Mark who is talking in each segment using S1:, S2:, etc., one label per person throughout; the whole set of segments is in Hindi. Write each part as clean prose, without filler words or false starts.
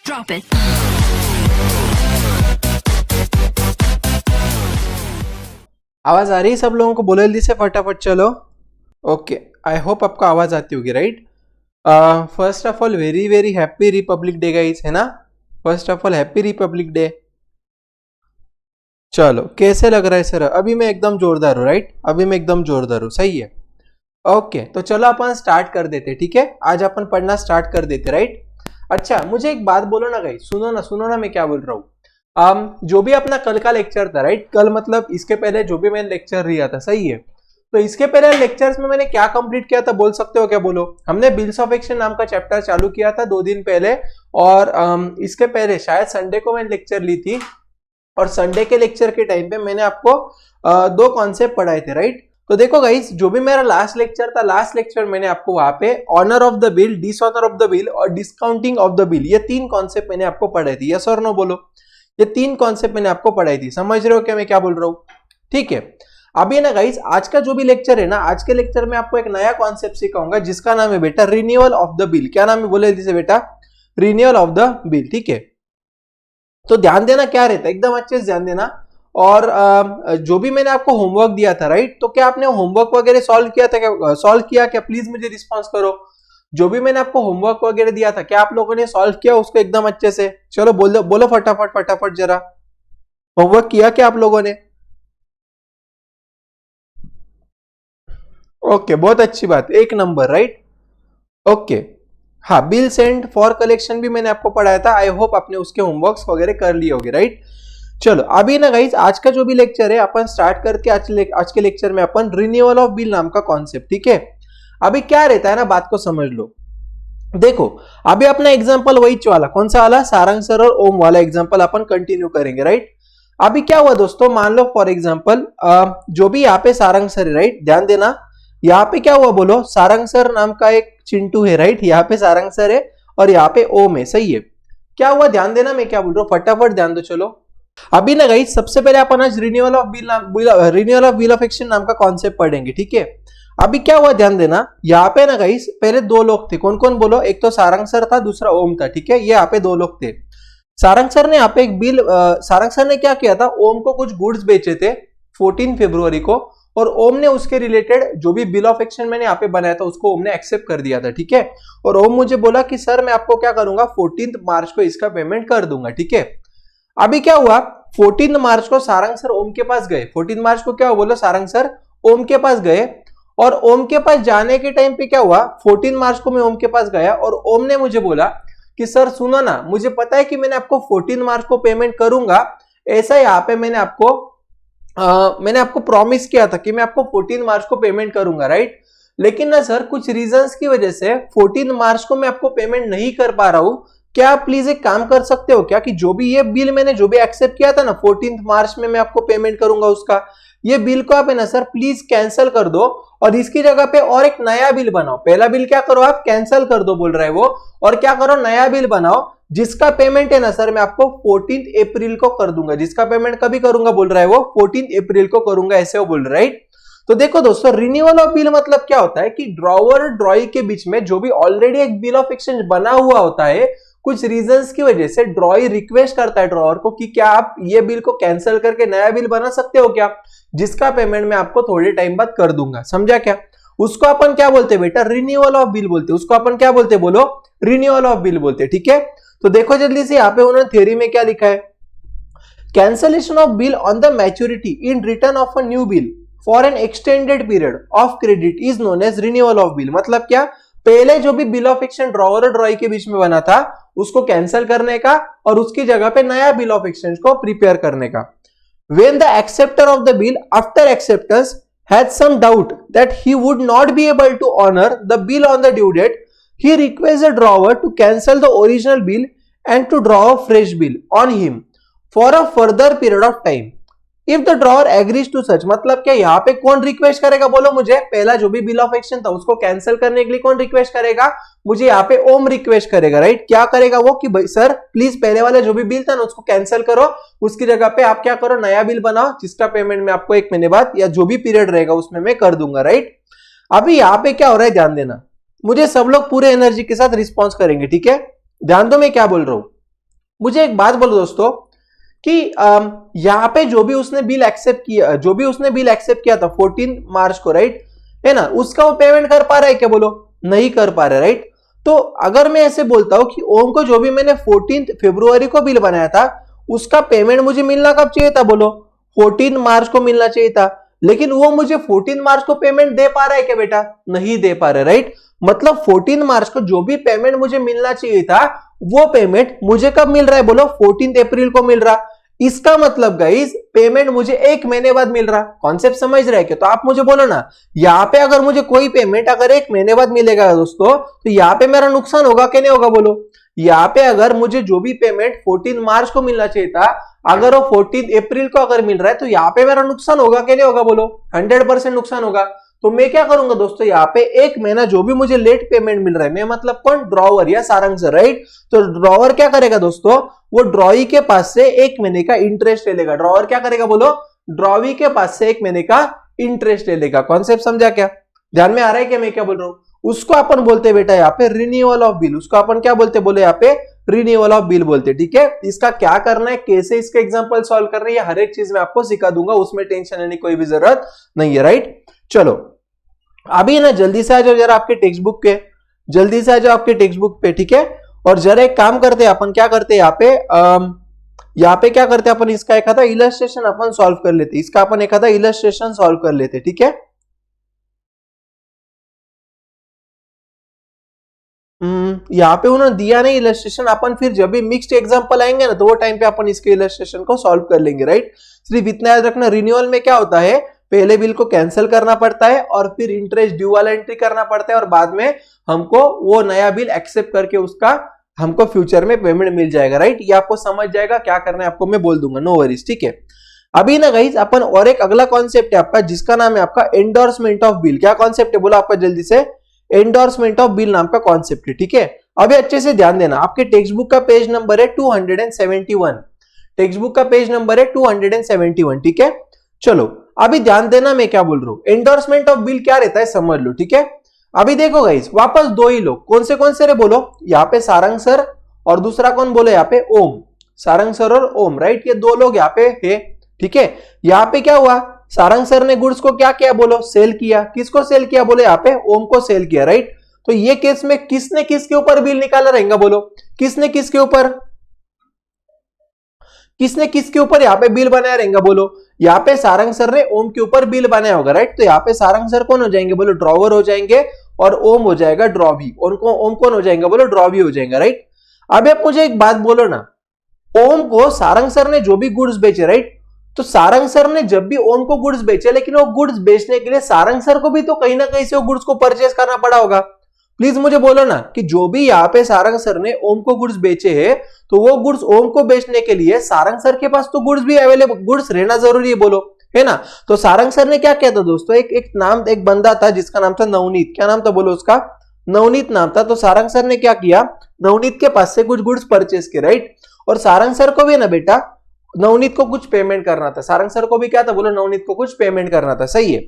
S1: Drop it.
S2: आवाज आ रही है सब लोगों को? बोलो जल्दी से फटाफट चलो। ओके, आई होप आपको आवाज आती होगी, right? First of all very very happy Republic day guys, है ना? First of all happy Republic day. चलो, कैसे लग रहा है सर? अभी मैं एकदम जोरदार हूँ, राइट? अभी मैं एकदम जोरदार हूँ, सही है। ओके, तो चलो अपन स्टार्ट कर देते, ठीक है? आज अपन पढ़ना स्टार्ट कर देते, राइट? अच्छा, मुझे एक बात बोलो ना गाइस, सुनो ना मैं क्या बोल रहा हूँ। जो भी अपना कल का लेक्चर था, राइट? कल मतलब इसके पहले जो भी मैंने लेक्चर लिया था, सही है? तो इसके पहले लेक्चर्स में मैंने क्या कंप्लीट किया था, बोल सकते हो क्या? बोलो। हमने बिल्स ऑफ एक्सचेंज नाम का चैप्टर चालू किया था 2 दिन पहले, और इसके पहले शायद संडे को मैंने लेक्चर ली थी, और संडे के लेक्चर के टाइम पे मैंने आपको 2 कॉन्सेप्ट पढ़ाए थे, राइट? तो देखो गाइस, जो भी मेरा लास्ट लेक्चर था, लास्ट लेक्चर मैंने आपको वहां पे honour of the bill, dishonour of the bill और डिस्काउंटिंग ऑफ द बिल, ये 3 कॉन्सेप्ट मैंने आपको पढ़ाई थी। यस और नो बोलो। ये 3 कॉन्सेप्ट मैंने आपको पढ़ाई थी। समझ रहे हो क्या मैं क्या बोल रहा हूँ? ठीक है। अब ये ना गाइस, आज का जो भी लेक्चर है ना, आज के लेक्चर में आपको एक नया कॉन्सेप्ट सिखाऊंगा जिसका नाम है बेटा रिन्यूअल ऑफ द बिल। क्या नाम है बोले जल्दी से बेटा? रिन्यूअल ऑफ द बिल, ठीक है? तो ध्यान देना क्या रहता है, एकदम अच्छे से ध्यान देना। और जो भी मैंने आपको होमवर्क दिया था, राइट? तो क्या आपने होमवर्क वगैरह सॉल्व किया था क्या? सॉल्व किया क्या? प्लीज मुझे रिस्पॉन्स करो। जो भी मैंने आपको होमवर्क वगैरह दिया था, क्या आप लोगों ने सॉल्व किया उसको एकदम अच्छे से? चलो बोलो फटाफट जरा। होमवर्क किया क्या आप लोगों ने? ओके, बहुत अच्छी बात, 1 नंबर, राइट? ओके। हाँ, बिल सेंड फॉर कलेक्शन भी मैंने आपको पढ़ाया था। आई होप आपने उसके होमवर्क्स वगैरह कर लिए होंगे, राइट? चलो, अभी ना गाइस, आज का जो भी लेक्चर है अपन स्टार्ट करके आज के लेक्चर में अपन रिन्यूअल ऑफ बिल नाम का कॉन्सेप्ट, ठीक है? अभी क्या रहता है ना, बात को समझ लो। देखो, अभी अपना एग्जांपल वही वाला, कौन सा वाला? सारंग सर और ओम वाला एग्जांपल अपन कंटिन्यू करेंगे, राइट? अभी क्या हुआ दोस्तों, मान लो फॉर एग्जांपल जो भी यहाँ पे सारंग सर है, राइट? ध्यान देना, यहाँ पे क्या हुआ बोलो? सारंग सर नाम का एक चिंटू है, राइट? यहाँ पे सारंग सर है और यहाँ पे ओम है, सही है? क्या हुआ, ध्यान देना मैं क्या बोल रहा हूँ, फटाफट ध्यान दो। चलो, अभी ना गाइस, सबसे पहले अपन आज renewal of bill of exchange नाम का कॉन्सेप्ट पढ़ेंगे, ठीक है? अभी क्या हुआ, ध्यान देना, यहाँ पे ना गाइस पहले 2 लोग थे। कौन कौन बोलो? एक तो सारंग सर था, दूसरा ओम था, ठीक है? ये यहाँ पे 2 लोग थे। सारंग सर ने यहाँ पे एक बिल, सारंग सर ने क्या किया था, ओम को कुछ गुड्स बेचे थे 14 फरवरी को, और ओम ने उसके रिलेटेड जो भी बिल ऑफ एक्सचेंज मैंने यहाँ पे बनाया था उसको ओम ने एक्सेप्ट कर दिया था, ठीक है? और ओम मुझे बोला कि सर मैं आपको क्या करूंगा, 14 मार्च को इसका पेमेंट कर दूंगा, ठीक है? अभी क्या हुआ, 14 मार्च को सारंग सर ओम के पास गए। 14 मार्च को क्या हुआ बोलो? सारंग सर ओम के पास गए, और ओम के पास जाने के टाइम पे क्या हुआ, 14 मार्च को मैं ओम के पास गया और ओम ने मुझे बोला कि सर सुनो ना, मुझे पता है कि मैंने आपको 14 मार्च को पेमेंट करूंगा, ऐसा यहाँ पे मैंने आपको प्रॉमिस किया था कि मैं आपको 14 मार्च को पेमेंट करूंगा, राइट? लेकिन ना सर, कुछ रीजंस की वजह से 14 मार्च को मैं आपको पेमेंट नहीं कर पा रहा हूं। क्या आप प्लीज एक काम कर सकते हो क्या, कि जो भी ये बिल मैंने जो भी एक्सेप्ट किया था ना 14 मार्च में मैं आपको पेमेंट करूंगा उसका, ये बिल को आप है ना सर प्लीज कैंसिल कर दो, और इसकी जगह पे और एक नया बिल बनाओ। पहला बिल क्या करो, आप कैंसिल कर दो बोल रहे हैं वो, और क्या करो, नया बिल बनाओ जिसका पेमेंट है ना सर मैं आपको 14 अप्रैल को कर दूंगा। जिसका पेमेंट कभी करूंगा बोल रहा है वो, 14 अप्रैल को करूंगा, ऐसे वो बोल रहा है, राइट? तो देखो दोस्तों, रिन्यूअल ऑफ बिल मतलब क्या होता है कि ड्रॉवर ड्रॉई के बीच में जो भी ऑलरेडी एक बिल ऑफ एक्सचेंज बना हुआ होता है, कुछ रीजंस की वजह से ड्रॉई रिक्वेस्ट करता है ड्रॉवर को कि क्या आप ये बिल को कैंसिल करके नया बिल बना सकते हो क्या, जिसका पेमेंट मैं आपको थोड़े टाइम बाद कर दूंगा। समझा क्या? उसको अपन क्या बोलते हैं बेटा? रिन्यूअल ऑफ बिल बोलते हैं। उसको अपन क्या बोलते हैं बोलो? रिन्यूअल ऑफ बिल बोलते हैं, ठीक है? तो देखो जल्दी से, यहाँ पे उन्होंने थ्योरी में क्या लिखा है, cancellation of bill on the maturity in return of a new bill for an extended period of credit is known as renewal of bill. मतलब क्या, पहले जो भी बिल ऑफ एक्सचेंज ड्रॉवर और ड्रॉई के बीच में बना था उसको कैंसिल करने का, और उसकी जगह पे नया बिल ऑफ एक्सचेंज को प्रिपेयर करने का। When the acceptor of the bill after acceptance had some doubt that he would not be able to honor the bill on the due date, he requests the drawer to cancel the original bill and to draw a fresh bill on him for a further period of time. If the drawer agrees to such, मतलब क्या यहाँ पे कौन रिक्वेस्ट करेगा बोलो मुझे? पहला जो भी बिल ऑफ एक्सचेंज था उसको कैंसिल करने के लिए कौन रिक्वेस्ट करेगा? मुझे यहाँ पे ओम रिक्वेस्ट करेगा, राइट? क्या करेगा वो कि भाई सर प्लीज पहले वाला जो भी बिल था ना उसको कैंसिल करो, उसकी जगह पे आप क्या करो, नया बिल बनाओ जिसका पेमेंट मैं आपको 1 महीने बाद या जो भी पीरियड रहेगा उसमें मैं कर दूंगा, राइट? अभी यहाँ पे क्या हो रहा है, ध्यान देना, मुझे सब लोग पूरे एनर्जी के साथ रिस्पॉन्स करेंगे, ठीक है? ध्यान दो मैं क्या बोल रहा हूं। मुझे एक बात बोलो दोस्तों कि यहाँ पे जो भी उसने बिल एक्सेप्ट किया था 14 मार्च को, राइट, है ना, उसका वो पेमेंट कर पा रहा है क्या? बोलो नहीं कर पा रहा है, राइट। तो अगर मैं ऐसे बोलता हूं कि ओम को जो भी मैंने 14 फरवरी को बिल बनाया था उसका पेमेंट मुझे मिलना कब चाहिए था? बोलो 14 मार्च को मिलना चाहिए था, लेकिन वो मुझे 14 मार्च को पेमेंट दे पा रहा है क्या बेटा? नहीं दे पा रहा है, राइट। मतलब 14 मार्च को जो भी पेमेंट मुझे मिलना चाहिए था वो पेमेंट मुझे कब मिल रहा है? बोलो 14 अप्रैल को मिल रहा। इसका मतलब गाइस पेमेंट मुझे 1 महीने बाद मिल रहा। कॉन्सेप्ट समझ रहे हैं क्या? तो आप मुझे बोलो ना, यहाँ पे अगर मुझे कोई पेमेंट अगर 1 महीने बाद मिलेगा दोस्तों तो यहाँ पे मेरा नुकसान होगा कि नहीं होगा? बोलो यहाँ पे अगर मुझे जो भी पेमेंट 14 मार्च को मिलना चाहिए था अगर वो 14 अप्रैल को अगर मिल रहा है तो यहाँ पे मेरा नुकसान होगा कि नहीं होगा? बोलो 100% नुकसान होगा। तो मैं क्या करूंगा दोस्तों, यहाँ पे 1 महीना जो भी मुझे लेट पेमेंट मिल रहा है, मैं मतलब कौन? ड्रॉवर या सारंग सर, राइट। तो ड्रॉवर क्या करेगा दोस्तों, वो ड्रॉई के पास से 1 महीने का इंटरेस्ट ले लेगा। ड्रॉवर क्या करेगा? बोलो ड्रॉवी के पास से 1 महीने का इंटरेस्ट ले लेगा। कॉन्सेप्ट समझा क्या? ध्यान में आ रहा है क्या मैं क्या बोल रहा हूँ? उसको अपन बोलते हैं बेटा यहाँ पे रिन्यूअल ऑफ बिल। उसको अपन क्या बोलते? बोले यहाँ पे रिन्यूअल ऑफ बिल बोलते, ठीक है। इसका क्या करना है, कैसे इसका एग्जांपल सॉल्व करना है, ये हर एक चीज मैं आपको सिखा दूंगा, उसमें टेंशन लेने की कोई भी जरूरत नहीं है, राइट। चलो अभी ना जल्दी से आ जाओ जरा आपके टेक्स्ट बुक पे, जल्दी से आ जाओ आपके टेक्स्ट बुक पे, ठीक है। और जरा एक काम करते हैं अपन, क्या करते हैं यहाँ पे क्या करते हैं अपन, इसका एक आधा इलस्ट्रेशन अपन सॉल्व कर लेते, इसका अपन एक आधा इलस्ट्रेशन सॉल्व कर लेते, ठीक है। यहाँ पे उन्होंने दिया नहीं इलस्ट्रेशन, अपन फिर जब भी मिक्स्ड एग्जांपल आएंगे ना तो वो टाइम पे अपन इसके इलस्ट्रेशन को सॉल्व कर लेंगे, राइट। सिर्फ इतना याद रखना, रिन्यूअल में क्या होता है, पहले बिल को कैंसिल करना पड़ता है और फिर इंटरेस्ट ड्यू वाला एंट्री करना पड़ता है और बाद में हमको वो नया बिल एक्सेप्ट करके उसका हमको फ्यूचर में पेमेंट मिल जाएगा, राइट। ये आपको समझ जाएगा, क्या करना है आपको मैं बोल दूंगा, नो वरीज, ठीक है। अभी ना गाइस अपन और एक अगला कॉन्सेप्ट है आपका जिसका नाम है आपका एंडोर्समेंट ऑफ बिल। क्या कॉन्सेप्ट है बोला आपका जल्दी से? एंडोर्समेंट ऑफ बिल नाम का कॉन्सेप्ट है, ठीक है। अभी अच्छे से ध्यान देना, आपके टेक्स्ट बुक का पेज नंबर है 271, टेक्स्ट बुक का पेज नंबर है 271, ठीक है। चलो अभी ध्यान देना मैं क्या बोल रहा हूं, एंडोर्समेंट ऑफ बिल क्या रहता है समझ लो, ठीक है। अभी देखो गाइस वापस दो ही लोग, कौन से रे बोलो, यहाँ पे सारंग सर और दूसरा कौन बोलो यहाँ पे ओम, सारंग सर और ओम, राइट, ये दो लोग यहाँ पे है, ठीक है। यहाँ पे क्या हुआ, सारंग सर ने गुड्स को क्या किया बोलो, सेल किया। किसको सेल किया बोले, यहाँ पे ओम को सेल किया, राइट। तो ये केस में किसने किसके ऊपर बिल निकाला रहेगा बोलो, किसने किसके ऊपर यहाँ पे बिल बनाया रहेगा बोलो। यहाँ पे सारंग सर ने ओम के ऊपर बिल बनाया होगा, राइट। तो यहाँ पे सारंग सर कौन हो जाएंगे बोलो, ड्रॉवर हो जाएंगे और ओम हो जाएगा ड्रॉवी। ओम कौन हो जाएगा बोलो, ड्रॉवी हो जाएगा, राइट। अब आप मुझे एक बात बोलो ना, ओम को सारंग सर ने जो भी गुड्स बेचे, राइट, तो सारंग सर ने जब भी ओम को गुड्स बेचे, लेकिन वो गुड्स बेचने के लिए सारंग सर को भी तो कहीं ना कहीं से वो गुड्स को परचेस करना पड़ा होगा। प्लीज मुझे बोलो ना कि जो भी यहाँ पे सारंग सर ने ओम को गुड्स बेचे हैं तो वो गुड्स ओम को बेचने के लिए सारंग सर के पास तो गुड्स भी अवेलेबल, गुड्स रहना जरूरी है बोलो, है ना। तो सारंग सर ने क्या किया था दोस्तों, एक बंदा था जिसका नाम था नवनीत। क्या नाम था बोलो उसका, नवनीत नाम था। तो सारंग सर ने क्या किया, नवनीत के पास से कुछ गुड्स परचेस किए, राइट। और सारंग सर को भी ना बेटा नवनीत को कुछ पेमेंट करना था, सारंग सर को भी क्या था बोलो, नवनीत को कुछ पेमेंट करना था, सही है।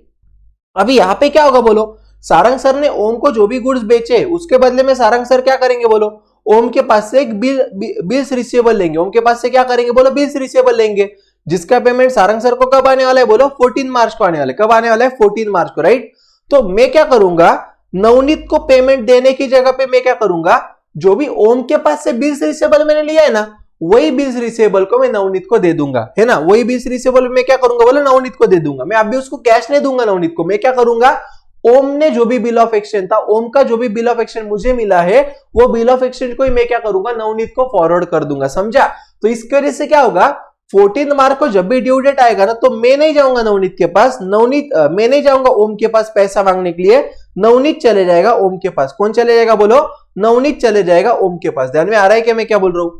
S2: अभी यहाँ पे क्या होगा बोलो, सारंग सर ने ओम को जो भी गुड्स बेचे उसके बदले में सारंग सर क्या करेंगे बोलो, ओम के पास से एक बिल्स रिसीवेबल लेंगे, ओम के पास से क्या करेंगे बोलो, बिल्स रिसीवेबल लेंगे, जिसका पेमेंट सारंग सर को कब आने वाला है बोलो, 14 मार्च को आने वाला है। कब आने वाला है, 14 मार्च को, राइट। तो मैं क्या करूंगा, नवनीत को पेमेंट देने की जगह पे मैं क्या करूंगा, जो भी ओम के पास से बिल्स रिसीवेबल मैंने लिया है ना, वही बिल्स रिसीवेबल को मैं नवनीत को दे दूंगा, है ना। वही बिल्स रिसीवेबल मैं क्या करूंगा बोलो, नवनीत को दे दूंगा। मैं अभी उसको कैश नहीं दूंगा नवनीत को, मैं क्या करूंगा, ओम ने जो भी बिल ऑफ एक्सचेंज था, ओम का जो भी बिल ऑफ एक्सचेंज मुझे मिला है वो बिल ऑफ एक्सचेंज को ही मैं क्या करूंगा, नवनीत को फॉरवर्ड कर दूंगा, समझा। तो इसकी वजह से क्या होगा, 14 मार्च को जब भी ड्यू डेट आएगा ना तो मैं नहीं जाऊंगा नवनीत के पास, मैं नहीं जाऊंगा ओम के पास पैसा मांगने के लिए, नवनीत चले जाएगा ओम के पास। कौन चले जाएगा बोलो, नवनीत चले जाएगा ओम के पास। ध्यान में आ रहा है क्या मैं क्या बोल रहा हूं,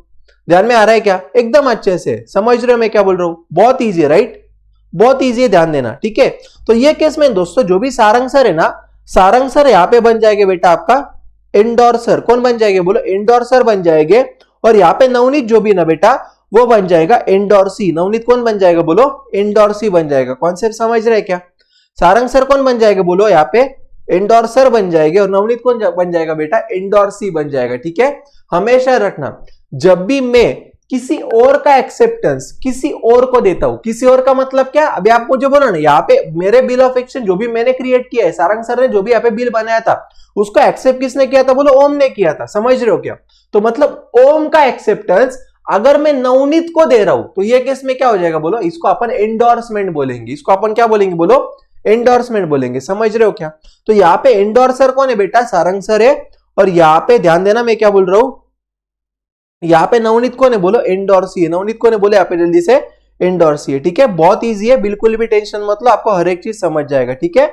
S2: ध्यान में आ रहा है क्या, एकदम अच्छे से समझ रहे हो मैं क्या बोल रहा हूं, बहुत ईजी है, राइट, बहुत ईजी है, ध्यान देना, ठीक है। तो ये केस में दोस्तों जो भी सारंग सर है ना, सारंग सर यहाँ पे बन जाएंगे बेटा आपका एंडोर्सर। कौन बन जाएंगे बोलो, एंडोर्सर बन जाएंगे। और यहाँ पे नवनीत जो भी ना बेटा वो बन जाएगा एंडोर्सी। नवनीत कौन बन जाएगा बोलो, एंडोर्सी बन जाएगा। कॉन्सेप्ट समझ रहे क्या, सारंग सर कौन बन जाएगा बोलो, यहाँ पे एंडोर्सर बन जाएंगे और नवनीत कौन बन जाएगा बेटा, एंडोर्सी बन जाएगा, ठीक है। हमेशा रखना जब भी मैं किसी और का एक्सेप्टेंस किसी और को देता हूं। किसी और का मतलब क्या, अभी आप मुझे बोलो ना, यहाँ पे मेरे बिल ऑफ एक्सचेंज जो भी मैंने क्रिएट किया है, सारंग सर ने जो भी यहाँ पे बिल बनाया था उसको एक्सेप्ट किसने किया था, बोलो ओम ने किया था। समझ रहे हो क्या? तो मतलब ओम का एक्सेप्टेंस अगर मैं नवनीत को दे रहा हूं तो ये केस में क्या हो जाएगा, बोलो इसको अपन एंडोर्समेंट बोलेंगे। इसको अपन क्या बोलेंगे, बोलो एंडोर्समेंट बोलेंगे। समझ रहे हो क्या? तो यहाँ पे एंडोर्सर कौन है बेटा, सारंग सर है। और यहाँ पे ध्यान देना मैं क्या बोल रहा हूं, यहाँ पे नवनीत कौन है, बोलो एंडोर्सी है। नवनीत कौन है, बोले यहाँ पे जल्दी से एंडोर्सी है। ठीक है, बहुत इजी है, बिल्कुल भी टेंशन मत लो, आपको हर एक चीज समझ जाएगा। ठीक है,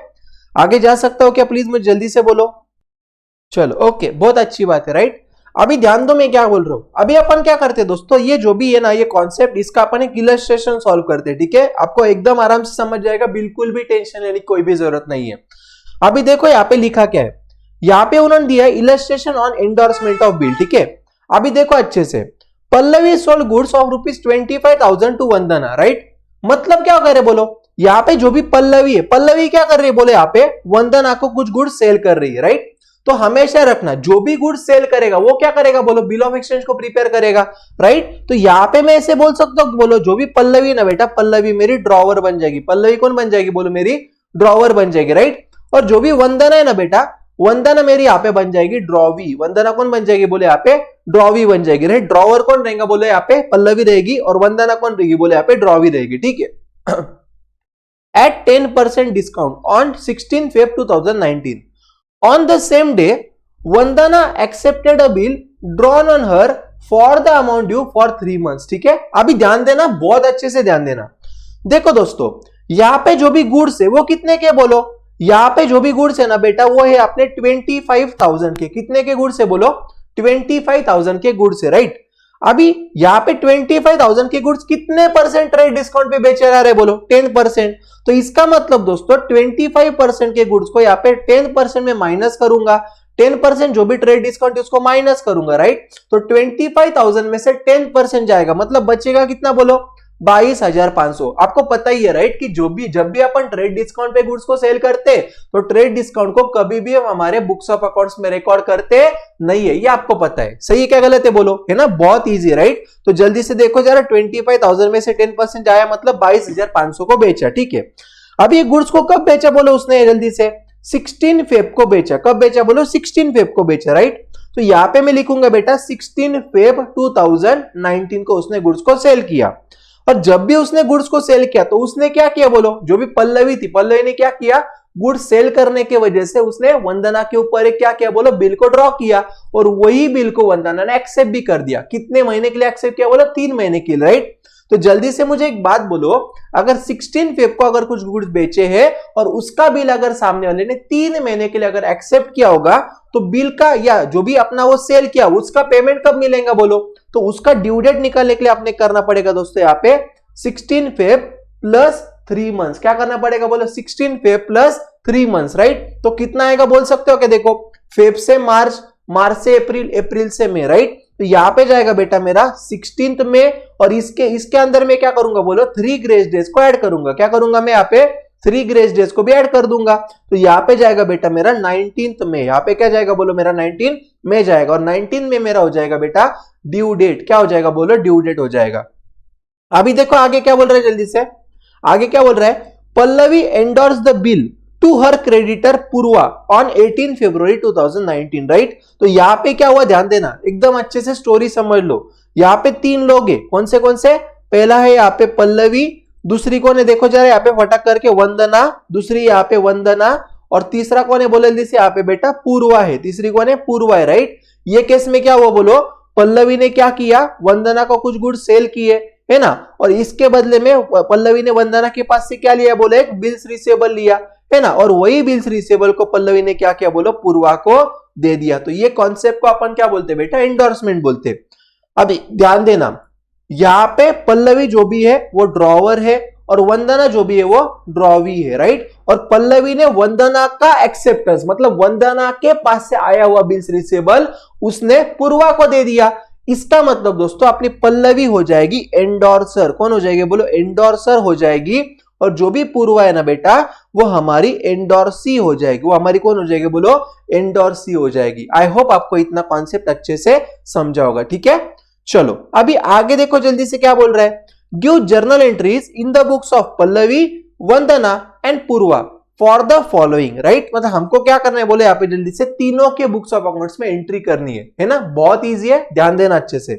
S2: आगे जा सकता हो क्या प्लीज, मुझे जल्दी से बोलो। चलो ओके, बहुत अच्छी बात है, राइट। अभी ध्यान दो मैं क्या बोल रहा हूं। अभी अपन क्या करते हैं दोस्तों, ये जो भी है ना ये कॉन्सेप्ट, इसका अपन एक इलस्ट्रेशन सॉल्व करते हैं। ठीक है, आपको एकदम आराम से समझ जाएगा, बिल्कुल भी टेंशन लेने की कोई भी जरूरत नहीं है। अभी देखो यहाँ पे लिखा क्या है, यहाँ पे उन्होंने दिया है illustration on endorsement of bill. ठीक है, अभी देखो अच्छे से, Pallavi sold goods of ₹25,000 to Vandana, right. मतलब क्या कर रहे बोलो, यहाँ पे जो भी पल्लवी है, पल्लवी क्या कर रही है, बोले यहाँ पे वंदना को कुछ गुड्स सेल कर रही है, राइट। तो हमेशा रखना जो भी गुड्स सेल करेगा वो क्या करेगा, बोलो बिल ऑफ एक्सचेंज को प्रिपेयर करेगा, राइट। तो यहाँ पे मैं ऐसे बोल सकता हूँ, बोलो जो भी पल्लवी ना बेटा, पल्लवी मेरी ड्रॉवर बन जाएगी। पल्लवी कौन बन जाएगी, बोलो मेरी ड्रॉवर बन जाएगी, राइट। और जो भी वंदना है ना बेटा, वंदना मेरी यहाँ पे बन जाएगी ड्रॉवी। वंदना कौन बन जाएगी, बोले यहाँ पे ड्रॉवी बन जाएगी, राइट। ड्रॉवर कौन रहेगा, बोले यहाँ पे पल्लवी रहेगी, और वंदना कौन रहेगी, बोले यहाँ पे ड्रॉवी रहेगी। ठीक है, eight 10% discount on 16 Feb 2019 on the same day Vandana accepted a bill drawn on her for the amount due for 3 months। ठीक है, अभी ध्यान देना, बहुत अच्छे से ध्यान देना। देखो दोस्तों, यहाँ पे जो भी गुड्स है वो कितने के, बोलो यहाँ पे जो भी गुड्स है ना बेटा वो है अपने 25,000 के। कितने के गुड्स है, बोलो 25,000 के गुड्स है, राइट। अभी यहाँ पे 25,000 के गुड्स कितने परसेंट ट्रेड डिस्काउंट पे बेचे जा रहे, बोलो 10%। तो इसका मतलब दोस्तों 25% के गुड्स को यहाँ पे 10% में माइनस करूंगा, 10% जो भी ट्रेड डिस्काउंट है उसको माइनस करूंगा, राइट। तो 25,000 में से 10% जाएगा, मतलब बचेगा कितना, बोलो 22,500। आपको पता ही है, राइट, कि जब भी अपन ट्रेड डिस्काउंट पे गुड्स को सेल करते तो ट्रेड डिस्काउंट को कभी भी हम हमारे बुक्स ऑफ अकाउंट्स में रिकॉर्ड करते नहीं है, ये आपको पता है। सही है क्या गलत है, बोलो, है ना, बहुत इजी, राइट। तो जल्दी से देखो जरा, 25,000 में से 10% आया, मतलब 22,500 को बेचा। ठीक है, अब ये गुड्स को कब बेचा, बोलो उसने, जल्दी से 16 फेब को बेचा। कब बेचा, बोलो 16 फेब को बेचा, राइट। तो यहाँ पे मैं लिखूंगा बेटा 16 फेब 2019 को उसने गुड्स को सेल किया। और जब भी उसने गुड्स को सेल किया तो उसने क्या किया, बोलो जो भी पल्लवी थी, पल्लवी ने क्या किया, गुड्स सेल करने की वजह से उसने वंदना के ऊपर एक क्या किया, बोलो बिल को ड्रॉ किया, और वही बिल को वंदना ने एक्सेप्ट भी कर दिया। कितने महीने के लिए एक्सेप्ट किया, बोलो 3 महीने के लिए, राइट। तो जल्दी से मुझे एक बात बोलो, अगर 16 फेब को अगर कुछ गुड्स बेचे हैं और उसका बिल अगर सामने वाले ने 3 महीने के लिए अगर एक्सेप्ट किया होगा, तो बिल का या जो भी अपना वो सेल किया उसका पेमेंट कब मिलेगा, बोलो। तो उसका ड्यू डेट निकालने के लिए आपने करना पड़ेगा दोस्तों यहाँ पे 16 फेब प्लस 3 मंथ्स। क्या करना पड़ेगा, बोलो 16 फेब प्लस 3 मंथ्स, राइट। तो कितना आएगा बोल सकते हो क्या, देखो फेब से मार्च, मार्च से अप्रैल, अप्रैल से मई, राइट। तो यहाँ पे जाएगा बेटा मेरा 16 में, और इसके अंदर में क्या करूंगा, बोलो 3 ग्रेस डेज को ऐड करूंगा। क्या करूंगा मैं यहाँ पे 3 ग्रेस डेज को भी ऐड कर दूंगा। तो यहाँ पे जाएगा बेटा मेरा 19 में। यहाँ पे क्या जाएगा, बोलो मेरा 19 में जाएगा, और 19 में मेरा हो जाएगा बेटा ड्यू डेट। क्या हो जाएगा, बोलो ड्यू डेट हो जाएगा। अभी देखो आगे क्या बोल रहा है, जल्दी से आगे क्या बोल रहा है, Pallavi endorse the bill to her creditor Purva on 18 February 2019, right. तो यहाँ पे क्या हुआ, ध्यान देना, एकदम अच्छे से स्टोरी समझ लो। यहाँ पे 3 लोग हैं, कौन से कौन से, पहला है यहाँ पे पल्लवी, दूसरी कौन है, देखो जरा यहाँ पे फटक करके वंदना, दूसरी यहाँ पे वंदना, और तीसरा कौन है, बोले जल्दी से, यहाँ पे बेटा पूर्वा है। तीसरी कौन है, पूर्वा है, राइट। ये केस में क्या हुआ, बोलो पल्लवी ने क्या किया, वंदना को कुछ गुड्स सेल किए, है ना, और इसके बदले में पल्लवी ने वंदना के पास से क्या लिया, बोले एक बिल्स रिसेबल लिया, है ना, और वही बिल्स रिसेबल को पल्लवी ने क्या किया, बोलो पूर्वा को दे दिया। तो ये कॉन्सेप्ट को अपन क्या बोलते हैं बेटा, एंडोर्समेंट बोलते हैं। अभी ध्यान देना, यहाँ पे पल्लवी जो भी है वो ड्रॉवर है, और वंदना जो भी है वो ड्रॉवी है, राइट। और पल्लवी ने वंदना का एक्सेप्टेंस, मतलब वंदना के पास से आया हुआ बिल्स रिसेबल उसने पूर्वा को दे दिया। इसका मतलब दोस्तों अपनी पल्लवी हो जाएगी एंडोर्सर। कौन हो जाएगी, बोलो एंडोर्सर हो जाएगी, और जो भी पूर्वा है ना बेटा वो हमारी एंडोर्सी हो जाएगी। वो हमारी कौन हो जाएगी, बोलो एंडोर्सी हो जाएगी। आई होप आपको इतना कॉन्सेप्ट अच्छे से समझा होगा, ठीक है। चलो अभी आगे देखो जल्दी से क्या बोल रहा है, give journal entries in the books of Pallavi, Vandana and Purva for the following, right. मतलब हमको क्या करना है बोले यहाँ पे जल्दी से तीनों के बुक्स ऑफ अकाउंट्स में एंट्री करनी है ना, बहुत ईजी है, ध्यान देना अच्छे से।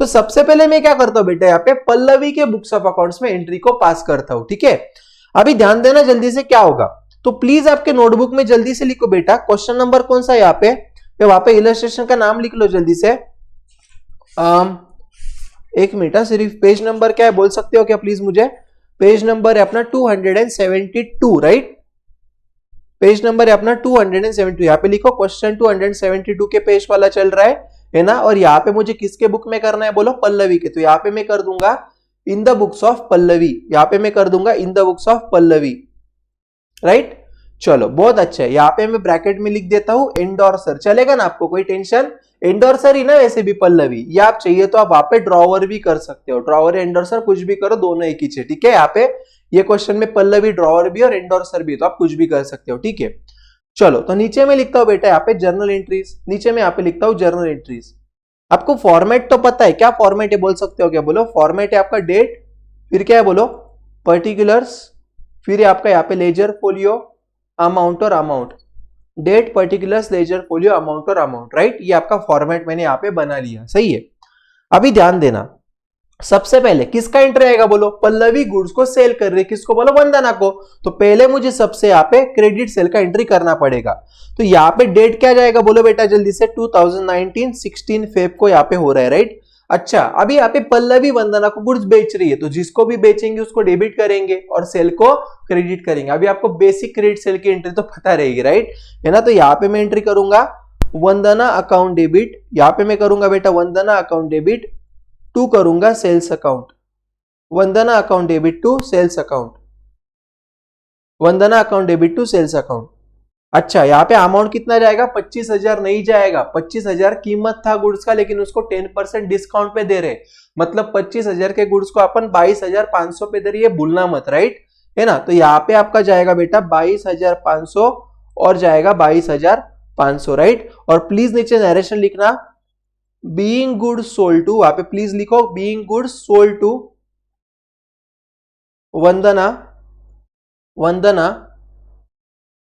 S2: तो सबसे पहले मैं क्या करता हूं बेटा, यहाँ पे पल्लवी के बुक्स ऑफ अकाउंट्स में एंट्री को पास करता हूं, ठीक है। अभी ध्यान देना जल्दी से क्या होगा, तो प्लीज आपके नोटबुक में जल्दी से लिखो बेटा, क्वेश्चन नंबर कौन सा है यहाँ पे, वहां पे इलस्ट्रेशन का नाम लिख लो जल्दी से। एक मिनट, सिर्फ पेज नंबर क्या है बोल सकते हो क्या प्लीज मुझे, पेज नंबर है अपना 272, राइट। पेज नंबर है अपना 272, यहाँ पे लिखो क्वेश्चन 272 के पेज वाला चल रहा है ना। और यहाँ पे मुझे किसके बुक में करना है बोलो, पल्लवी के, तो यहाँ पे मैं कर दूंगा इन द बुक्स ऑफ पल्लवी, यहाँ पे मैं कर दूंगा इन the books of Pallavi, right. चलो बहुत अच्छा है, यहाँ पे मैं ब्रैकेट में लिख देता हूं एंडोर्सर, चलेगा ना आपको, कोई टेंशन, एंडोर्सर ही ना वैसे भी पल्लवी, ये आप चाहिए तो आप वहां पे ड्रॉवर भी कर सकते हो, ड्रॉवर एंडोर्सर कुछ भी करो, दोनों एक ही चीज, ठीक है। यहाँ पे ये क्वेश्चन में पल्लवी ड्रॉवर भी और एंडोर्सर भी, तो आप कुछ भी कर सकते हो, ठीक है। चलो तो नीचे में लिखता हूं बेटा यहाँ पे जर्नल एंट्रीज, नीचे में यहाँ पे लिखता हूं जर्नल एंट्रीज। आपको फॉर्मेट तो पता है, क्या फॉर्मेट है बोल सकते हो क्या, बोलो फॉर्मेट है आपका डेट, फिर क्या है बोलो पर्टिकुलर्स, फिर आपका यहाँ पे लेजर फोलियो, अमाउंट और amount, date particulars ledger folio amount और अमाउंट, राइट। ये आपका फॉर्मेट मैंने यहाँ पे बना लिया, सही है। अभी ध्यान देना, सबसे पहले किसका एंट्री आएगा बोलो, पल्लवी गुड्स को सेल कर रही है, किसको बोलो, वंदना को, तो पहले मुझे सबसे यहाँ पे क्रेडिट सेल का एंट्री करना पड़ेगा। तो यहाँ पे डेट क्या जाएगा बोलो बेटा जल्दी से, 2019 16 फेब को यहाँ पे हो रहा है, राइट। अच्छा अभी यहाँ पे पल्लवी वंदना को गुड्स बेच रही है, तो जिसको भी बेचेंगे उसको डेबिट करेंगे और सेल को क्रेडिट करेंगे। अभी आपको बेसिक क्रेडिट सेल की एंट्री तो पता रहेगी, राइट, है ना। तो यहाँ पे मैं एंट्री करूंगा वंदना अकाउंट डेबिट, यहाँ पे मैं करूंगा बेटा वंदना अकाउंट डेबिट टू करूंगा sales account, Vandana account debit to sales account, Vandana account debit to sales account. अच्छा यहाँ पे अमाउंट कितना जाएगा, 25,000 नहीं जाएगा, 25,000 कीमत था गुड्स का, लेकिन उसको 10% डिस्काउंट पे दे रहे, मतलब 25,000 के गुड्स को अपन 22,500 पे दे रही है, भूलना मत, राइट, है ना। तो यहाँ पे आपका जाएगा बेटा 22,500 और जाएगा 22,500, राइट। और प्लीज नीचे नरेशन लिखना, बीइंग गुड्स सोल्ड टू, वहां पे प्लीज लिखो being goods sold to Vandana, Vandana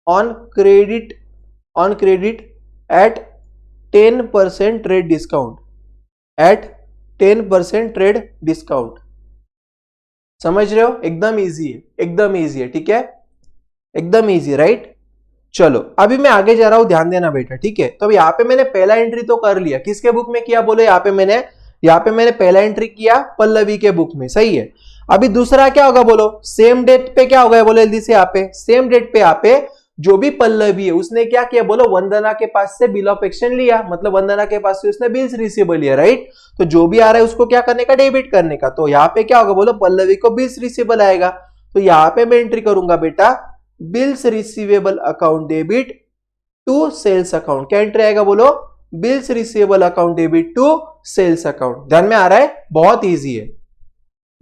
S2: on credit at 10% trade discount, at 10% trade discount, समझ रहे हो, एकदम इजी है, एकदम इजी है, ठीक है, एकदम इजी, राइट। चलो अभी मैं आगे जा रहा हूं, ध्यान देना बेटा, ठीक है। तो यहाँ पे मैंने पहला एंट्री तो कर लिया, किसके बुक में किया बोलो, यहाँ पे मैंने पहला एंट्री किया पल्लवी के बुक में, सही है। अभी दूसरा क्या होगा बोलो, सेम डेट पे क्या होगा बोलो जल्दी से, यहाँ पे सेम डेट पे यहाँ पे जो भी पल्लवी है उसने क्या किया बोलो, वंदना के पास से बिल ऑफ एक्सचेंज लिया, मतलब वंदना के पास से उसने बिल्स रिसीवेबल लिया, राइट। तो जो भी आ रहा है उसको क्या करने का, डेबिट करने का। तो यहाँ पे क्या होगा बोलो, पल्लवी को बिल्स रिसीवेबल आएगा, तो यहाँ पे मैं एंट्री करूंगा बेटा bills receivable account debit to sales account, क्या एंट्री आएगा बोलो, bills receivable account debit to sales account. ध्यान में आ रहा है, बहुत ईजी है,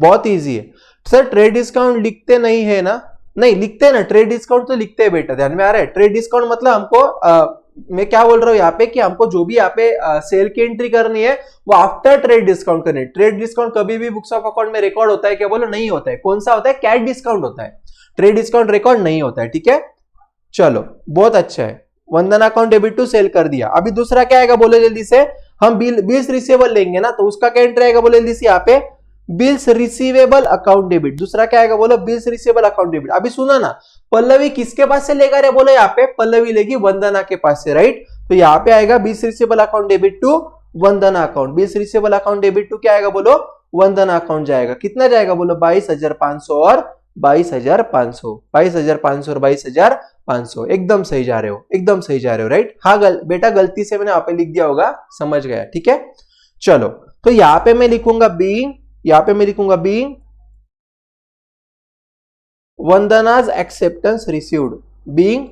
S2: बहुत ईजी है। सर ट्रेड डिस्काउंट लिखते नहीं है ना, नहीं लिखते हैं ना, ट्रेड डिस्काउंट तो लिखते हैं बेटा, ध्यान में आ रहा है। ट्रेड डिस्काउंट मतलब हमको मैं क्या बोल रहा हूँ यहाँ पे कि हमको जो भी यहाँ पे सेल की एंट्री करनी है वो आफ्टर ट्रेड डिस्काउंट करनी है। ट्रेड डिस्काउंट कभी भी बुक्स ऑफ अकाउंट में रिकॉर्ड होता है क्या बोलो, नहीं होता है। कौन सा होता है, कैश डिस्काउंट होता है, ट्रेड डिस्काउंट रिकॉर्ड नहीं होता है, ठीक है। चलो बहुत अच्छा है, वंदना अकाउंट डेबिट टू सेल कर दिया। अभी दूसरा क्या आएगा बोलो जल्दी से, हम बिल्स रिसीवेबल लेंगे ना, तो उसका क्या एंट्री आएगा बोलो जल्दी से, यहाँ पे बिल्स रिसीवेबल अकाउंट डेबिट। दूसरा क्या आएगा बोलो, बिल्स रिसीवेबल अकाउंट डेबिट। अभी सुना ना, पल्लवी किसके पास से लेगा रे बोलो, यहाँ पे पल्लवी लेगी वंदना के पास से, राइट। तो यहाँ पे आएगा bills receivable account debit to Vandana account, bills receivable account debit to क्या आएगा बोलो, वंदना अकाउंट जाएगा। कितना जाएगा बोलो, 22,500 और 22,500, 22,500 और 22,500। एकदम सही जा रहे हो, एकदम सही जा रहे हो, राइट। हाँ बेटा गलती से मैंने यहाँ पे लिख दिया होगा, समझ गया, ठीक है। चलो तो यहाँ पे मैं लिखूंगा बीइंग, यहाँ पे मैं लिखूंगा being Vandana's acceptance received, being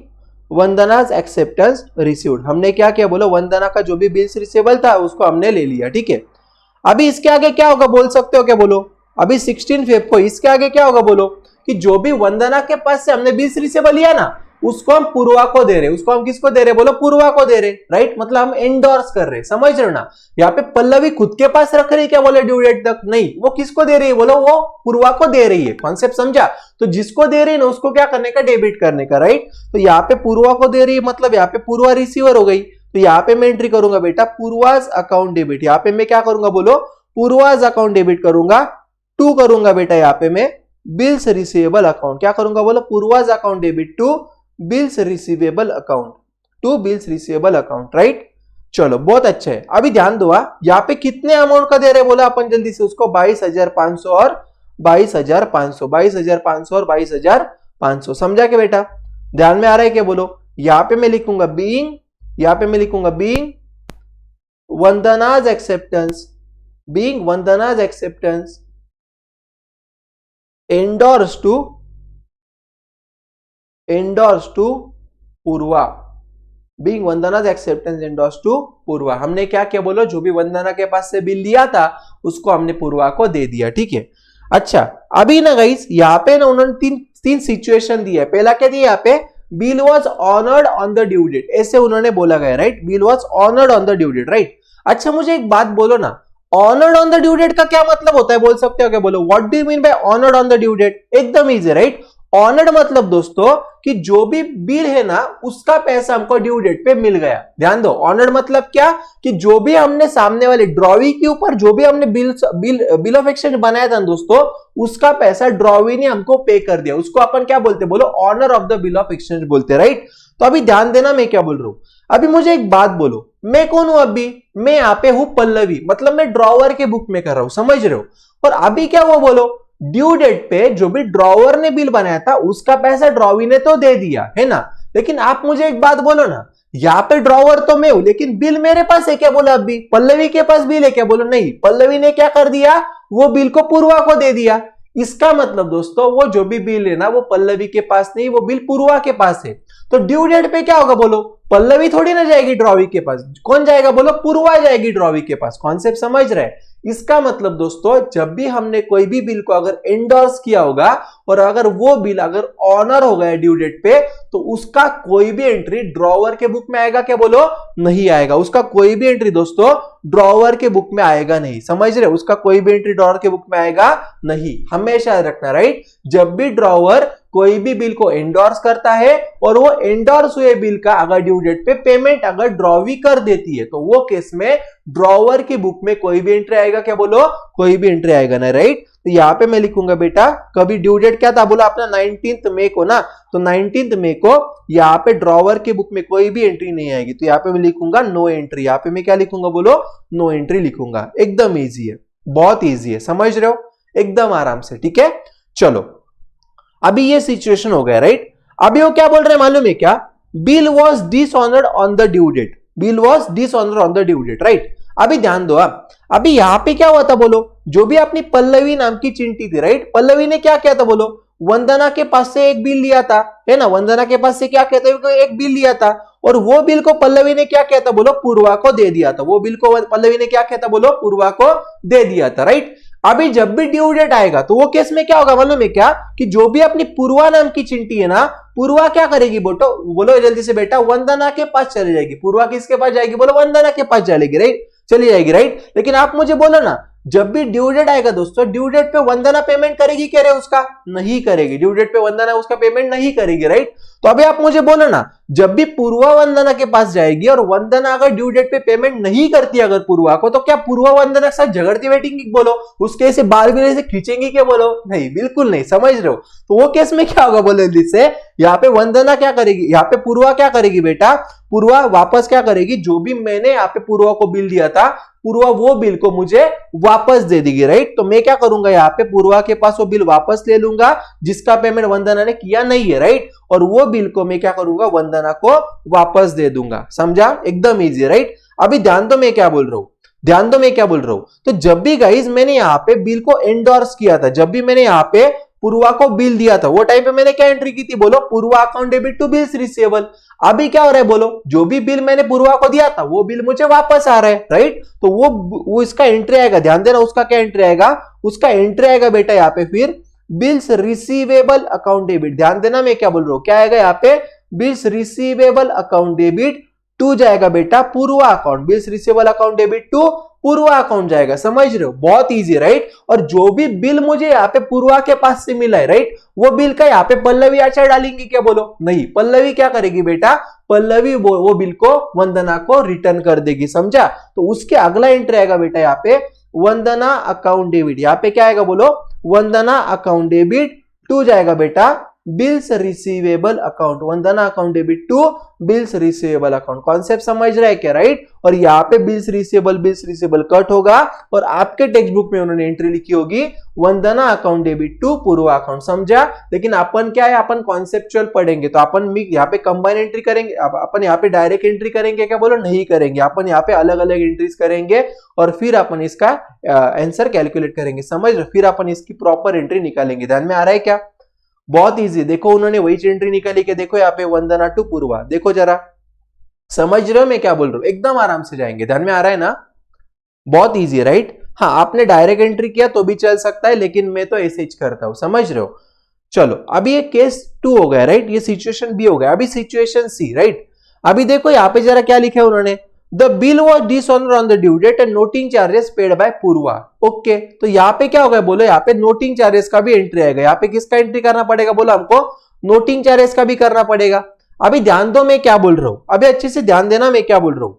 S2: Vandana's acceptance received. हमने क्या किया बोलो, वंदना का जो भी बिल्स रिसीवेबल था उसको हमने ले लिया, ठीक है। अभी इसके आगे क्या होगा बोल सकते हो क्या बोलो, अभी 16 फेब को इसके आगे क्या होगा बोलो, कि जो भी वंदना के पास से हमने बिल्स रिसीवेबल लिया ना, उसको हम पूर्वा को दे रहे, उसको हम किसको दे रहे, बोलो पूर्वा को दे रहे, राइट, मतलब हम एंडोर्स कर रहे, समझ रहे हो ना। यहाँ पे पल्लवी खुद के पास रख रही क्या, बोले ड्यू डेट तक, नहीं, वो किसको दे रही है, बोलो वो पूर्वा को दे रही है, कॉन्सेप्ट समझा। तो जिसको दे रही है ना उसको क्या करने का, डेबिट करने का, राइट। तो यहाँ पे पूर्वा को दे रही है, मतलब यहाँ पे पूर्वा रिसीवर हो गई, तो यहाँ पे मैं एंट्री करूंगा बेटा पूर्वाज अकाउंट डेबिट, यहाँ पे मैं क्या करूंगा, बोलो पूर्वाज अकाउंट डेबिट करूंगा, टू करूंगा बेटा यहाँ पे मैं बिल्स रिसीवेबल अकाउंट, क्या करूंगा, बोलो Purva's account debit to bills receivable account, to bills receivable account, right. चलो बहुत अच्छा है। अभी ध्यान दो, यहाँ पे कितने अमाउंट का दे रहे बोला अपन जल्दी से उसको, 22,500 और 22,500, 22,500 और 22,500, समझा के बेटा, ध्यान में आ रहा है क्या, बोलो। यहाँ पे मैं लिखूंगा बीइंग, यहाँ पे मैं लिखूंगा being Vandana's acceptance, being Vandana's acceptance endorse to Purva, being Vandana's acceptance endorse to Purva. हमने क्या किया, बोलो जो भी वंदना के पास से बिल लिया था उसको हमने पूर्वा को दे दिया, ठीक है। अच्छा, अभी ना गाइस यहाँ पे ना उन्होंने तीन सिचुएशन दिया है। पहला क्या दिया, यहाँ पे bill was honoured on the due date, ऐसे उन्होंने बोला गया, right, bill was honoured on the due date, right. अच्छा मुझे एक बात बोलो ना, honoured on the due date का क्या मतलब होता है, बोल सकते हो क्या, बोलो what do you mean by honoured on the due date, एकदम इजी, राइट। ऑनर्ड मतलब दोस्तों कि जो भी बिल है ना उसका पैसा हमको ड्यू डेट पे मिल गया। ध्यान दो, ऑनर्ड मतलब क्या, कि जो भी हमने सामने वाले ड्रॉवी के ऊपर जो भी हमने बिल ऑफ एक्सचेंज बनाया था दोस्तों, उसका पैसा ड्रॉवी ने हमको पे कर दिया, उसको अपन क्या बोलते, बोलो honour of the bill of exchange बोलते, राइट। तो अभी ध्यान देना मैं क्या बोल रहा हूं। अभी मुझे एक बात बोलो, मैं कौन हूं, अभी मैं यहाँ पे हूं पल्लवी, मतलब मैं ड्रॉवर के बुक में कर रहा हूं, समझ रहे हो। और अभी क्या हुआ, बोलो ड्यू डेट पे जो भी ड्रॉवर ने बिल बनाया था उसका पैसा ड्रॉवी ने तो दे दिया है ना, लेकिन आप मुझे एक बात बोलो ना, यहाँ पे ड्रॉवर तो मैं हूं लेकिन बिल मेरे पास है क्या, बोलो अभी पल्लवी के पास बिल है क्या, बोलो नहीं, पल्लवी ने क्या कर दिया, वो बिल को पूर्वा को दे दिया। इसका मतलब दोस्तों वो जो भी बिल है ना वो पल्लवी के पास नहीं, वो बिल पूर्वा के पास है। तो ड्यू डेट पे क्या होगा, बोलो पल्लवी थोड़ी ना जाएगी ड्रॉवी के पास, कौन जाएगा, बोलो पूर्वा जाएगी ड्रॉवी के पास, कॉन्सेप्ट समझ रहे हैं। इसका मतलब दोस्तों जब भी हमने कोई भी बिल को अगर एंडोर्स किया होगा और अगर वो बिल अगर ऑनर हो गया ड्यू डेट पे, तो उसका कोई भी एंट्री ड्रॉवर के बुक में आएगा क्या, बोलो नहीं आएगा, उसका कोई भी एंट्री दोस्तों ड्रॉवर के बुक में आएगा नहीं, समझ रहे, उसका कोई भी एंट्री ड्रॉवर के बुक में आएगा नहीं, हमेशा याद रखना, राइट। जब भी ड्रॉवर कोई भी बिल को एंडोर्स करता है और वो एंडोर्स हुए बिल का अगर ड्यू डेट पे पेमेंट अगर ड्रॉवी कर देती है, तो वो केस में ड्रॉवर की बुक में कोई भी एंट्री आएगा क्या, बोलो कोई भी एंट्री आएगा ना, राइट। तो यहाँ पे मैं लिखूंगा बेटा, कभी ड्यू डेट क्या था, बोला अपना 19 मई को ना, तो 19 मई को यहाँ पे ड्रॉवर की बुक में कोई भी एंट्री नहीं आएगी, तो यहाँ पे मैं लिखूंगा नो एंट्री, यहाँ पे मैं क्या लिखूंगा, बोलो नो एंट्री लिखूंगा, एकदम ईजी है, बहुत ईजी है, समझ रहे हो, एकदम आराम से, ठीक है। चलो अभी ये सिचुएशन हो गया, राइट। अभी वो क्या बोल रहे हैं मालूम है क्या, bill was dishonoured on the due date, bill was dishonoured on the due date, right. अभी ध्यान दो, आप अभी यहां पे क्या हुआ था, बोलो जो भी अपनी पल्लवी नाम की चिंटी थी, राइट, पल्लवी ने क्या किया था, बोलो वंदना के पास से एक बिल लिया था, है ना, वंदना के पास से क्या कहते हैं, एक बिल लिया था, और वो बिल को पल्लवी ने क्या किया था, बोलो पूर्वा को दे दिया था, वो बिल को पल्लवी ने क्या किया था, बोलो पूर्वा को दे दिया था, राइट। अभी जब भी ड्यू डेट आएगा तो वो केस में क्या होगा मालूम है क्या, कि जो भी अपनी पूर्वा नाम की चिंटी है ना, पूर्वा क्या करेगी, बोलो जल्दी से बेटा, वंदना के पास चली जाएगी। पूर्वा किसके पास जाएगी, बोलो वंदना के पास चलेगी, राइट, चली जाएगी, राइट। लेकिन आप मुझे बोलो ना, जब भी ड्यू डेट आएगा दोस्तों, ड्यू डेट पे वंदना पेमेंट करेगी क्या, उसका नहीं करेगी, ड्यू डेट पे वंदना उसका पेमेंट नहीं करेगी, राइट। तो अभी आप मुझे बोलो ना, जब भी पूर्वा वंदना के पास जाएगी और वंदना अगर ड्यू डेट पे पेमेंट नहीं करती अगर पूर्वा को, तो क्या पूर्वा वंदना के साथ झगड़ती बैठेंगी, बोलो उसके से बाल भी से खींचेंगी क्या, बोलो नहीं, बिल्कुल नहीं, समझ रहे हो। तो वो केस में क्या होगा, बोलो जल्दी से, यहाँ पे वंदना क्या करेगी, यहाँ पे पूर्वा क्या करेगी बेटा, पूर्वा वापस क्या करेगी, जो भी मैंने यहाँ पे पूर्वा को बिल दिया था, पूर्वा वो बिल को मुझे वापस दे देगी, राइट। तो मैं क्या करूंगा, यहाँ पे पूर्वा के पास वो बिल वापस ले लूंगा जिसका पेमेंट वंदना ने किया नहीं है, राइट, और वो बिल को मैं क्या करूंगा, वंदना को वापस दे दूंगा, समझा, एकदम इजी, राइट। अभी ध्यान दो मैं क्या बोल रहा हूं, ध्यान दो मैं क्या बोल रहा हूं। तो जब भी गाइज मैंने यहाँ पे बिल को एंडोर्स किया था, जब भी मैंने यहाँ पे पूर्वा को बिल दिया था, वो टाइम पे मैंने क्या एंट्री की थी, बोलो Purva account debit to bills receivable. अभी क्या हो रहा है, बोलो जो भी बिल मैंने पूर्वा को दिया था वो बिल मुझे वापस आ रहा है, राइट। तो वो इसका एंट्री आएगा, ध्यान देना, उसका क्या एंट्री आएगा, उसका एंट्री आएगा बेटा यहाँ पे फिर बिल्स रिसीवेबल अकाउंट डेबिट। ध्यान देना मैं क्या बोल रहा हूं, क्या आएगा यहाँ पे, bills receivable account debit to जाएगा बेटा Purva account, bills receivable account debit to Purva account जाएगा, समझ रहे हो, बहुत इजी राइट। और जो भी बिल मुझे यहाँ पे पूर्वा के पास से मिला है राइट, वो बिल का यहाँ पे पल्लवी आचार डालेंगी क्या, बोलो नहीं, पल्लवी क्या करेगी बेटा, पल्लवी वो बिल को वंदना को रिटर्न कर देगी, समझा। तो उसके अगला एंट्री आएगा बेटा यहाँ पे वंदना अकाउंट डेबिट, यहाँ पे क्या आएगा बोलो, वंदना अकाउंट डेबिट टू जाएगा बेटा bills receivable account, Vandana account debit to bills receivable account, concept समझ रहे हैं क्या राइट। और यहाँ पे बिल्स रिसीवेबल कट होगा और आपके टेक्स्ट बुक में उन्होंने एंट्री लिखी होगी Vandana account debit to Purva account, समझा। लेकिन अपन क्या है, अपन कॉन्सेप्चुअल पढ़ेंगे तो अपन यहाँ पे कंबाइन एंट्री करेंगे, अपन यहाँ पे डायरेक्ट एंट्री करेंगे क्या, बोलो नहीं करेंगे, अपन यहाँ पे अलग अलग एंट्रीज करेंगे और फिर अपन इसका आंसर कैलकुलेट करेंगे, समझ रहे, फिर अपन इसकी प्रॉपर एंट्री निकालेंगे, ध्यान में आ रहा है क्या, बहुत इजी। देखो उन्होंने वही एंट्री निकाली के, देखो यहाँ पे वंदना टू पूर्वा, देखो जरा, समझ रहे हो मैं क्या बोल रहा हूँ, एकदम आराम से जाएंगे, ध्यान में आ रहा है ना, बहुत इजी राइट। हाँ आपने डायरेक्ट एंट्री किया तो भी चल सकता है, लेकिन मैं तो ऐसे ही करता हूं, समझ रहे हो। चलो अभी ये केस 2 हो गया राइट, ये सिचुएशन बी हो गया, अभी सिचुएशन सी राइट। अभी देखो यहाँ पे जरा क्या लिखा है उन्होंने, the bill was dishonour on the due date and noting charges paid by Purva, okay. तो यहाँ पे क्या होगा बोलो, यहाँ पे नोटिंग चार्जेस का भी एंट्री आएगा, यहाँ पे किसका एंट्री करना पड़ेगा बोलो, हमको नोटिंग चार्जेस का भी करना पड़ेगा। अभी ध्यान दो मैं क्या बोल रहा हूं, अभी अच्छे से ध्यान देना मैं क्या बोल रहा हूं।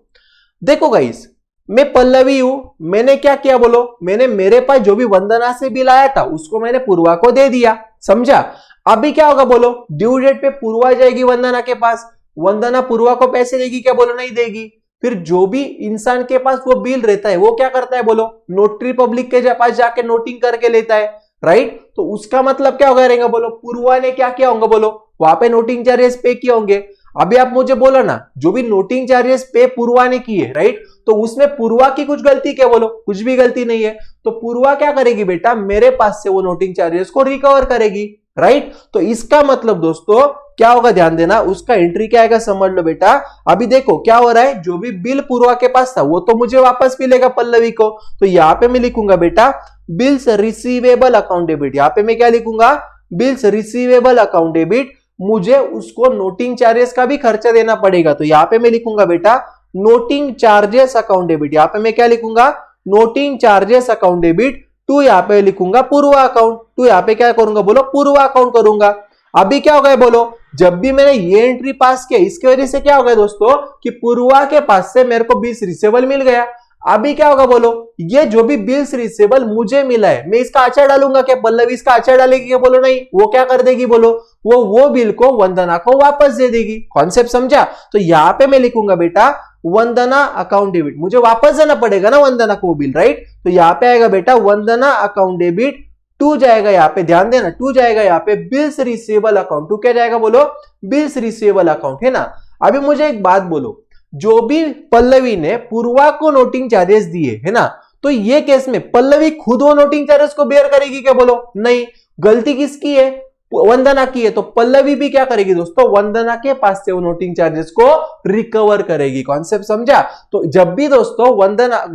S2: देखो गाइस मैं पल्लवी हूं, मैंने क्या किया बोलो, मैंने मेरे पास जो भी वंदना से बिल आया था उसको मैंने पूर्वा को दे दिया, समझा। अभी क्या होगा बोलो, ड्यू डेट पे पूर्वा जाएगी वंदना के पास, वंदना पूर्वा को पैसे देगी क्या, बोलो नहीं देगी। फिर जो भी इंसान के पास वो बिल रहता है वो क्या करता है बोलो, नोटरी पब्लिक के पास जाके नोटिंग करके लेता है राइट। तो उसका मतलब क्या होगा रहेगा बोलो, पूर्वा ने क्या किया होगा बोलो, वहां पे नोटिंग चार्जेस पे किए होंगे। अभी आप मुझे बोलो ना, जो भी नोटिंग चार्जेस पे पूर्वा ने किए राइट, तो उसमें पूर्वा की कुछ गलती क्या बोलो, कुछ भी गलती नहीं है। तो पूर्वा क्या करेगी बेटा, मेरे पास से वो नोटिंग चार्जेस को रिकवर करेगी राइट। तो इसका मतलब दोस्तों क्या होगा, ध्यान देना, उसका एंट्री क्या आएगा समझ लो बेटा। अभी देखो क्या हो रहा है, जो भी बिल पूर्वा के पास था वो तो मुझे वापस मिलेगा पल्लवी को, तो यहाँ पे मैं लिखूंगा बेटा बिल्स रिसीवेबल अकाउंट डेबिट, यहाँ पे मैं क्या लिखूंगा, बिल्स रिसीवेबल अकाउंट डेबिट, मुझे उसको नोटिंग चार्जेस का भी खर्चा देना पड़ेगा, तो यहाँ पे मैं लिखूंगा बेटा नोटिंग चार्जेस अकाउंट डेबिट, यहाँ पे मैं क्या लिखूंगा, noting charges account debit to, यहाँ पे लिखूंगा पूर्वा अकाउंट, टू यहाँ पे क्या करूंगा बोलो, पूर्वा अकाउंट करूंगा। अभी क्या हो गया बोलो, जब भी मैंने ये एंट्री पास किया इसकी वजह से क्या हो गया दोस्तों, कि पूर्वा के पास से मेरे को बिल्स रिसीवेबल मिल गया। अभी क्या होगा बोलो, ये जो भी बिल्स रिसीवेबल मुझे मिला है मैं इसका आचार डालूंगा क्या, पल्लवी इसका आचार डालेगी क्या, बोलो नहीं, वो क्या कर देगी बोलो, वो बिल को वंदना को वापस दे देगी, कॉन्सेप्ट समझा। तो यहाँ पे मैं लिखूंगा बेटा वंदना अकाउंट डेबिट, मुझे वापस देना पड़ेगा ना वंदना को बिल राइट, तो यहाँ पे आएगा बेटा वंदना अकाउंट डेबिट टू जाएगा, यहाँ पे ध्यान देना टू जाएगा यहाँ पे बिल्स रिसीवेबल अकाउंट, टू क्या जाएगा बोलो, बिल्स रिसीवेबल अकाउंट, है ना। अभी मुझे एक बात बोलो, जो भी पल्लवी ने पूर्वा को नोटिंग चार्जेस दिए है ना, तो ये केस में पल्लवी खुद वो नोटिंग चार्जेस को बेयर करेगी क्या, बोलो नहीं, गलती किसकी है, वंदना की है, तो पल्लवी भी क्या करेगी दोस्तों, वंदना के पास से वो नोटिंग चार्जेस को रिकवर करेगी, कॉन्सेप्ट समझा। तो जब भी दोस्तों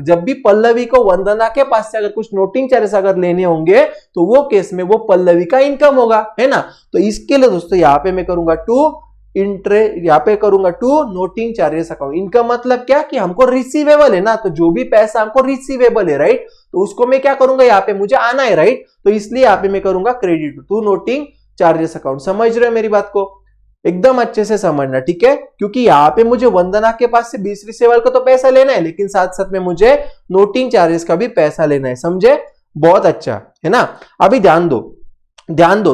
S2: जब भी पल्लवी को वंदना के पास से अगर कुछ नोटिंग चार्जेस अगर लेने होंगे तो वो केस में वो पल्लवी का इनकम होगा, है ना। तो इसके लिए दोस्तों यहाँ पे मैं करूंगा यहाँ पे करूंगा to noting charges account, income मतलब क्या कि हमको रिसीवेबल है ना, तो जो भी पैसा हमको रिसीवेबल है राइट, तो उसको मैं क्या करूंगा, यहाँ पे मुझे आना है राइट, तो इसलिए यहाँ पे मैं करूंगा credit to noting charges account, समझ रहे हो मेरी बात को, एकदम अच्छे से समझना ठीक है। क्योंकि यहाँ पे मुझे वंदना के पास से बिल्स रिसीवेबल को तो पैसा लेना है, लेकिन साथ साथ में मुझे नोटिंग चार्जेस का भी पैसा लेना है, समझे, बहुत अच्छा है ना। अभी ध्यान दो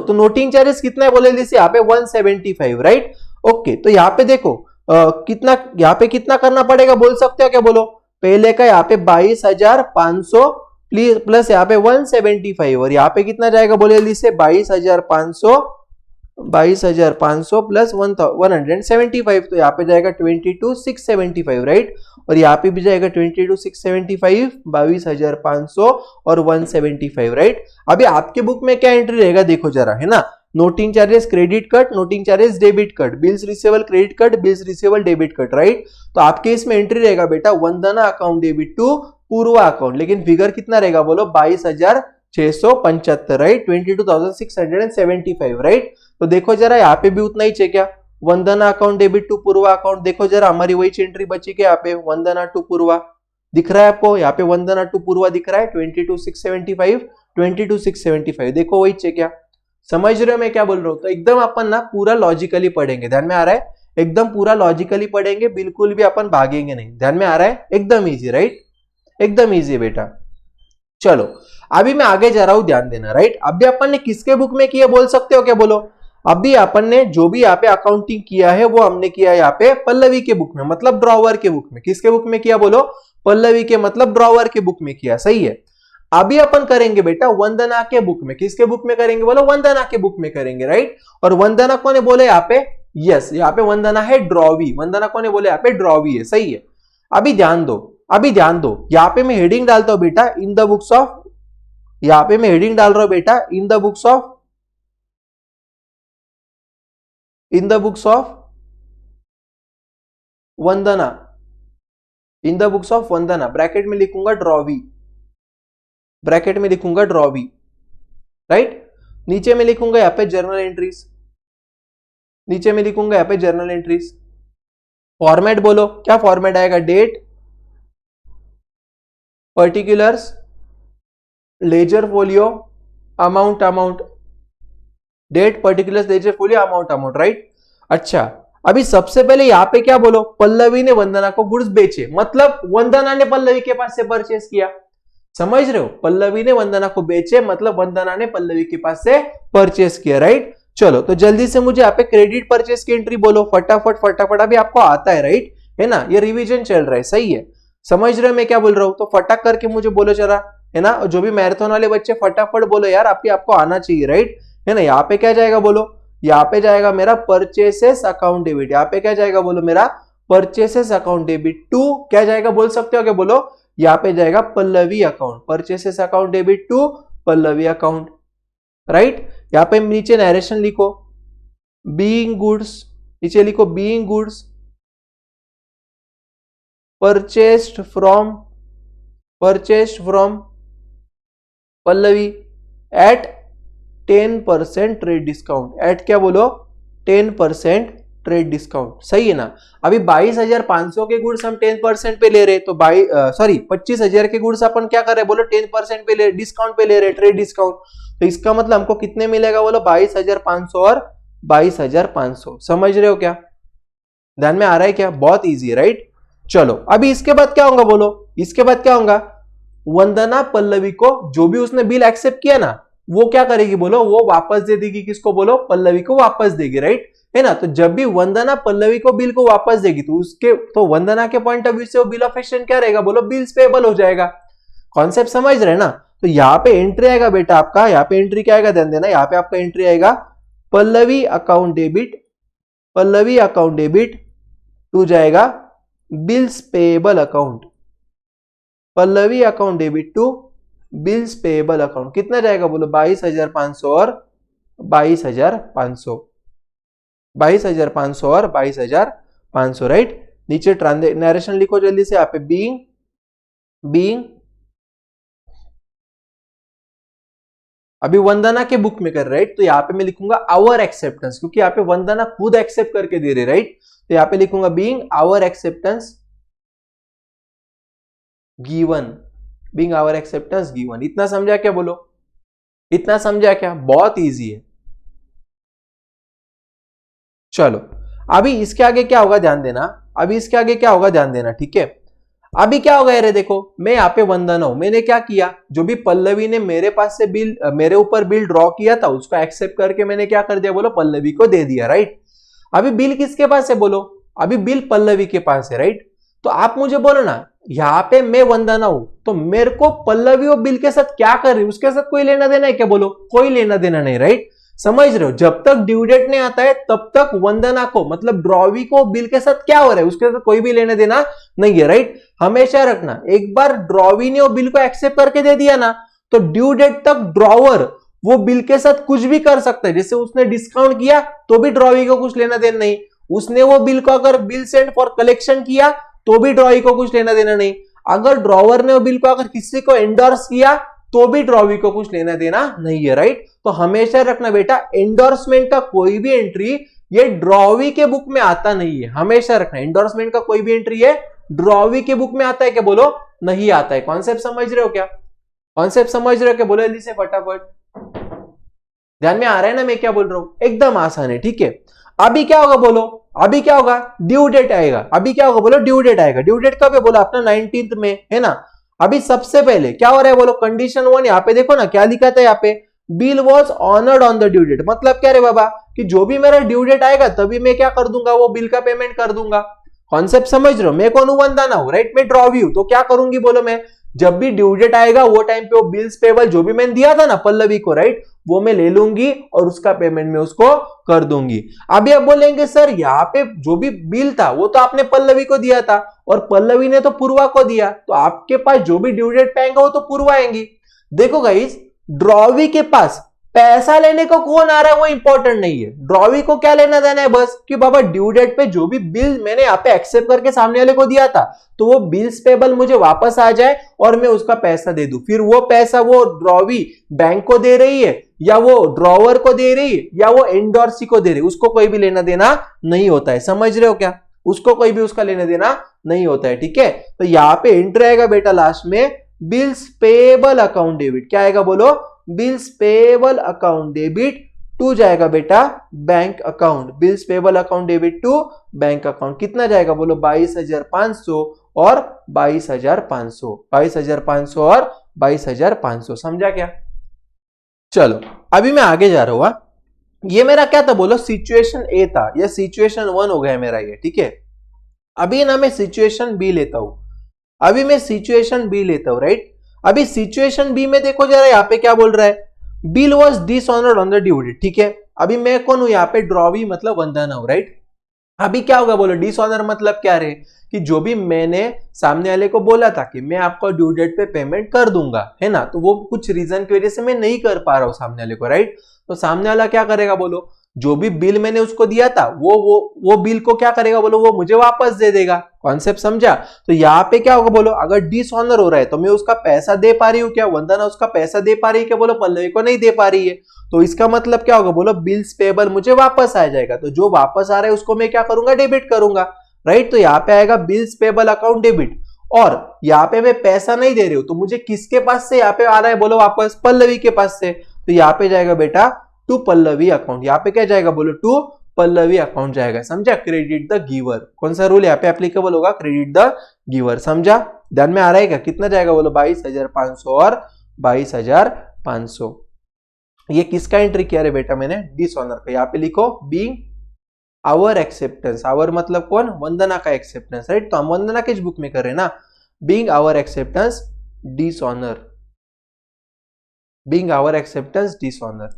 S2: तो नोटिंग चार्जेस कितना है बोले, यहाँ पे 175 राइट, ओके। तो यहाँ पे देखो कितना, यहाँ पे कितना करना पड़ेगा बोल सकते हो क्या, बोलो पहले का यहाँ पे 22,500 प्लस यहाँ पे 175 और यहाँ पे कितना जाएगा बोले जल्दी से, 22,500 प्लस 175, तो यहाँ पे जाएगा 22,675 राइट, और यहाँ पे भी जाएगा 22,675, 22,500 और 175 राइट। अभी आपके बुक में क्या एंट्री रहेगा देखो जरा, है ना, noting charges credit cut, noting charges debit cut, bills receivable credit cut, bills receivable debit cut right. तो आपके इसमें एंट्री रहेगा बेटा Vandana account debit to Purva account, लेकिन फिगर कितना रहेगा बोलो, 22,675 राइट, 22,675 राइट। तो देखो जरा यहाँ पे भी उतना ही चाहिए क्या, Vandana account debit to Purva account, देखो जरा हमारी वही एंट्री बची के यहाँ पे वंदना टू पूर्वा दिख रहा है आपको, यहाँ पे वंदना टू पूर्वा दिख रहा है 22,675 22,675, देखो वही है क्या, समझ रहे हो मैं क्या बोल रहा हूँ। तो एकदम अपन ना पूरा लॉजिकली पढ़ेंगे, ध्यान में आ रहा है, एकदम पूरा लॉजिकली पढ़ेंगे, बिल्कुल भी अपन भागेंगे नहीं, ध्यान में आ रहा है, एकदम इजी राइट, एकदम इजी बेटा। चलो अभी मैं आगे जा रहा हूं, ध्यान देना राइट। अभी अपन ने किसके बुक में किया बोल सकते हो क्या, बोलो। अभी अपन ने जो भी यहाँ पे अकाउंटिंग किया है वो हमने किया यहाँ पे पल्लवी के बुक में, मतलब ड्रॉवर के बुक में। किसके बुक में किया बोलो, पल्लवी के मतलब ड्रॉवर के बुक में किया, सही है। अभी अपन करेंगे बेटा वंदना के बुक में, किसके बुक में करेंगे बोलो, वंदना के बुक में करेंगे राइट। और वंदना को ने बोले यहाँ पे, यस यहाँ पे वंदना है ड्रॉवी, वंदना को ने बोले यहाँ पे ड्रॉवी है, सही है। अभी ध्यान दो, अभी ध्यान दो, यहाँ पे मैं हेडिंग डालता हूं बेटा इन द बुक्स ऑफ, यहाँ पे मैं हेडिंग डाल रहा हूं बेटा इन the books of, in the books of Vandana, in the books of Vandana, bracket में लिखूंगा ड्रॉवी, ब्रैकेट में लिखूंगा ड्रॉवी राइट। नीचे में लिखूंगा यहाँ पे जर्नल एंट्रीज, नीचे में लिखूंगा यहाँ पे जर्नल एंट्रीज। फॉर्मेट बोलो, क्या फॉर्मेट आएगा, date, particulars, ledger folio, amount amount, date particulars ledger folio amount amount right. अच्छा अभी सबसे पहले यहाँ पे क्या बोलो, पल्लवी ने वंदना को गुड्स बेचे, मतलब वंदना ने पल्लवी के पास से परचेस किया, समझ रहे हो, पल्लवी ने वंदना को बेचे मतलब वंदना ने पल्लवी के पास से परचेस किया राइट। चलो तो जल्दी से मुझे यहाँ पे क्रेडिट परचेस की एंट्री बोलो, फटाफट फटाफट, अभी आपको आता है राइट, है ना, ये रिवीजन चल रहा है, सही है, समझ रहे हो मैं क्या बोल रहा हूँ। तो फटाक करके मुझे बोलो जरा, है ना, जो भी मैराथन वाले बच्चे फटाफट बोलो यार, आपको आना चाहिए राइट, है ना। यहाँ पे क्या जाएगा बोलो, यहाँ पे जाएगा मेरा परचेसेस अकाउंट डेबिट, यहाँ पे क्या जाएगा बोलो मेरा परचेसेस अकाउंट डेबिट टू, क्या जाएगा बोल सकते हो क्या बोलो, यहाँ पे जाएगा Pallavi account, purchases account debit to Pallavi account right. यहाँ पे नीचे नरेशन लिखो, बीइंग गुड्स, नीचे लिखो being goods purchased from Pallavi at 10% trade discount, at क्या बोलो 10% ट्रेड डिस्काउंट, सही है ना। अभी 22,500 के गुड्स हम 10% पे ले रहे, तो 25,000 के गुड्स अपन क्या कर रहे बोलो 10% पे ले, डिस्काउंट पे ले रहे, ट्रेड डिस्काउंट। तो इसका मतलब हमको कितने मिलेगा बोलो 22,500 और 22,500, समझ रहे हो क्या, ध्यान में आ रहा है क्या, बहुत इजी है राइट। चलो अभी इसके बाद क्या होगा बोलो, इसके बाद क्या होगा, वंदना पल्लवी को जो भी उसने बिल एक्सेप्ट किया ना वो क्या करेगी बोलो, वो वापस दे देगी, किसको बोलो पल्लवी को वापस देगी राइट, है ना। तो जब भी वंदना पल्लवी को बिल को वापस देगी तो वंदना के पॉइंट ऑफ व्यू से वो बिल ऑफ एक्सचेंज क्या रहेगा बोलो, बिल्स पेबल हो जाएगा, कॉन्सेप्ट समझ रहे ना। तो यहाँ पे एंट्री आएगा बेटा आपका, यहाँ पे एंट्री क्या आएगा ध्यान देना, यहाँ पे आपका एंट्री आएगा पल्लवी अकाउंट डेबिट टू जाएगा bills payable account, Pallavi account debit to bills payable account, कितना जाएगा बोलो 22,500 और 22,500, 22,500 और 22,500 राइट। नीचे नरेशन लिखो जल्दी से, यहाँ पे बीइंग अभी वंदना के बुक में कर राइट, तो यहाँ पे मैं लिखूंगा आवर एक्सेप्टेंस, क्योंकि यहाँ पे वंदना खुद एक्सेप्ट करके दे रहे राइट, तो यहाँ पे लिखूंगा being our acceptance given, being our acceptance given. इतना समझा क्या बोलो, इतना समझा क्या, बहुत इजी है। चलो अभी इसके आगे क्या होगा ध्यान देना, अभी इसके आगे क्या होगा ध्यान देना, ठीक है। अभी क्या होगा यार, देखो मैं यहाँ पे वंदना हूं, मैंने क्या किया, जो भी पल्लवी ने मेरे पास से बिल मेरे ऊपर बिल ड्रॉ किया था उसको एक्सेप्ट करके मैंने क्या कर दिया बोलो, पल्लवी को दे दिया राइट। अभी बिल किसके पास है बोलो, अभी बिल पल्लवी के पास है राइट। तो आप मुझे बोलो ना, यहाँ पे मैं वंदना हूं तो मेरे को पल्लवी और बिल के साथ क्या कर रही है उसके साथ कोई लेना देना है क्या बोलो, कोई लेना देना नहीं राइट, समझ रहे हो। जब तक ड्यू डेट नहीं आता है तब तक वंदना को मतलब ड्रॉवी को बिल के साथ क्या हो रहा है उसके साथ कोई भी लेना देना नहीं है राइट। हमेशा रखना, एक बार ड्रॉवी ने वो बिल को एक्सेप्ट करके दे दिया ना तो ड्यू डेट तक ड्रॉवर वो बिल के साथ कुछ भी कर सकता है, जैसे उसने डिस्काउंट किया तो भी ड्रॉवी को कुछ लेना देना नहीं, उसने वो बिल को अगर बिल सेंड फॉर कलेक्शन किया तो भी ड्रॉवी को कुछ लेना देना नहीं, अगर ड्रॉवर ने वो बिल को अगर किसी को एंडोर्स किया तो भी ड्रॉवी को कुछ लेना देना नहीं है, राइट। तो हमेशा रखना बेटा एंडोर्समेंट का कोई भी एंट्री ये ड्रॉवी के बुक में आता नहीं है, हमेशा रखना एंडोर्समेंट का कोई भी एंट्री है ड्रॉवी के बुक में आता है क्या, बोलो नहीं आता है। कॉन्सेप्ट समझ रहे हो क्या, कॉन्सेप्ट समझ रहे हो क्या, बोलो जल्दी से फटाफट, ध्यान में आ रहा है ना मैं क्या बोल रहा हूं, एकदम आसान है, ठीक है। अभी क्या होगा बोलो, अभी क्या होगा, ड्यू डेट आएगा, अभी क्या होगा बोलो, ड्यू डेट आएगा। ड्यू डेट कब है बोलो, अपना 19th में है ना। अभी सबसे पहले क्या हो रहा है बोलो, कंडीशन 1 यहाँ पे देखो ना क्या लिखा था यहाँ पे, bill was honoured on the due date. मतलब क्या रे बाबा कि जो भी मेरा ड्यू डेट आएगा तभी मैं क्या कर दूंगा, वो बिल का पेमेंट कर दूंगा। कॉन्सेप्ट समझ रहे हो, मैं कौन हूं, वंदना हूं, राइट। मैं ड्रॉवी हूं, तो क्या करूंगी बोलो, मैं जब भी ड्यू डेट आएगा वो टाइम पे वो बिल्स पेबल जो भी मैंने दिया था ना पल्लवी को, राइट, वो मैं ले लूंगी और उसका पेमेंट में उसको कर दूंगी। अभी आप बोलेंगे सर यहाँ पे जो भी बिल था वो तो आपने पल्लवी को दिया था और पल्लवी ने तो पूर्वा को दिया, तो आपके पास जो भी ड्यू डेट पे आएगा वो तो पूर्वा आएंगी। देखो गाइस, ड्रॉवी के पास पैसा लेने को कौन आ रहा है वो इंपॉर्टेंट नहीं है, ड्रॉवी को क्या लेना देना है बस कि बाबा ड्यू डेट पे जो भी बिल मैंने यहाँ पे एक्सेप्ट करके सामने वाले को दिया था तो वो बिल्स पेबल मुझे वापस आ जाए और मैं उसका पैसा दे दूं। फिर वो पैसा वो ड्रॉवी बैंक को दे रही है या वो ड्रॉवर को दे रही है या वो एंडोर्सी को दे रही है, उसको कोई भी लेना देना नहीं होता है। समझ रहे हो क्या, उसको कोई भी उसका लेना देना नहीं होता है, ठीक है। तो यहाँ पे एंट्री आएगा बेटा लास्ट में बिल्स पेबल अकाउंट डेबिट, क्या आएगा बोलो, bills payable account debit to जाएगा बेटा bank account, bills payable account debit to bank account. कितना जाएगा बोलो, 22,500 और 22,500, 22,500 और 22,500। समझा क्या, चलो अभी मैं आगे जा रहा हूं। ये मेरा क्या था बोलो, सिचुएशन ए था, ये सिचुएशन 1 हो गया मेरा ये, ठीक है। अभी ना मैं सिचुएशन बी लेता हूं, अभी मैं सिचुएशन बी लेता हूं, राइट। अभी सिचुएशन बी में देखो जरा यहाँ पे क्या बोल रहा है, bill was dishonoured on the due date, ठीक है। अभी मैं कौन हूं यहाँ पे, ड्रॉवी मतलब वंदना हूं, राइट। अभी क्या होगा बोलो, डिसऑनर मतलब क्या रहे कि जो भी मैंने सामने वाले को बोला था कि मैं आपको ड्यू डेट पे पेमेंट कर दूंगा, है ना, तो वो कुछ रीजन की वजह से मैं नहीं कर पा रहा हूं सामने वाले को, राइट। तो सामने वाला क्या करेगा बोलो, जो भी बिल मैंने उसको दिया था वो बिल को क्या करेगा बोलो, वो मुझे वापस दे देगा। कॉन्सेप्ट समझा। तो यहाँ पे क्या होगा बोलो, अगर डिसऑनर हो रहा है तो मैं उसका पैसा दे पा रही हूँ क्या, वंदना उसका पैसा दे पा रही है क्या बोलो, पल्लवी को नहीं दे पा रही है। तो इसका मतलब क्या होगा बोलो, बिल्स पेबल मुझे वापस आ जाएगा। तो जो वापस आ रहा है उसको मैं क्या करूंगा, डेबिट करूंगा, राइट। तो यहाँ पे आएगा बिल्स पेबल अकाउंट डेबिट, और यहाँ पे मैं पैसा नहीं दे रही हूं तो मुझे किसके पास से यहाँ पे आ रहा है बोलो वापस, पल्लवी के पास से। तो यहाँ पे जाएगा बेटा टू पल्लवी अकाउंट, यहाँ पे क्या जाएगा बोलो, टू पल्लवी अकाउंट जाएगा। समझा, क्रेडिट द गिवर, कौन सा रूल यहाँ पे एप्लीकेबल होगा, क्रेडिट द गिवर। समझा, ध्यान में आ रहा है क्या, कितना जाएगा बोलो, 22,500 और 22,500। ये किसका एंट्री किया रे बेटा मैंने, डिसऑनर का। यहाँ पे लिखो बीइंग आवर एक्सेप्टेंस, आवर मतलब कौन, वंदना का एक्सेप्टेंस, राइट। तो हम वंदना किस बुक में कर रहे हैं ना, being our acceptance dishonour, being our acceptance dishonour.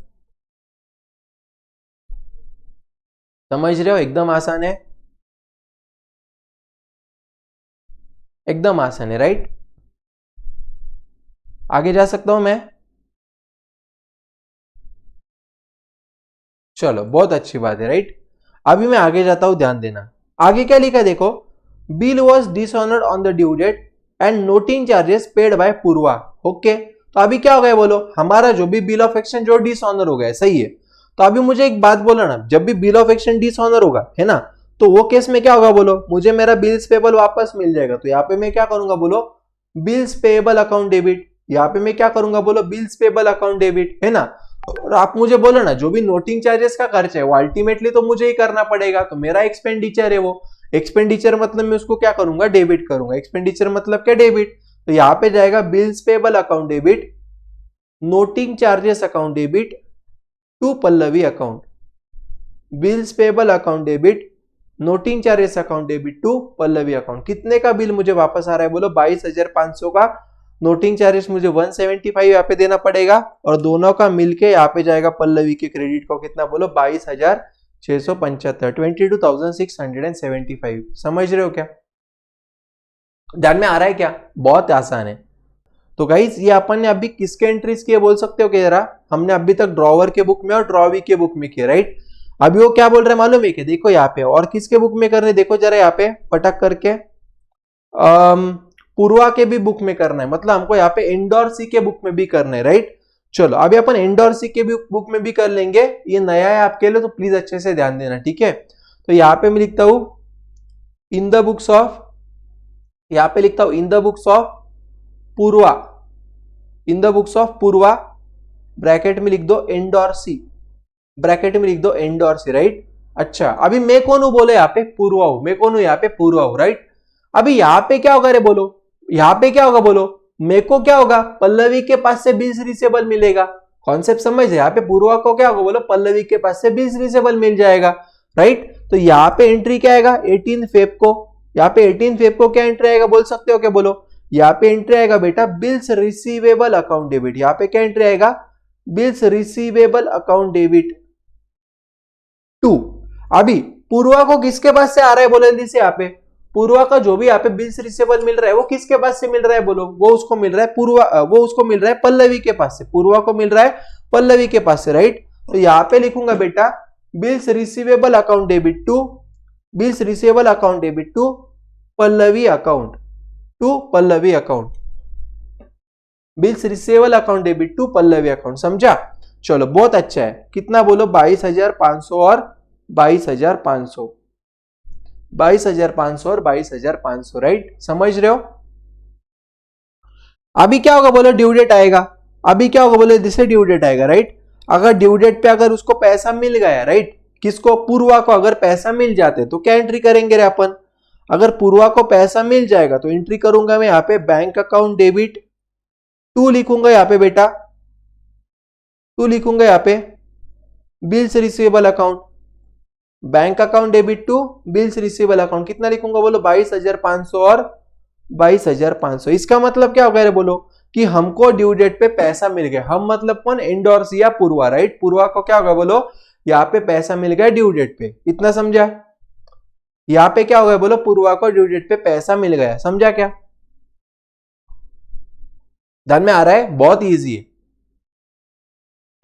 S2: समझ रहे हो, एकदम आसान है, एकदम आसान है, राइट। आगे जा सकता हूं मैं, चलो बहुत अच्छी बात है, राइट। अभी मैं आगे जाता हूं, ध्यान देना। आगे क्या लिखा देखो, bill was dishonoured on the due date and noting charges paid by Purva. Okay, तो अभी क्या हो गया बोलो, हमारा जो भी बिल ऑफ एक्सचेंज जो डिसऑनर हो गया, सही है। तो अभी मुझे एक बात बोलो ना, जब भी बिल ऑफ एक्सचेंज डिसऑनर होगा, है ना, तो वो केस में क्या होगा बोलो, मुझे मेरा बिल्स पेबल वापस मिल जाएगा। तो यहाँ पे मैं क्या करूंगा बोलो, बिल्स पेबल अकाउंट डेबिट, यहाँ पे मैं क्या करूंगा बोलो, बिल्स पेबल अकाउंट डेबिट, है ना। और आप मुझे बोलो ना, जो भी नोटिंग चार्जेस का खर्च है वो अल्टीमेटली तो मुझे ही करना पड़ेगा, तो मेरा एक्सपेंडिचर है वो, एक्सपेंडिचर मतलब मैं उसको क्या करूंगा, डेबिट करूंगा। एक्सपेंडिचर मतलब क्या, डेबिट। तो यहाँ पे जाएगा bills payable account debit, noting charges account debit to Pallavi account, bills payable account debit, noting charges account debit to Pallavi account. कितने का बिल मुझे वापस आ रहा है बोलो, 22,500 का। नोटिंग चार्जेस मुझे 175 यहाँ पे देना पड़ेगा और दोनों का मिलके यहाँ पे जाएगा पल्लवी के क्रेडिट को कितना बोलो, 22,675, 22,675। समझ रहे हो क्या, ध्यान में आ रहा है क्या, बहुत आसान है। तो गाइस ये अपन ने अभी किसके एंट्रीज किए बोल सकते हो क्या जरा, हमने अभी तक ड्रॉवर के बुक में और ड्रॉवी के बुक में किए, राइट। अभी वो क्या बोल रहे हैं मालूम है क्या, देखो यहाँ पे और किसके बुक में कर रहे, देखो जरा यहाँ पे पटक करके, पूर्वा के भी बुक में करना है, मतलब हमको यहाँ पे एंडोर्सी के बुक में भी करना है, राइट। चलो अभी अपन एंडोर्सी के भी बुक में भी कर लेंगे, ये नया है आपके लिए तो प्लीज अच्छे से ध्यान देना, ठीक है। तो यहाँ पे मैं लिखता हूं इन द बुक्स ऑफ, यहाँ पे लिखता हूं इन the books of Purva, in the books of Purva, bracket में लिख दो एंडोर्सी, ब्रैकेट में लिख दो एंडोर्सी, राइट। अच्छा अभी मैं कौन हूं बोले, यहाँ पे पूर्वा हूं, मैं कौन हूं यहाँ पे पूर्वा हूं, राइट। अभी यहाँ पे क्या होगा रे बोलो, यहाँ पे क्या होगा बोलो, मेरे को क्या होगा, पल्लवी के पास से बिल्स रिसेबल मिलेगा, कॉन्सेप्ट समझ, यहाँ पे पूर्वा को क्या होगा बोलो, पल्लवी के पास से बिल्स रिसेबल मिल जाएगा, राइट। तो यहाँ पे एंट्री क्या आएगा 18 फेब को, यहाँ पे 18 फेब को क्या एंट्री आएगा बोल सकते हो क्या बोलो, यहाँ पे एंट्री आएगा बेटा बिल्स रिसीवेबल अकाउंट डेबिट, यहाँ पे क्या एंट्री आएगा बिल्स रिसीवेबल अकाउंट डेबिट 2। अभी पूर्वा को किसके पास से आ रहा है बोलो जल्दी से, यहाँ पे पूर्वा का जो भी यहाँ पे बिल्स रिसीवेबल मिल रहा है वो किसके पास से मिल रहा है बोलो, वो उसको मिल रहा है पूर्वा, वो उसको मिल रहा है पल्लवी के पास से, पूर्वा को मिल रहा है पल्लवी के पास से, राइट। तो यहाँ पे लिखूंगा बेटा bills receivable account debit 2, bills receivable account debit 2 Pallavi account, 2 Pallavi account, bills receivable account debit 2 Pallavi account, समझा। चलो बहुत अच्छा है, कितना बोलो 22,500 और 22,500, 22,500 और 22,500, राइट, समझ रहे हो। अभी क्या होगा बोलो ड्यू डेट आएगा, अभी क्या होगा बोलो जिससे ड्यू डेट आएगा, राइट। अगर ड्यू डेट पे अगर उसको पैसा मिल गया, राइट, किसको, पूर्वा को अगर पैसा मिल जाते तो क्या एंट्री करेंगे रे अपन, अगर पूर्वा को पैसा मिल जाएगा तो एंट्री करूंगा मैं यहाँ पे बैंक अकाउंट डेबिट 2 लिखूंगा यहाँ पे बेटा, 2 लिखूंगा यहाँ पे bills receivable account, bank account debit 2 bills receivable account, कितना लिखूंगा बोलो 22,500 और 22,500। इसका मतलब क्या होगा रे बोलो कि हमको ड्यू डेट पे पैसा मिल गया, हम मतलब कौन, एंडोर्स या पूर्वा, राइट। पूर्वा को क्या होगा बोलो यहाँ पे पैसा मिल गया ड्यू डेट पे, इतना समझा। यहाँ पे क्या होगा बोलो पूर्वा को ड्यू डेट पे पैसा मिल गया, समझा क्या, ध्यान में आ रहा है, बहुत इजी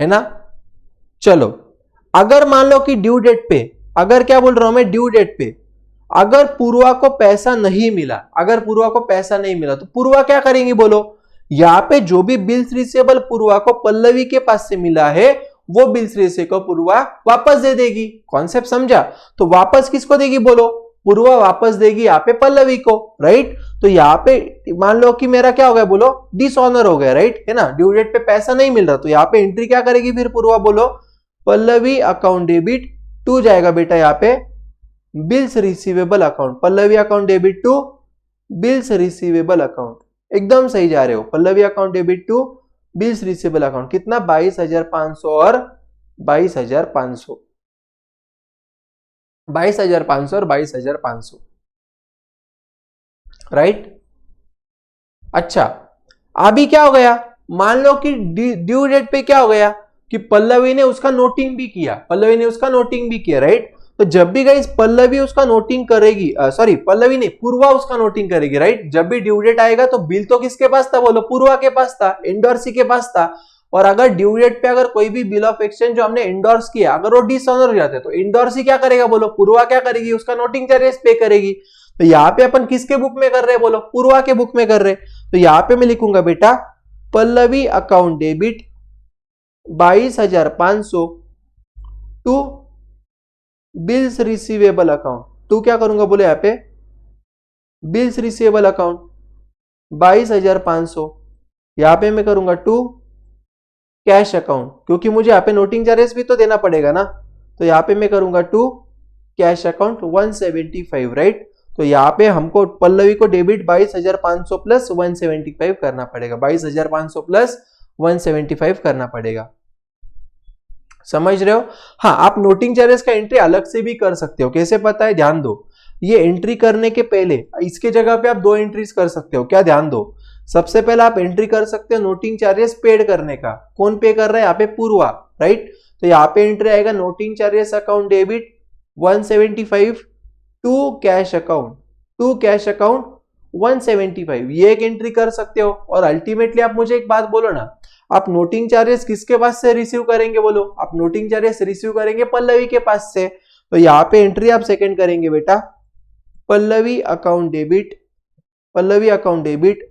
S2: है ना। चलो अगर मान लो कि ड्यू डेट पे, अगर क्या बोल रहा हूं मैं, ड्यू डेट पे अगर पूर्वा को पैसा नहीं मिला, अगर पूर्वा को पैसा नहीं मिला तो पूर्वा क्या करेंगी बोलो, यहाँ पे जो भी बिल्स रिसीवेबल पूर्वा को पल्लवी के पास से मिला है वो बिल्स रिसीवेबल को पूर्वा वापस दे देगी, कॉन्सेप्ट समझा। तो वापस किसको देगी बोलो, पूर्वा वापस देगी यहाँ पे पल्लवी को, राइट। तो यहाँ पे मान लो कि मेरा क्या हो गया बोलो, डिसऑनर हो गया, राइट, है ना, ड्यू डेट पे पैसा नहीं मिल रहा, तो यहाँ पे एंट्री क्या करेगी फिर पूर्वा बोलो, पल्लवी अकाउंट डेबिट 2 जाएगा बेटा यहाँ पे bills receivable account, Pallavi account debit 2 bills receivable account, एकदम सही जा रहे हो, Pallavi account debit 2 bills receivable account, कितना 22,500 और 22,500, 22,500 और 22,500, राइट। अच्छा अभी क्या हो गया, मान लो कि ड्यू डेट पे क्या हो गया कि पल्लवी ने उसका नोटिंग भी किया, पल्लवी ने उसका नोटिंग भी किया, राइट। तो जब भी गाइस पल्लवी उसका नोटिंग करेगी, सॉरी पल्लवी नहीं, पूर्वा उसका नोटिंग करेगी, राइट। जब भी ड्यू डेट आएगा तो बिल तो किसके पास था बोलो, पूर्वा के पास था, एंडोर्सी के पास था। और अगर ड्यू डेट पे अगर कोई भी बिल ऑफ एक्सचेंज जो हमने एंडोर्स किया अगर वो डिसऑनर हो जाते तो एंडोर्सी क्या करेगा बोलो, पूर्वा क्या करेगी, उसका नोटिंग चार्जेस पे करेगी। तो यहाँ पे अपन किसके बुक में कर रहे हैं बोलो, पूर्वा के बुक में कर रहे हैं। तो यहाँ पे मैं लिखूंगा बेटा Pallavi account debit 22,500 to bills receivable account, to क्या करूंगा बोले यहाँ पे बिल्स रिसीवेबल अकाउंट 22,500, यहाँ पे मैं करूंगा टू कैश अकाउंट, क्योंकि मुझे यहाँ पे नोटिंग चार्जेस भी तो देना पड़ेगा ना। तो यहाँ पे मैं करूंगा टू कैश अकाउंट 175, राइट। तो यहाँ पे हमको पल्लवी को डेबिट 22,500 प्लस 175 करना पड़ेगा, 22,500 प्लस 175 करना पड़ेगा, समझ रहे हो। हाँ आप नोटिंग चार्जेस का एंट्री अलग से भी कर सकते हो, कैसे पता है, ध्यान दो। ये एंट्री करने के पहले इसके जगह पे आप 2 एंट्रीज कर सकते हो, क्या, ध्यान दो। सबसे पहले आप एंट्री कर सकते हो नोटिंग चार्जेस पेड करने का, कौन पे कर रहा है यहाँ पे, पूर्वा, राइट। तो यहाँ पे एंट्री आएगा noting charges account debit 175 to cash account, to cash account 175, ये एक एंट्री कर सकते हो। और अल्टीमेटली आप मुझे एक बात बोलो ना, आप नोटिंग चार्जेस किसके पास से रिसीव करेंगे बोलो, आप नोटिंग चार्जेस रिसीव करेंगे पल्लवी के पास से। तो यहाँ पे एंट्री आप सेकंड करेंगे बेटा Pallavi account debit Pallavi account debit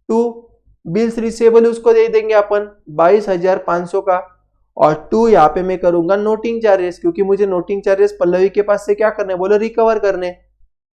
S2: to bills receivable उसको दे देंगे अपन 22,500 का, और 2 यहाँ पे मैं करूंगा नोटिंग चार्जेस, क्योंकि मुझे नोटिंग चार्जेस पल्लवी के पास से क्या करने बोलो, रिकवर करने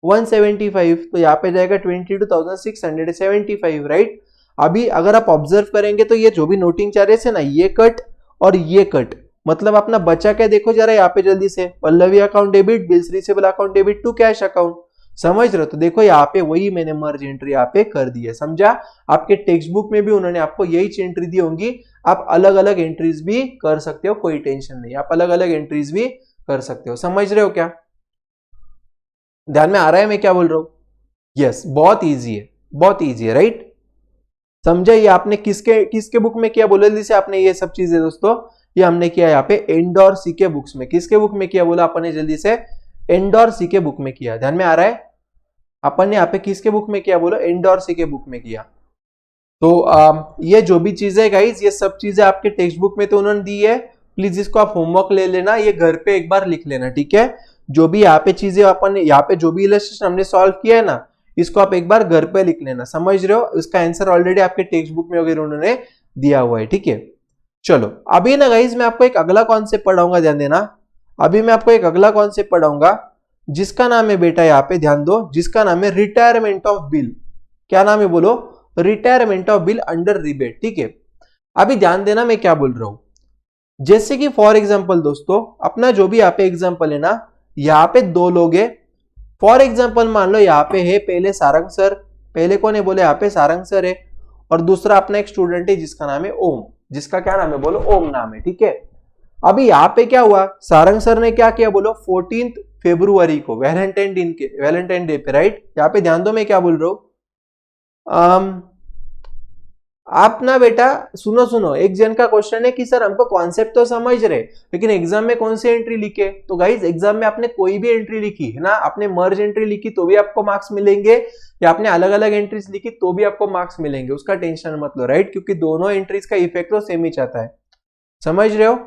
S2: 175, तो यहाँ पे जाएगा 22,675, राइट। अभी अगर आप ऑब्जर्व करेंगे तो ये जो भी नोटिंग चार्जेस है ना, ये कट और ये कट, मतलब अपना बचा क्या देखो जरा यहाँ पे जल्दी से, Pallavi account debit, bills receivable account debit to cash account, समझ रहे हो। तो देखो यहाँ पे वही मैंने मर्ज एंट्री यहाँ पे कर दी है, समझा। आपके टेक्स्ट बुक में भी उन्होंने आपको यही एंट्री दी होंगी, आप अलग अलग एंट्रीज भी कर सकते हो, कोई टेंशन नहीं, आप अलग अलग एंट्रीज भी कर सकते हो, समझ रहे हो क्या, ध्यान में आ रहा है मैं क्या बोल रहा हूं। यस, बहुत इजी है, बहुत इजी है, राइट। समझा। ये आपने किसके किसके बुक में किया, बोले जैसे आपने ये सब चीजें दोस्तों, ये हमने किया यहाँ पे एंड और सी के बुक्स में। किसके बुक में किया बोला अपन ने, जल्दी से एंड और सी के बुक में किया, ध्यान में आ रहा है। अपन ने यहाँ पे किसके बुक में किया बोलो, एंड और सी के बुक में किया। तो ये जो भी चीजें गाइज, ये सब चीजें आपके टेक्स्ट बुक में तो उन्होंने दी है, प्लीज इसको आप होमवर्क ले लेना, ये घर पे एक बार लिख लेना, ठीक है। जो भी यहाँ पे चीजें अपन यहाँ पे जो भी इलस्ट्रेशन हमने सॉल्व किया है ना, इसको आप एक बार घर पे लिख लेना, समझ रहे हो। इसका आंसर ऑलरेडी आपके टेक्स्ट बुक में वगैरह उन्होंने दिया हुआ है, ठीक है। चलो अभी ना गाइज मैं आपको एक अगला कॉन्सेप्ट पढ़ाऊंगा, ध्यान देना। अभी मैं आपको एक अगला कॉन्सेप्ट पढ़ाऊंगा जिसका नाम है बेटा, यहाँ पे ध्यान दो, जिसका नाम है रिटायरमेंट ऑफ बिल। क्या नाम है बोलो, retirement of bill under rebate, ठीक है। अभी ध्यान देना मैं क्या बोल रहा हूं। जैसे कि फॉर एग्जाम्पल दोस्तों, अपना जो भी यहाँ पे एग्जाम्पल है ना, यहाँ पे 2 लोग है। फॉर एग्जाम्पल मान लो यहाँ पे है पहले सारंग सर, पहले कौन है बोले, यहाँ पे सारंग सर है, और दूसरा अपना एक स्टूडेंट है जिसका नाम है ओम, जिसका क्या नाम है बोलो, ओम नाम है, ठीक है। अभी यहाँ पे क्या हुआ, सारंग सर ने क्या किया बोलो, 14 फरवरी को वैलेंटाइन डे पे, राइट। यहाँ पे ध्यान दो मैं क्या बोल रहा हूं। आप ना बेटा सुनो, एक जन का क्वेश्चन है कि सर हमको कॉन्सेप्ट तो समझ रहे, लेकिन एग्जाम में कौन सी एंट्री लिखे। तो गाइज एग्जाम में आपने कोई भी एंट्री लिखी है ना, आपने मर्ज एंट्री लिखी तो भी आपको मार्क्स मिलेंगे, या आपने अलग अलग एंट्रीज लिखी तो भी आपको मार्क्स मिलेंगे, उसका टेंशन मत लो, राइट, क्योंकि दोनों एंट्रीज का इफेक्ट तो सेम ही चाहता है, समझ रहे हो।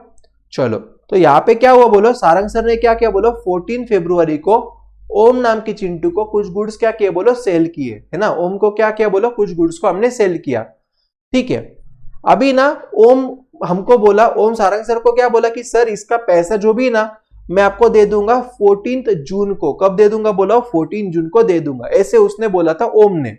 S2: चलो तो यहाँ पे क्या हुआ बोलो, सारंग सर ने क्या किया बोलो, 14 फरवरी को ओम नाम के चिंटू को कुछ गुड्स क्या किए बोलो, सेल किए, है ना। ओम को क्या किया बोलो, कुछ गुड्स को हमने सेल किया, ठीक है। अभी ना ओम हमको बोला, ओम सारंग सर को क्या बोला कि सर इसका पैसा जो भी ना मैं आपको दे दूंगा 14 जून को। कब दे दूंगा बोला, 14 जून को दे दूंगा, ऐसे उसने बोला था ओम ने।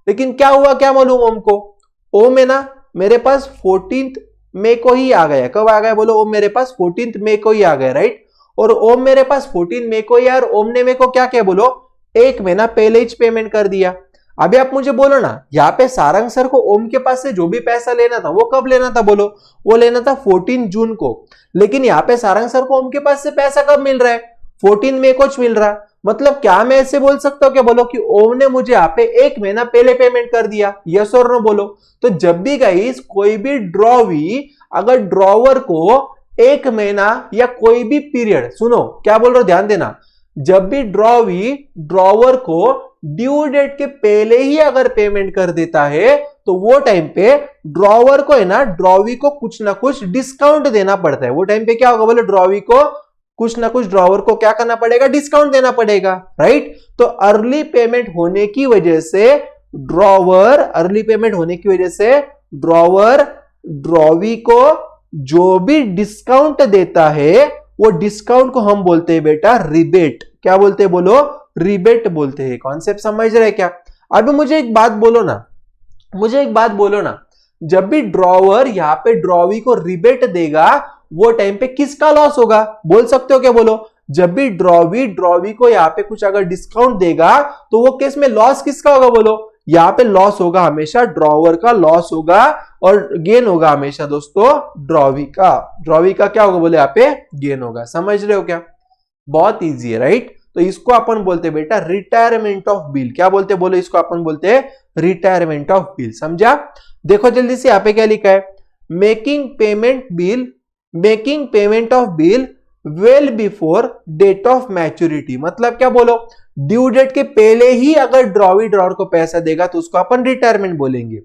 S2: लेकिन क्या हुआ क्या मालूम ओम को, ओम है ना मेरे पास 14 मई को ही आ गया। कब आ गया बोलो, ओम मेरे पास 14 मई को ही आ गया, राइट। और ओम मेरे पास 14 मई को ही, और ओम ने मेरे को क्या किया बोलो, 1 महीना पहले ही पेमेंट कर दिया। अभी आप मुझे बोलो ना, यहाँ पे सारंग सर को ओम के पास से जो भी पैसा लेना था वो कब लेना था बोलो, वो लेना था 14 जून को। लेकिन यहाँ पे सारंग सर को ओम के पास से पैसा कब मिल रहा है, 14 मई को मिल रहा है। मतलब क्या मैं ऐसे बोल सकता हूँ क्या बोलो कि ओम ने मुझे यहाँ पे 1 महीना पहले पेमेंट कर दिया, यस और नो बोलो। तो जब भी गाइस कोई भी ड्रॉवी अगर ड्रॉवर को 1 महीना या कोई भी पीरियड, सुनो क्या बोल रहा हूं ध्यान देना, जब भी ड्रॉवी ड्रॉवर को ड्यू डेट के पहले ही अगर पेमेंट कर देता है तो वो टाइम पे ड्रॉवर को है ना, ड्रॉवी को कुछ ना कुछ डिस्काउंट देना पड़ता है। वो टाइम पे क्या होगा बोले, ड्रॉवी को कुछ ना कुछ ड्रॉवर को क्या करना पड़ेगा, डिस्काउंट देना पड़ेगा, राइट। तो अर्ली पेमेंट होने की वजह से ड्रॉवर ड्रॉवी को जो भी डिस्काउंट देता है वो डिस्काउंट को हम बोलते हैं बेटा रिबेट। क्या बोलते हैं बोलो, रिबेट बोलते हैं। कॉन्सेप्ट समझ रहे क्या। अभी मुझे एक बात बोलो ना, जब भी ड्रॉवर यहाँ पे ड्रॉवी को रिबेट देगा वो टाइम पे किसका लॉस होगा, बोल सकते हो क्या बोलो। जब भी ड्रॉवी को यहाँ पे कुछ अगर डिस्काउंट देगा तो वो केस में लॉस किसका होगा बोलो, यहाँ पे लॉस होगा हमेशा ड्रॉवर का, लॉस होगा, और गेन होगा हमेशा दोस्तों ड्रॉवी का क्या होगा बोले, यहाँ पे गेन होगा। समझ रहे हो क्या, बहुत इजी है, राइट। तो इसको अपन बोलते हैं बेटा रिटायरमेंट ऑफ बिल। क्या बोलते बोलो, इसको अपन बोलते हैं रिटायरमेंट ऑफ बिल। समझा। देखो जल्दी से यहाँ पे क्या लिखा है, making payment of bill well before date of maturity. मतलब क्या बोलो, ड्यू डेट के पहले ही अगर ड्रॉवर को पैसा देगा तो उसको अपन रिटायरमेंट बोलेंगे।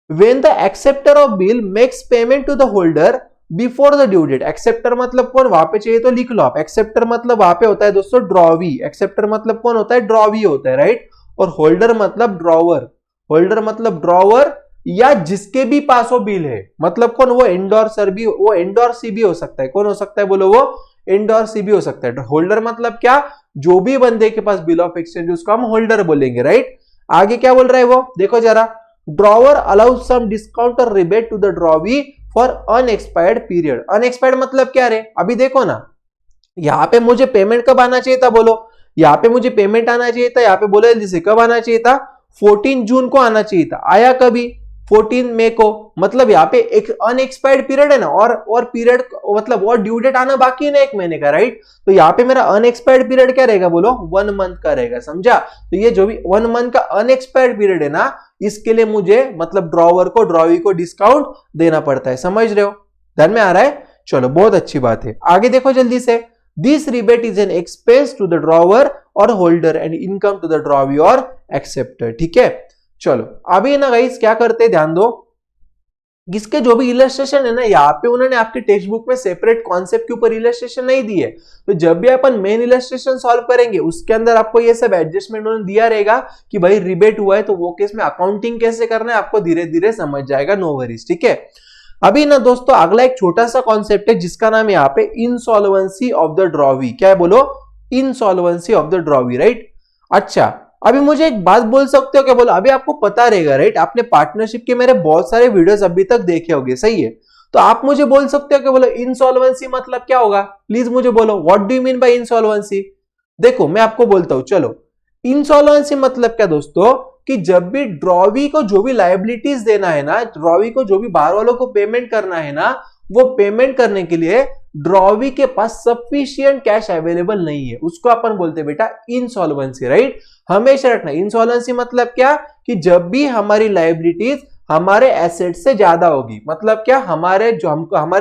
S2: When the acceptor of bill makes payment to the holder before the due date। Acceptor मतलब कौन, वहां पे चाहिए तो लिख लो आप। एक्सेप्टर मतलब वहां पे होता है दोस्तों ड्रॉवी। एक्सेप्टर मतलब कौन होता है, ड्रॉवी होता है, राइट। और होल्डर मतलब ड्रॉवर, होल्डर मतलब ड्रॉवर या जिसके भी पास वो बिल है, मतलब कौन, वो एंडोर्सर भी, वो एंडोर्सी भी हो सकता है, कौन हो सकता है बोलो, वो एंडोर्सी भी हो सकता है। होल्डर मतलब क्या, जो भी बंदे के पास बिल ऑफ एक्सचेंज उसको हम होल्डर बोलेंगे, राइट। आगे क्या बोल रहा है वो देखो जरा, ड्रॉवर अलाउज सम डिस्काउंट और rebate to the drawee for unexpired period. Unexpired मतलब क्या रे, अभी देखो ना, यहाँ पे मुझे पेमेंट कब आना चाहिए था बोलो, यहाँ पे मुझे पेमेंट आना चाहिए था, यहाँ पे बोले जैसे कब आना चाहिए था, 14 जून को आना चाहिए था, आया कभी 14 मई को, मतलब यहाँ पे एक अनएक्सपायर्ड पीरियड है ना, और पीरियड मतलब और ड्यू डेट आना बाकी है ना 1 महीने का, राइट। तो यहाँ पे मेरा अनएक्सपायर्ड पीरियड क्या रहेगा बोलो, 1 मंथ का रहेगा, समझा। तो ये जो भी 1 मंथ का अनएक्सपायर्ड पीरियड है ना, इसके लिए मुझे मतलब ड्रॉवर को, ड्रॉवी को डिस्काउंट देना पड़ता है, समझ रहे हो, ध्यान में आ रहा है। चलो बहुत अच्छी बात है, आगे देखो जल्दी से, this rebate is an expense to the drawer और holder and income to the drawee और एक्सेप्टर, ठीक है। चलो अभी ना गाइस क्या करते हैं, ध्यान दो, इसके जो भी इलस्ट्रेशन है ना, यहाँ पे उन्होंने आपके टेक्स्ट बुक में सेपरेट कॉन्सेप्ट के ऊपर इलस्ट्रेशन नहीं दी है, तो जब भी अपन मेन इलस्ट्रेशन सॉल्व करेंगे उसके अंदर आपको ये सब एडजस्टमेंट उन्होंने दिया रहेगा कि भाई रिबेट हुआ है तो वो केस में अकाउंटिंग कैसे करना है आपको धीरे धीरे समझ जाएगा, नो वरीज, ठीक है। अभी ना दोस्तों अगला एक छोटा सा कॉन्सेप्ट है जिसका नाम है यहाँ पे इंसॉल्वेंसी ऑफ द ड्रॉवी, क्या है बोलो, insolvency of the drawee, right. अच्छा अभी मुझे एक बात बोल सकते हो क्या बोलो, अभी आपको पता रहेगा, राइट, आपने पार्टनरशिप के मेरे बहुत सारे वीडियोस अभी तक देखे होंगे, सही है, तो आप मुझे बोल सकते हो क्या बोलो, इंसॉल्वेंसी मतलब क्या होगा, प्लीज मुझे बोलो, what do you mean bye insolvency. देखो मैं आपको बोलता हूं, चलो इंसॉल्वेंसी मतलब क्या दोस्तों, कि जब भी ड्रॉवी को जो भी लायबिलिटीज देना है ना, ड्रॉवी को जो भी बाहर वालों को पेमेंट करना है ना, वो पेमेंट करने के लिए ड्रॉवी के पास सफिशिएंट कैश अवेलेबल नहीं है, उसको अपन बोलते हैं बेटा इंसॉल्वेंसी, राइट। हमेशा रखना इंसॉल्वेंसी मतलब क्या, कि जब भी हमारी लायबिलिटीज हमारे एसेट से ज्यादा होगी, मतलब क्या, हमारे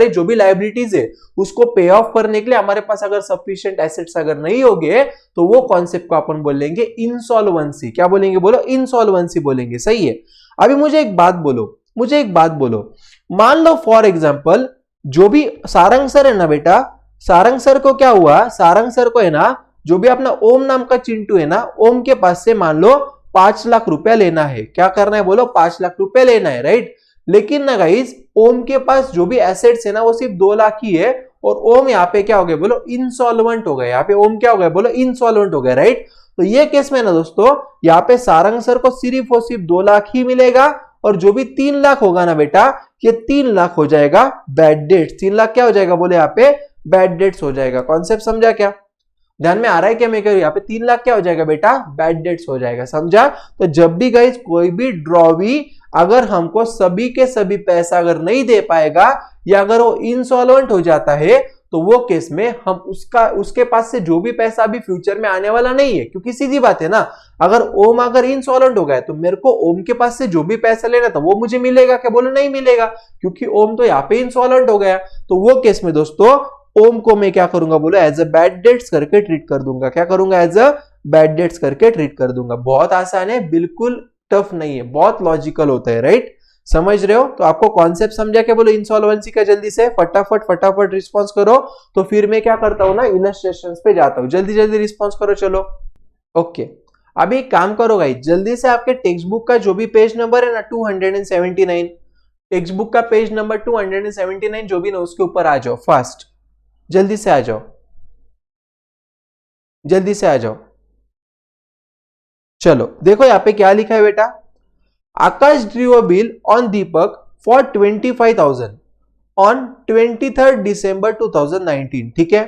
S2: जो भी लायबिलिटीज है उसको पे ऑफ करने के लिए हमारे पास अगर सफिशिएंट एसेट्स अगर नहीं होंगे तो वो कॉन्सेप्ट को अपन बोलेंगे इंसॉल्वेंसी, क्या बोलेंगे बोलो, इंसॉल्वेंसी बोलेंगे, सही है। अभी मुझे एक बात बोलो, मान लो फॉर एग्जांपल जो भी सारंग सर है ना बेटा, सारंग सर को क्या हुआ, सारंग सर को है ना, जो भी अपना ओम नाम का चिंटू है ना, ओम के पास से मान लो 5 लाख रुपया लेना है, क्या करना है बोलो, 5 लाख रुपया लेना है, राइट। लेकिन ना गाइस ओम के पास जो भी एसेट्स है ना वो सिर्फ 2 लाख ही है, और ओम यहाँ पे क्या हो गया बोलो, इंसॉल्वेंट हो गया, यहाँ पे ओम क्या हो गया बोलो, इंसॉल्वेंट हो गया, राइट। तो ये केस में ना दोस्तों यहाँ पे सारंग सर को सिर्फ और सिर्फ 2 लाख ही मिलेगा, और जो भी 3 लाख होगा ना बेटा, ये 3 लाख हो जाएगा बैड डेट्स, 3 लाख क्या हो जाएगा बोले, यहाँ पे बैड डेट्स हो जाएगा, कॉन्सेप्ट समझा क्या, ध्यान में आ रहा है क्या मैं कह रही हूं, यहाँ पे 3 लाख क्या हो जाएगा बेटा, बैड डेट्स हो जाएगा, समझा। तो जब भी गाइस कोई भी ड्रॉवी अगर हमको सभी के सभी पैसा अगर नहीं दे पाएगा, या अगर वो इंसॉल्वेंट हो जाता है, तो वो केस में हम उसके पास से जो भी पैसा अभी फ्यूचर में आने वाला नहीं है, क्योंकि सीधी बात है ना, अगर ओम अगर इंसॉल्वेंट हो गया तो मेरे को ओम के पास से जो भी पैसा लेना था वो मुझे मिलेगा क्या बोलो, नहीं मिलेगा, क्योंकि ओम तो यहाँ पे इंसॉल्वेंट हो गया। तो वो केस में दोस्तों ओम को मैं क्या करूंगा बोलो, एज अ बैड डेट्स करके ट्रीट कर दूंगा, क्या करूंगा, एज अ बैड डेट्स करके ट्रीट कर दूंगा। बहुत आसान है, बिल्कुल टफ नहीं है, बहुत लॉजिकल होता है, राइट, समझ रहे हो। तो आपको कॉन्सेप्ट समझा क्या बोलो इंसॉल्वेंसी का, जल्दी से फटाफट रिस्पॉन्स करो, तो फिर मैं क्या करता हूं ना, इलस्ट्रेशंस पे जाता हूं, जल्दी रिस्पॉन्स करो, चलो ओके। अभी एक काम करो गाइस, जल्दी से आपके टेक्स्ट बुक का जो भी पेज नंबर है ना 279, टेक्स्ट बुक का पेज नंबर 279 जो भी ना उसके ऊपर आ जाओ, फास्ट जल्दी से आ जाओ। चलो देखो यहाँ पे क्या लिखा है बेटा, Akash drew a bill on Deepak for 25,000 on 23 December 2019, ठीक है।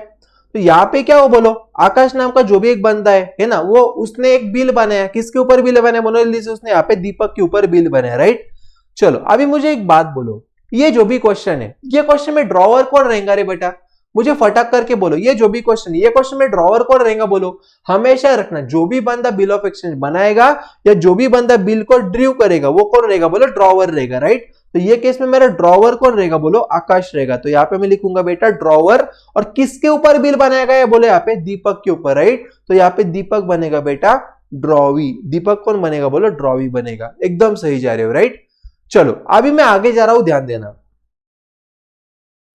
S2: तो यहाँ पे क्या हो बोलो, आकाश नाम का जो भी एक बंदा है ना, वो उसने एक बिल बनाया, किसके ऊपर बिल बनाया बोलो, उसने यहाँ पे दीपक के ऊपर बिल बनाया, राइट। चलो अभी मुझे एक बात बोलो, ये जो भी क्वेश्चन है, ये क्वेश्चन में ड्रॉवर कौन रहेगा रे बेटा, मुझे फटाक करके बोलो, ये जो भी क्वेश्चन, ये क्वेश्चन में ड्रॉवर कौन रहेगा बोलो। हमेशा रखना जो भी बंदा बिल ऑफ एक्सचेंज बनाएगा या जो भी बंदा बिल को ड्रू करेगा वो कौन रहेगा बोलो, ड्रॉवर रहेगा, राइट। तो ये केस में मेरा ड्रॉवर कौन रहेगा बोलो, आकाश रहेगा। तो यहाँ पे मैं लिखूंगा बेटा ड्रॉवर, और किसके ऊपर बिल बनाएगा ये बोले, यहाँ पे दीपक के ऊपर, राइट। तो यहाँ पे दीपक बनेगा बेटा ड्रॉवी, दीपक कौन बनेगा बोलो, ड्रॉवी बनेगा, एकदम सही जा रहे हो, राइट। चलो अभी मैं आगे जा रहा हूं, ध्यान देना,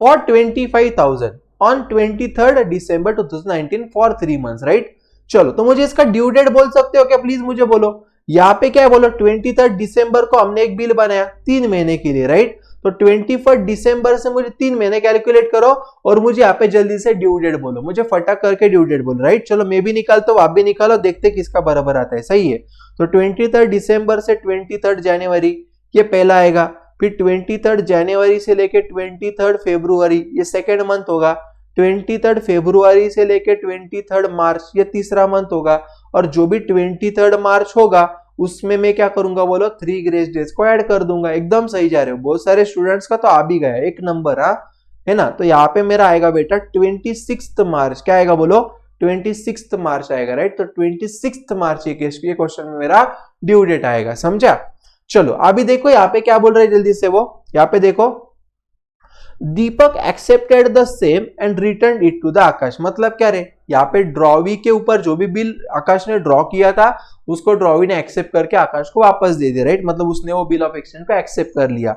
S2: for 25,000 on 23rd December 2019 for 3 months, right. चलो तो मुझे इसका ड्यू डेट बोल सकते हो क्या, प्लीज मुझे बोलो। यहाँ पे क्या है बोलो, 23 दिसंबर को हमने एक बिल बनाया 3 महीने के लिए, राइट। तो 21 दिसंबर से मुझे 3 महीने कैलकुलेट करो और मुझे यहाँ पे जल्दी से ड्यू डेट बोलो, मुझे फटाक करके ड्यू डेट बोलो, राइट। चलो मैं भी निकालता हूँ, आप भी निकालो, देखते किसका बराबर आता है, सही है। तो 23 दिसंबर से 23 जनवरी ये पहला आएगा, फिर 23 जनवरी से लेके 23 फरवरी ये सेकेंड मंथ होगा, 23 फरवरी से लेके 23 मार्च ये तीसरा मंथ होगा, और जो भी 23 मार्च होगा उसमें मैं क्या करूंगा बोलो, 3 ग्रेस डेज को ऐड कर दूंगा। एकदम सही जा रहे हो, बहुत सारे स्टूडेंट्स का तो आ भी गया, एक नंबर, हाँ है ना। तो यहाँ पे मेरा आएगा बेटा 26 मार्च, क्या आएगा बोलो, 26 मार्च आएगा, राइट। तो 26 मार्च ये क्वेश्चन में मेरा ड्यू डेट आएगा, समझा। चलो अभी देखो यहाँ पे क्या बोल रहे हैं जल्दी से, वो यहाँ पे देखो, Deepak accepted the same and return it to the Akash. मतलब क्या रे, यहाँ पे ड्रॉवी के ऊपर जो भी बिल आकाश ने ड्रॉ किया था उसको ड्रॉवी ने एक्सेप्ट करके आकाश को वापस दे दिया, राइट। मतलब उसने वो बिल ऑफ एक्सचेंज को एक्सेप्ट कर लिया।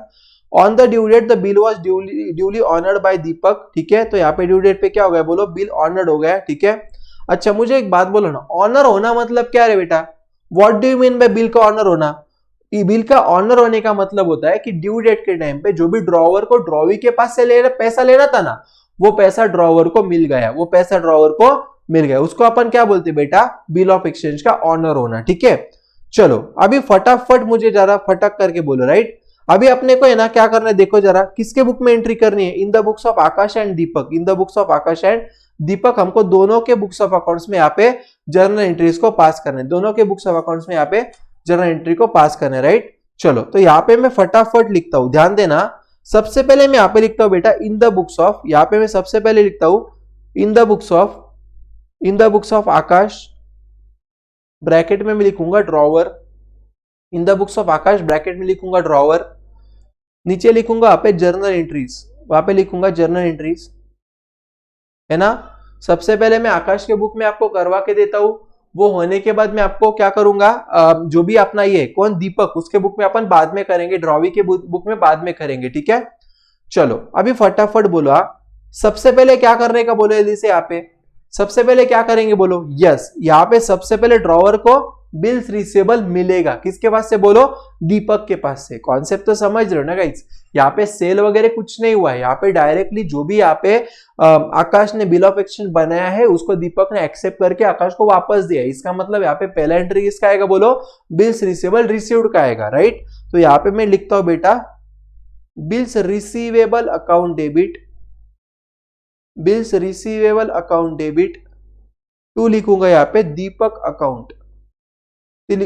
S2: On the due date the bill was duly honoured by Deepak, ठीक है। तो यहाँ पे ड्यू डेट पे क्या हो गया बोलो, बिल ऑनर्ड हो गया, ठीक है। अच्छा मुझे एक बात बोलो ना, ऑनर होना मतलब क्या है बेटा, what do you mean bye bill का ऑनर होना। बिल का ऑनर होने का मतलब होता है कि ड्यू डेट के टाइम पे जो भी ड्रॉवर को ड्रॉवी के पास से पैसा लेना था ना, वो पैसा ड्रॉवर को मिल गया, वो पैसा ड्रॉवर को मिल गया, उसको अपन क्या बोलते हैं बेटा, बिल ऑफ एक्सचेंज का ऑनर होना, ठीक है। चलो अभी फटाफट मुझे जरा फटक करके बोलो, राइट। अभी अपने को है ना क्या करना है, देखो जरा किसके बुक में एंट्री करनी है, in the books of Akash and Deepak, in the books of Akash and Deepak. हमको दोनों के बुक्स ऑफ अकाउंट्स में यहाँ पे जर्नल एंट्रीज को पास करना है, दोनों के बुक्स ऑफ अकाउंट्स में यहाँ पे जर्नल एंट्री को पास करना है, राइट। चलो तो यहाँ पे मैं फटाफट लिखता हूं, ध्यान देना। सबसे पहले मैं यहाँ पे लिखता हूं बेटा इन द बुक्स ऑफ, यहाँ पे मैं सबसे पहले लिखता हूं इन the books of Akash, bracket में मैं लिखूंगा drawer, in the books of Akash bracket में लिखूंगा ड्रॉवर, नीचे लिखूंगा यहाँ पे जर्नल एंट्रीज, वहां पे लिखूंगा जर्नल एंट्रीज, है ना। सबसे पहले मैं आकाश के बुक में आपको करवा के देता हूं, वो होने के बाद मैं आपको क्या करूंगा, जो भी अपना ये कौन दीपक, उसके बुक में अपन बाद में करेंगे, ड्रॉवी के बुक में बाद में करेंगे, ठीक है। चलो अभी फटाफट बोलो, सबसे पहले क्या करने का बोलो जल्दी से, यहाँ पे सबसे पहले क्या करेंगे बोलो, यस यहाँ पे सबसे पहले ड्रॉवर को बिल्स रिसीवेबल मिलेगा, किसके पास से बोलो, दीपक के पास से। कॉन्सेप्ट तो समझ रहे हो ना गाइस, यहाँ पे सेल वगैरह कुछ नहीं हुआ है, यहाँ पे डायरेक्टली जो भी यहाँ पे आकाश ने बिल ऑफ एक्सचेंज बनाया है उसको दीपक ने एक्सेप्ट करके आकाश को वापस दिया। इसका मतलब यहाँ पे पहला एंट्री किसका आएगा बोलो, बिल्स रिसीवेबल रिसीव्ड का आएगा, राइट। तो यहाँ पे मैं लिखता हूं बेटा bills receivable account debit, bills receivable account debit, to लिखूंगा यहाँ पे दीपक अकाउंट,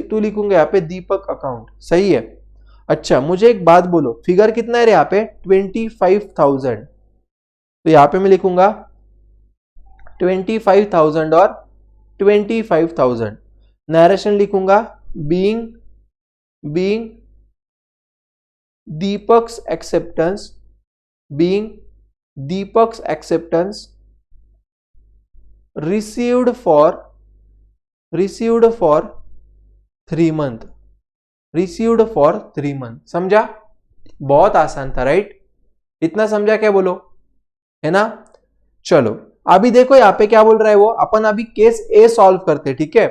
S2: टू लिखूंगा यहाँ पे दीपक अकाउंट, सही है। अच्छा मुझे एक बात बोलो, फिगर कितना है रे यहाँ पे 25,000, तो यहाँ पे मैं लिखूंगा 25,000 और 25,000, नरेशन लिखूंगा being Deepak's acceptance, being Deepak's acceptance received for 3 month, received for 3 month. समझा, बहुत आसान था, राइट। इतना समझा क्या बोलो, है ना। चलो अभी देखो यहाँ पे क्या बोल रहा है वो, अपन अभी केस ए सॉल्व करते, ठीक है।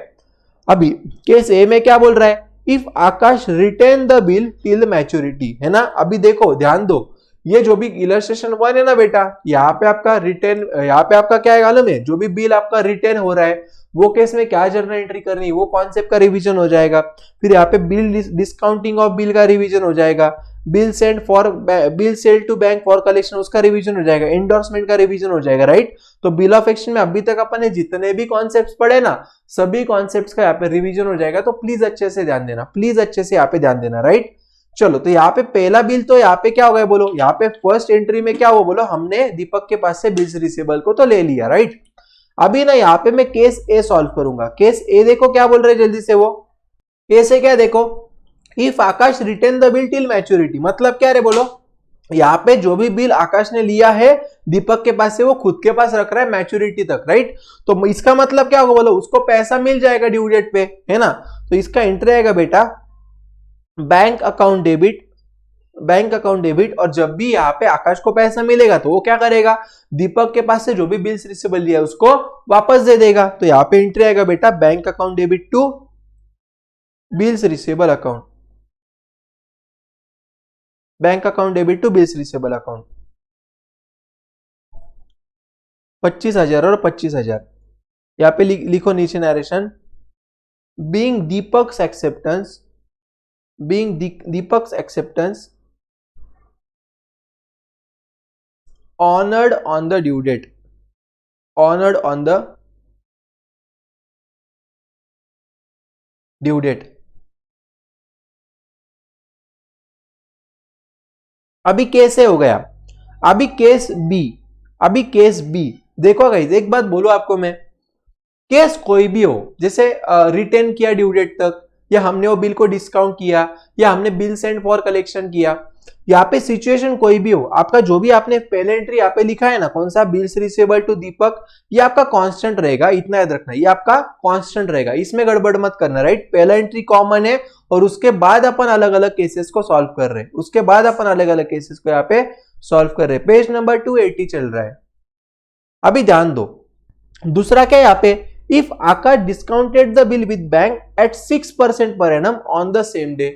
S2: अभी केस ए में क्या बोल रहा है, if Akash retain the bill till maturity, है ना। अभी देखो ध्यान दो, ये जो भी इलस्ट्रेशन 1 है ना बेटा, यहाँ पे आपका रिटेन, यहाँ पे आपका क्या है मालूम है, जो भी बिल आपका रिटेन हो रहा है वो केस में क्या जर्नल एंट्री करनी है, वो कॉन्सेप्ट का रिवीजन हो जाएगा। फिर यहाँ पे बिल डिस्काउंटिंग ऑफ बिल का रिवीजन हो जाएगा, bill sold to bank for collection उसका रिवीजन हो जाएगा, एंडोर्समेंट का रिवीजन हो जाएगा, राइट। तो बिल ऑफ एक्सचेंज में अभी तक अपन ने जितने भी कॉन्सेप्ट्स पढ़े ना, सभी कॉन्सेप्ट्स का यहाँ पे रिवीजन हो जाएगा। तो प्लीज अच्छे से ध्यान देना, प्लीज अच्छे से यहाँ पे ध्यान देना, राइट। चलो तो यहाँ पे पहला बिल, तो यहाँ पे क्या हो गया बोलो, यहाँ पे फर्स्ट एंट्री में क्या हुआ बोलो, हमने दीपक के पास से बिल्स रिसीवेबल को तो ले लिया, राइट। अभी ना यहाँ पे मैं केस ए सॉल्व करूंगा। केस ए देखो क्या बोल रहे जल्दी से, वो केस ए क्या देखो, if Akash retain the bill till maturity, मतलब क्या रे बोलो, यहाँ पे जो भी बिल आकाश ने लिया है दीपक के पास से वो खुद के पास रख रहा है मैच्योरिटी तक, राइट। तो इसका मतलब क्या होगा बोलो, उसको पैसा मिल जाएगा ड्यू डेट पे, है ना। तो इसका एंट्री आएगा बेटा bank account debit, bank account debit, और जब भी यहाँ पे आकाश को पैसा मिलेगा तो वो क्या करेगा, दीपक के पास से जो भी बिल्स रिसीवेबल लिया है उसको वापस दे देगा। तो यहाँ पे एंट्री आएगा बेटा bank account debit to bills receivable account, bank account debit to bills receivable account 25,000 और 25,000। यहाँ पे लिखो नीचे narration, being Deepak's acceptance honored on the due date, honored on the due date। अभी केस ए हो गया, अभी केस बी देखो गाइस, एक बात बोलो आपको मैं, केस कोई भी हो, जैसे रिटर्न किया ड्यू डेट तक, या हमने वो बिल को डिस्काउंट किया, या हमने बिल सेंड फॉर कलेक्शन किया, यहाँ पे सिचुएशन कोई भी हो, आपका जो भी आपने पहले एंट्री यहाँ पे लिखा है ना, कौन सा, बिल्स रिसीवेबल टू दीपक, ये आपका कांस्टेंट रहेगा, इतना याद रखना, ये आपका कांस्टेंट रहेगा, इसमें गड़बड़ मत करना, राइट। पहला एंट्री कॉमन है और उसके बाद अपन अलग अलग केसेस को सॉल्व कर रहे हैं, उसके बाद अपन अलग अलग केसेस को यहाँ पे सॉल्व कर रहे हैं। पेज नंबर 280 चल रहा है। अभी ध्यान दो, दूसरा क्या है यहाँ पे, if Akash discounted the bill with bank at 6% per annum on the same day,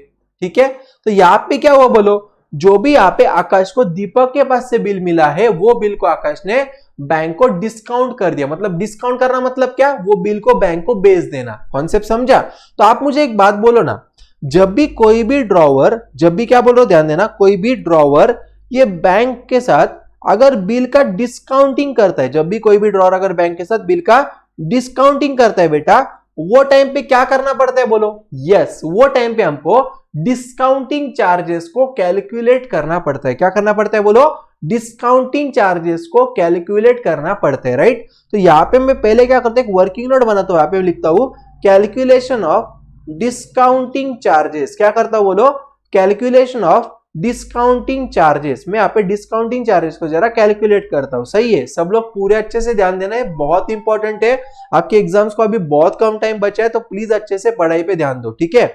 S2: ठीक है। तो यहाँ पे क्या हुआ बोलो, जो भी यहाँ पे आकाश को दीपक के पास से बिल मिला है, वो बिल को आकाश ने बैंक को डिस्काउंट कर दिया। मतलब डिस्काउंट करना मतलब क्या, वो बिल को बैंक को बेच देना, कॉन्सेप्ट समझा। तो आप मुझे एक बात बोलो ना, जब भी कोई भी ड्रॉवर, जब भी क्या बोल रहे हो ध्यान देना, कोई भी ड्रॉवर ये बैंक के साथ अगर बिल का डिस्काउंटिंग करता है, जब भी कोई भी ड्रॉवर अगर बैंक के साथ बिल का डिस्काउंटिंग करता है बेटा, वो टाइम पे क्या करना पड़ता है बोलो, यस, वो टाइम पे हमको डिस्काउंटिंग चार्जेस को कैलकुलेट करना पड़ता है। क्या करना पड़ता है बोलो, डिस्काउंटिंग चार्जेस को कैलकुलेट करना पड़ता है, राइट। तो यहां पे मैं पहले क्या करता हूं, एक वर्किंग नोट बनाता हूं, यहां पे लिखता हूं कैलकुलेशन ऑफ डिस्काउंटिंग चार्जेस। क्या करता हूं बोलो, कैलकुलेशन ऑफ डिस्काउंटिंग चार्जेस। मैं यहाँ पे डिस्काउंटिंग चार्जेस को जरा कैलकुलेट करता हूं, सही है। सब लोग पूरे अच्छे से ध्यान देना है, बहुत इंपॉर्टेंट है, आपके एग्जाम्स को अभी बहुत कम टाइम बचा है, तो प्लीज अच्छे से पढ़ाई पे ध्यान दो, ठीक है।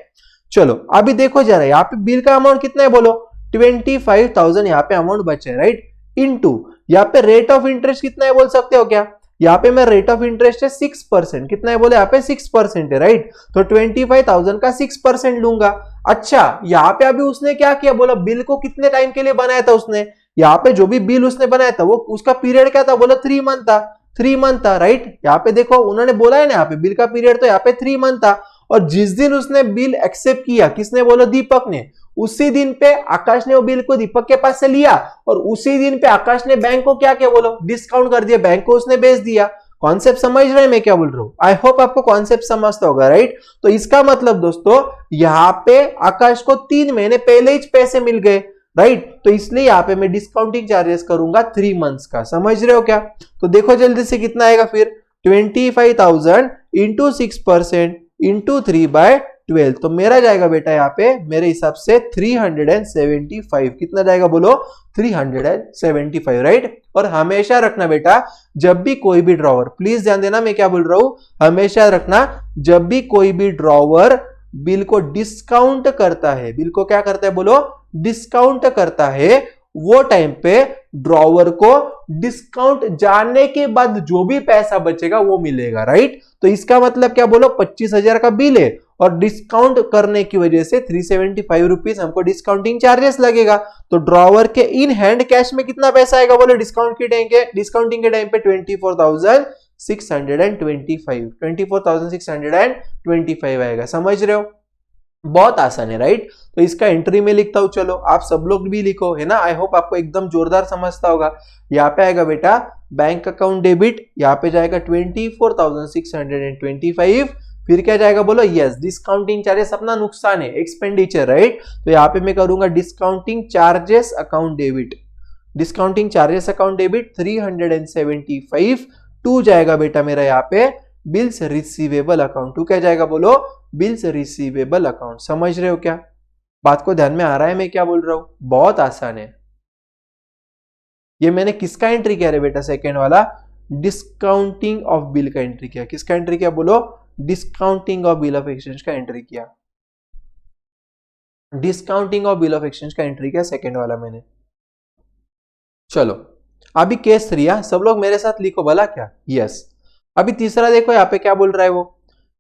S2: चलो अभी देखो जरा, यहाँ पे बिल का अमाउंट कितना है बोलो, 25,000 यहाँ पे अमाउंट बचे है, राइट। इनटू यहाँ पे रेट ऑफ इंटरेस्ट कितना है बोल सकते हो क्या, यहाँ पे मैं रेट ऑफ इंटरेस्ट है 6%, कितना है बोले, यहाँ पे 6% है, राइट। तो 25,000 का 6% लूंगा। अच्छा, यहाँ पे अभी उसने क्या किया बोला, बिल को कितने टाइम के लिए बनाया था उसने, यहाँ पे जो भी बिल उसने बनाया था वो उसका पीरियड क्या था बोला, 3 मंथ था, 3 मंथ था, राइट। यहाँ पे देखो उन्होंने बोला है ना, यहाँ पे बिल का पीरियड तो यहाँ पे 3 मंथ था, और जिस दिन उसने बिल एक्सेप्ट किया, किसने बोला, दीपक ने, उसी दिन पे आकाश ने वो बिल को दीपक के पास से लिया, और उसी दिन पे आकाश ने बैंक को क्या किया बोलो, डिस्काउंट कर दिया, बैंक को उसने बेच दिया। कॉन्सेप्ट समझ रहे हैं मैं क्या बोल रहा हूं, आई होप आपको कॉन्सेप्ट समझता होगा, राइट। तो इसका मतलब दोस्तों, यहां पे आकाश को 3 महीने पहले ही पैसे मिल गए, राइट। तो इसलिए यहाँ पे मैं डिस्काउंटिंग चार्जेस करूंगा 3 मंथ्स का, समझ रहे हो क्या। तो देखो जल्दी से कितना आएगा फिर, 25,000 इंटू 6% इंटू 3/12, तो मेरा जाएगा बेटा यहाँ पे मेरे हिसाब से 375, कितना जाएगा बोलो, 375, राइट। और हमेशा रखना बेटा, जब भी कोई भी ड्रॉवर, प्लीज ध्यान देना मैं क्या बोल रहा हूं, हमेशा रखना, जब भी कोई भी ड्रॉवर बिल को डिस्काउंट करता है, बिल को क्या करता है बोलो, डिस्काउंट करता है, वो टाइम पे ड्रॉवर को डिस्काउंट जाने के बाद जो भी पैसा बचेगा वो मिलेगा, राइट। तो इसका मतलब क्या बोलो, 25,000 का बिल है और डिस्काउंट करने की वजह से 375 रुपीज हमको डिस्काउंटिंग चार्जेस लगेगा। तो ड्रॉवर के इन हैंड कैश में कितना पैसा आएगा बोलो, डिस्काउंटिंग के टाइम पे 24,625 आएगा, समझ रहे हो, बहुत आसान है, राइट। तो इसका एंट्री में लिखता हूं, चलो आप सब लोग भी लिखो, है ना। आई होप आपको एकदम जोरदार समझता होगा। यहाँ पे आएगा बेटा बैंक अकाउंट डेबिट, यहाँ पे जाएगा 24,625, फिर क्या जाएगा बोलो, यस, डिस्काउंटिंग चार्जेस अपना नुकसान है, एक्सपेंडिचर, राइट। तो यहाँ पे मैं करूंगा discounting charges account debit, discounting charges account debit 375, to जाएगा बेटा मेरा यहाँ पे बिल्स रिसीवेबल अकाउंट, टू क्या जाएगा बोलो, बिल्स रिसीवेबल अकाउंट। समझ रहे हो क्या, बात को ध्यान में आ रहा है मैं क्या बोल रहा हूं, बहुत आसान है। ये मैंने किसका एंट्री किया रे बेटा, सेकेंड वाला, डिस्काउंटिंग ऑफ बिल का एंट्री किया, किसका एंट्री किया बोलो, discounting of bill of exchange का एंट्री किया। Discounting of bill of exchange का एंट्री किया, सेकेंड वाला मैंने। चलो अभी केस 3, सब लोग मेरे साथ लिखो भला क्या, यस। अभी तीसरा देखो यहाँ पे क्या बोल रहा है वो,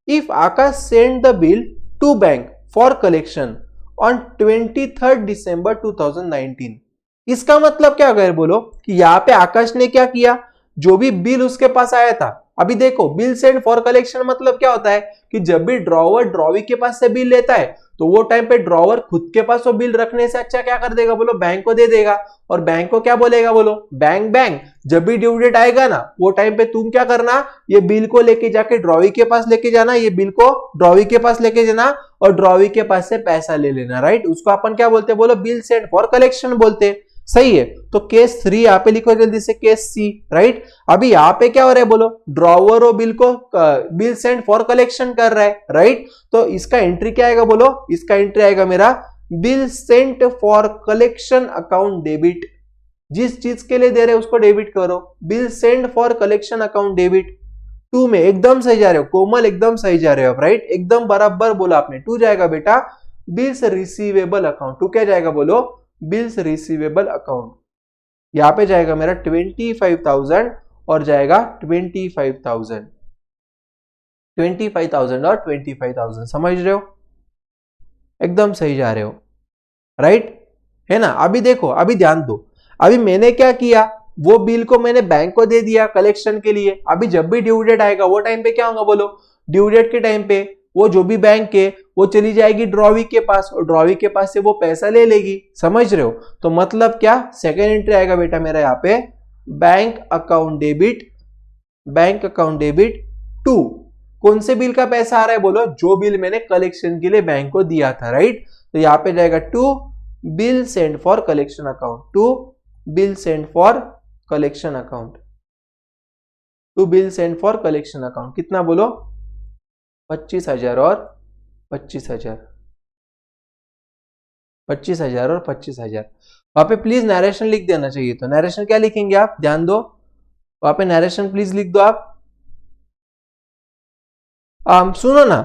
S2: if Akash send the bill to bank for collection on 23 December 2019। इसका मतलब क्या अगर बोलो कि यहाँ पे आकाश ने क्या किया, जो भी बिल उसके पास आया था, अभी देखो बिल सेंड फॉर कलेक्शन मतलब क्या होता है कि जब भी ड्रॉवर ड्रॉवी के पास से बिल लेता है तो वो टाइम पे ड्रॉवर खुद के पास वो बिल रखने से अच्छा क्या कर देगा बोलो, बैंक को दे देगा। और बैंक को क्या बोलेगा बोलो, बैंक बैंक जब भी ड्यू डेट आएगा ना वो टाइम पे तुम क्या करना, ये बिल को लेके जाके ड्रॉवी के पास लेके जाना, ये बिल को ड्रॉवी के पास लेके जाना और ड्रॉवी के पास से पैसा ले लेना, राइट। उसको अपन क्या बोलते हैं बोलो, बिल सेंड फॉर कलेक्शन बोलते हैं, सही है। तो केस 3 यहाँ पे लिखो जल्दी से, केस सी, राइट। अभी यहाँ पे क्या हो रहा है बोलो, ड्रॉवर और बिल को बिल सेंड फॉर कलेक्शन कर रहा है, राइट। तो इसका एंट्री क्या आएगा बोलो, इसका एंट्री आएगा मेरा bill sent for collection account debit. जिस चीज के लिए दे रहे उसको डेबिट करो, bill send for collection account debit. 2 में एकदम सही जा रहे हो कोमल, एकदम सही जा रहे हो, राइट, एकदम बराबर बोला आपने। 2 जाएगा बेटा बिल्स रिसीवेबल अकाउंट। 2 क्या जाएगा बोलो, बिल्स रिसीवेबल अकाउंट। यहां पे जाएगा मेरा 25,000 और जाएगा 25,000, 25,000 और 25,000, समझ रहे हो, एकदम सही जा रहे हो, राइट है ना। अभी देखो, अभी ध्यान दो, अभी मैंने क्या किया, वो बिल को मैंने बैंक को दे दिया कलेक्शन के लिए। अभी जब भी ड्यू डेट आएगा वो टाइम पे क्या होगा बोलो, ड्यू डेट के टाइम पे वो जो भी बैंक है वो चली जाएगी ड्रॉवी के पास और ड्रॉवी के पास से वो पैसा ले लेगी, समझ रहे हो। तो मतलब क्या, सेकेंड एंट्री आएगा बेटा मेरा यहाँ पे bank account debit, bank account debit 2। कौन से बिल का पैसा आ रहा है बोलो, जो बिल मैंने कलेक्शन के लिए बैंक को दिया था, राइट। तो यहाँ पे जाएगा 2 bill send for collection account, 2 bill send for collection account, 2 bill send for collection account. कितना बोलो, 25,000 और 25,000, 25,000 और 25,000। वहां पे प्लीज नरेशन लिख देना चाहिए। तो नरेशन क्या लिखेंगे आप, ध्यान दो, वहां पे नरेशन प्लीज लिख दो आप। सुनो ना,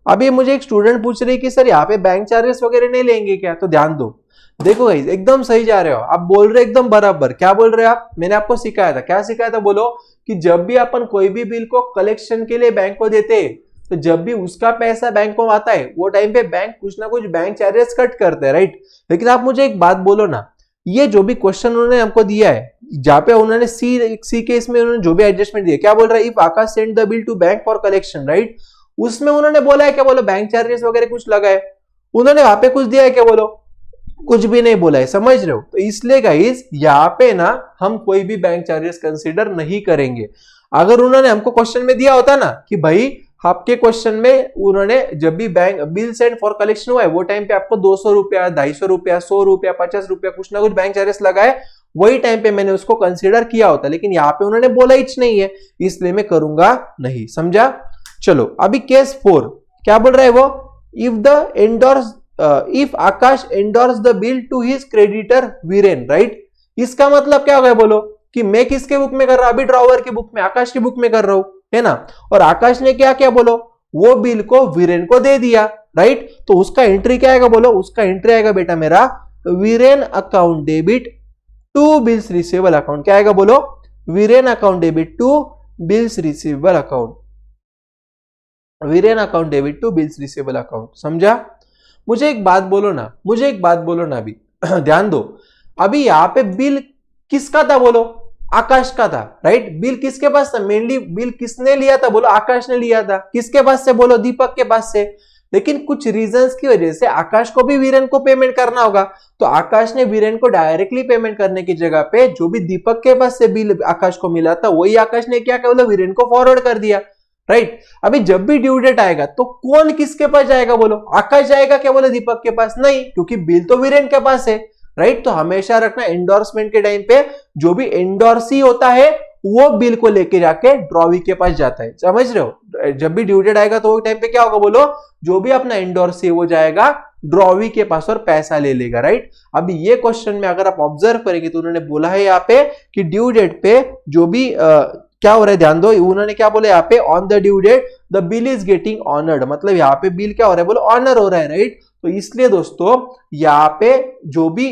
S2: अभी मुझे एक स्टूडेंट पूछ रही कि सर यहाँ पे बैंक चार्जेस वगैरह नहीं लेंगे क्या, तो ध्यान दो, देखो गाइस एकदम सही जा रहे हो आप, बोल रहे एकदम बराबर। क्या बोल रहे हो आप, मैंने आपको सिखाया था, क्या सिखाया था बोलो, कि जब भी अपन कोई भी बिल को कलेक्शन के लिए बैंक को देते हैं तो जब भी उसका पैसा बैंक को आता है वो टाइम पे बैंक कुछ ना कुछ बैंक चार्जेस कट करते हैं, राइट। लेकिन आप मुझे एक बात बोलो ना, ये जो भी क्वेश्चन उन्होंने हमको दिया है, जहां पे उन्होंने सी केस में उन्होंने जो भी एडजस्टमेंट दिया, क्या बोल रहा है, if Akash send the bill to bank for collection, right. उसमें उन्होंने बोला है क्या बोलो, बैंक चार्जेस वगैरह कुछ लगा है, उन्होंने वहां पे कुछ दिया है क्या बोलो, कुछ भी नहीं बोला है, समझ रहे हो। तो इसलिए गाइस यहाँ पे ना हम कोई भी बैंक चार्जेस कंसीडर नहीं करेंगे। अगर उन्होंने हमको क्वेश्चन में दिया होता ना कि भाई आपके क्वेश्चन में उन्होंने जब भी bank bill send for collection हुआ है वो टाइम पे आपको 200 रुपया, 250 रुपया, 100 रुपया, 50 रुपया कुछ ना कुछ बैंक चार्जेस लगाए, वही टाइम पे मैंने उसको कंसीडर किया होता। लेकिन यहाँ पे उन्होंने बोला ही नहीं है, इसलिए मैं करूंगा नहीं, समझा। चलो अभी केस 4 क्या बोल रहा है वो, if the endorse if Akash endorse the bill to his creditor Viren, right. इसका मतलब क्या होगा बोलो, कि मैं किसके बुक में कर रहा हूं, अभी ड्रॉवर की बुक में, आकाश की बुक में कर रहा हूं, है ना। और आकाश ने क्या क्या बोलो, वो बिल को वीरेन को दे दिया, राइट। तो उसका एंट्री क्या आएगा बोलो, उसका एंट्री आएगा बेटा मेरा Viren account debit to bills receivable account. क्या आएगा बोलो, Viren account debit to bills receivable account, Viren account debit to bills receivable account, समझा। मुझे एक बात बोलो ना, मुझे एक बात बोलो ना, अभी ध्यान दो, अभी यहाँ पे बिल किसका था बोलो, आकाश का था, राइट। बिल किसके पास था, मेनली बिल किसने लिया था बोलो, आकाश ने लिया था। किसके पास से बोलो, दीपक के पास से। लेकिन कुछ रीजंस की वजह से आकाश को भी वीरेन को पेमेंट करना होगा, तो आकाश ने वीरेन को डायरेक्टली पेमेंट करने की जगह पे जो भी दीपक के पास से बिल आकाश को मिला था वही आकाश ने क्या बोलो, वीरेन को फॉरवर्ड कर दिया, राइट। अभी जब भी ड्यू डेट आएगा तो कौन किसके पास जाएगा बोलो, आकाश जाएगा क्या बोलो दीपक के पास, नहीं, क्योंकि बिल तो वीरेन के पास है, राइट। तो हमेशा रखना एंडोर्समेंट के टाइम पे जो भी एंडोर्सी होता है वो बिल को लेके जाके ड्रॉवी के पास जाता है, समझ रहे हो। जब भी ड्यू डेट आएगा तो वो टाइम पे क्या होगा बोलो, जो भी अपना एंडोर्सी है वो जाएगा ड्रॉवी के पास और पैसा ले लेगा, राइट। अभी ये क्वेश्चन में अगर आप ऑब्जर्व करेंगे तो उन्होंने बोला है यहाँ पे कि ड्यू डेट पे जो भी क्या हो रहा है, ध्यान दो, उन्होंने क्या बोला यहाँ पे, on the due date the bill is getting honoured, मतलब यहाँ पे बिल क्या हो रहा है बोलो, ऑनर हो रहा है, राइट। तो इसलिए दोस्तों यहाँ पे जो भी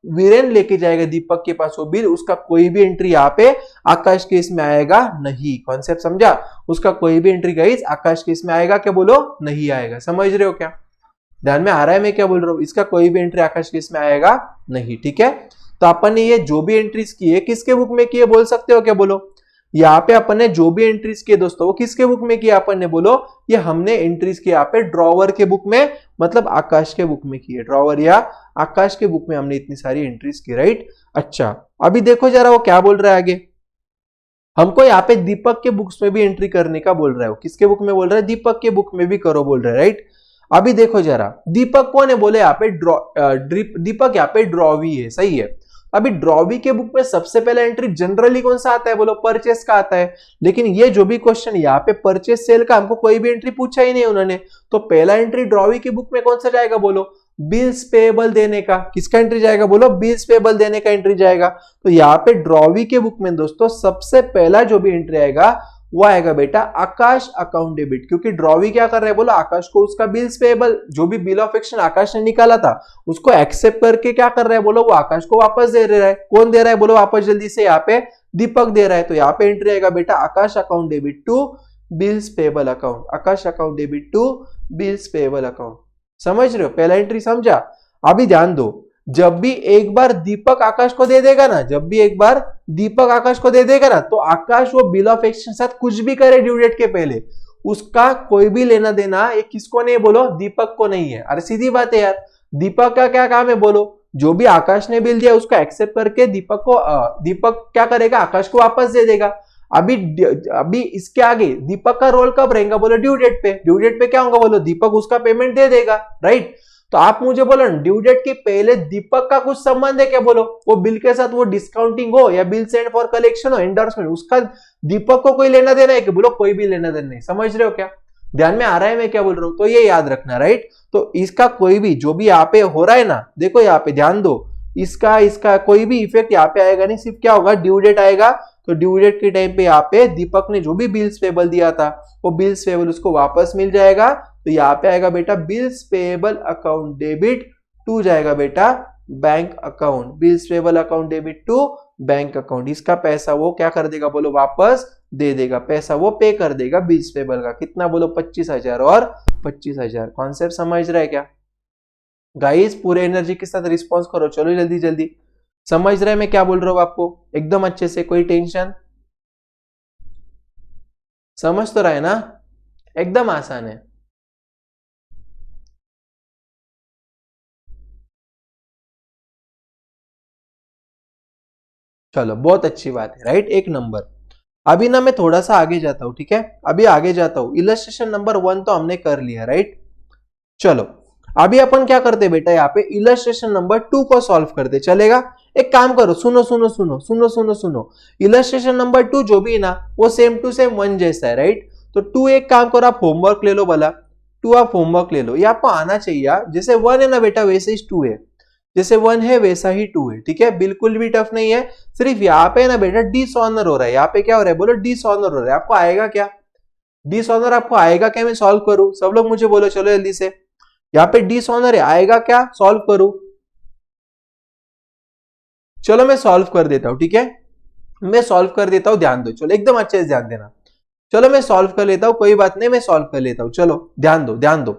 S2: वीरेन लेके जाएगा दीपक के पास वो बिल, उसका कोई भी एंट्री यहाँ पे आकाश के इसमें आएगा नहीं। कॉन्सेप्ट समझा? उसका कोई भी एंट्री गाइस आकाश के इसमें आएगा क्या? बोलो नहीं आएगा। समझ रहे हो क्या? ध्यान में आ रहा है मैं क्या बोल रहा हूँ? इसका कोई भी एंट्री आकाश के इसमें आएगा नहीं। ठीक है, तो अपन ने ये जो भी एंट्रीज की है किसके बुक में की है बोल सकते हो क्या? बोलो यहाँ पे अपन ने जो भी एंट्रीज किए दोस्तों वो किसके बुक में किया अपन ने? बोलो ये हमने एंट्रीज किया यहाँ पे ड्रॉवर के बुक में, मतलब आकाश के बुक में की है। ड्रॉवर या आकाश के बुक में हमने इतनी सारी एंट्रीज की, राइट। अच्छा अभी देखो जरा वो क्या बोल रहा है आगे। हमको यहाँ पे दीपक के बुक्स में भी एंट्री करने का बोल रहा है। किसके बुक में बोल रहा है? दीपक के बुक में भी करो बोल रहा है, राइट। अभी देखो जरा दीपक कौन है? बोले यहाँ पे दीपक यहाँ पे ड्रॉवी है, सही है। अभी ड्रॉवी के बुक में सबसे पहला एंट्री जनरली कौन सा आता है? बोलो परचेस का आता है। लेकिन ये जो भी क्वेश्चन यहाँ पे परचेस सेल का हमको कोई भी एंट्री पूछा ही नहीं उन्होंने, तो पहला एंट्री ड्रॉवी के बुक में कौन सा जाएगा? बोलो बिल्स पेबल देने का। किसका एंट्री जाएगा? बोलो बिल्स पेबल देने का एंट्री जाएगा। तो यहाँ पे ड्रॉवी के बुक में दोस्तों सबसे पहला जो भी एंट्री आएगा वो आएगा बेटा आकाश अकाउंट डेबिट, क्योंकि ड्रॉवी क्या कर रहा है? बोलो आकाश को उसका बिल्स पेबल जो भी बिल ऑफ एक्सचेंज आकाश ने निकाला था उसको एक्सेप्ट करके क्या कर रहा है? बोलो वो आकाश को वापस दे रहा है। कौन दे रहा है? बोलो वापस जल्दी से, यहाँ पे दीपक दे रहा है। तो यहाँ पे एंट्री आएगा बेटा Akash account debit to bills payable account. Akash account debit to bills payable account. समझ रहे हो? पहला एंट्री समझा? अभी ध्यान दो, जब भी एक बार दीपक आकाश को दे देगा ना, जब भी एक बार दीपक आकाश को दे देगा ना, तो आकाश वो बिल ऑफ एक्सचेंज साथ कुछ भी करे ड्यू डेट के पहले, उसका कोई भी लेना देना ये किसको नहीं? बोलो दीपक को नहीं है। अरे सीधी बात है यार, दीपक का क्या काम है? बोलो जो भी आकाश ने बिल दिया उसको एक्सेप्ट करके दीपक क्या करेगा? आकाश को वापस दे देगा। अभी इसके आगे दीपक का रोल कब रहेगा? बोलो ड्यू डेट पे। ड्यू डेट पे क्या होगा? बोलो दीपक उसका पेमेंट दे देगा, राइट। तो आप मुझे बोलो ड्यू डेट के पहले दीपक का कुछ संबंध है क्या? बोलो वो बिल के साथ वो डिस्काउंटिंग हो या बिल सेंड फॉर कलेक्शन हो, एंडोर्समेंट, उसका दीपक को कोई लेना देना है कि? बोलो कोई भी लेना देना नहीं। समझ रहे हो क्या? ध्यान में आ रहा है मैं क्या बोल रहा हूं? तो ये याद रखना, राइट। तो इसका कोई भी जो भी यहाँ पे हो रहा है ना, देखो यहाँ पे ध्यान दो, इसका कोई भी इफेक्ट यहाँ पे आएगा नहीं। सिर्फ क्या होगा? ड्यू डेट आएगा। तो ड्यू डेट के टाइम पे यहाँ पे दीपक ने जो भी बिल्स पेबल दिया था वो बिल्स पेबल उसको वापस मिल जाएगा। तो यहाँ पे आएगा बेटा bills payable account debit to जाएगा बेटा bank account. Bills payable account debit to bank account. इसका पैसा वो क्या कर देगा? बोलो वापस दे देगा। पैसा वो पे कर देगा बिल्स पेबल का। कितना? बोलो 25,000 और 25,000। कॉन्सेप्ट समझ रहा है क्या गाइस? पूरे एनर्जी के साथ रिस्पॉन्स करो, चलो जल्दी जल्दी। समझ रहे हैं मैं क्या बोल रहा हूं आपको? एकदम अच्छे से, कोई टेंशन? समझ तो रहा है ना? एकदम आसान है। चलो बहुत अच्छी बात है, राइट। एक नंबर। अभी ना मैं थोड़ा सा आगे जाता हूं, ठीक है? अभी आगे जाता हूं। इलस्ट्रेशन नंबर 1 तो हमने कर लिया, राइट। चलो अभी अपन क्या करते बेटा? यहाँ पे इलस्ट्रेशन नंबर 2 को सॉल्व करते, चलेगा? एक काम करो, सुनो सुनो सुनो सुनो सुनो सुनो। इलस्ट्रेशन नंबर 2 जो भी है ना वो सेम टू सेम 1 जैसा है, राइट। तो 2 एक काम करो, आप होमवर्क ले लो भला। 2 आप होमवर्क ले लो, ये आपको आना चाहिए। जैसे 1 है ना बेटा वैसे ही 2 है, जैसे 1 है वैसा ही 2 है, ठीक है? बिल्कुल भी टफ नहीं है। सिर्फ यहाँ पे ना बेटा डिसऑनर हो रहा है। यहाँ पे क्या हो रहा है? बोलो डिसऑनर हो रहा है। आपको आएगा क्या डिसऑनर? आपको आएगा क्या? मैं सॉल्व करूं? सब लोग मुझे बोलो, चलो जल्दी से। यहाँ पे डिसऑनर है, आएगा क्या? सॉल्व करूं? चलो मैं सॉल्व कर देता हूं, ठीक है? मैं सॉल्व कर देता हूं, ध्यान दो। चलो एकदम अच्छे से ध्यान देना। चलो मैं सॉल्व कर लेता हूं, कोई बात नहीं, मैं सॉल्व कर लेता हूं। चलो ध्यान दो ध्यान दो।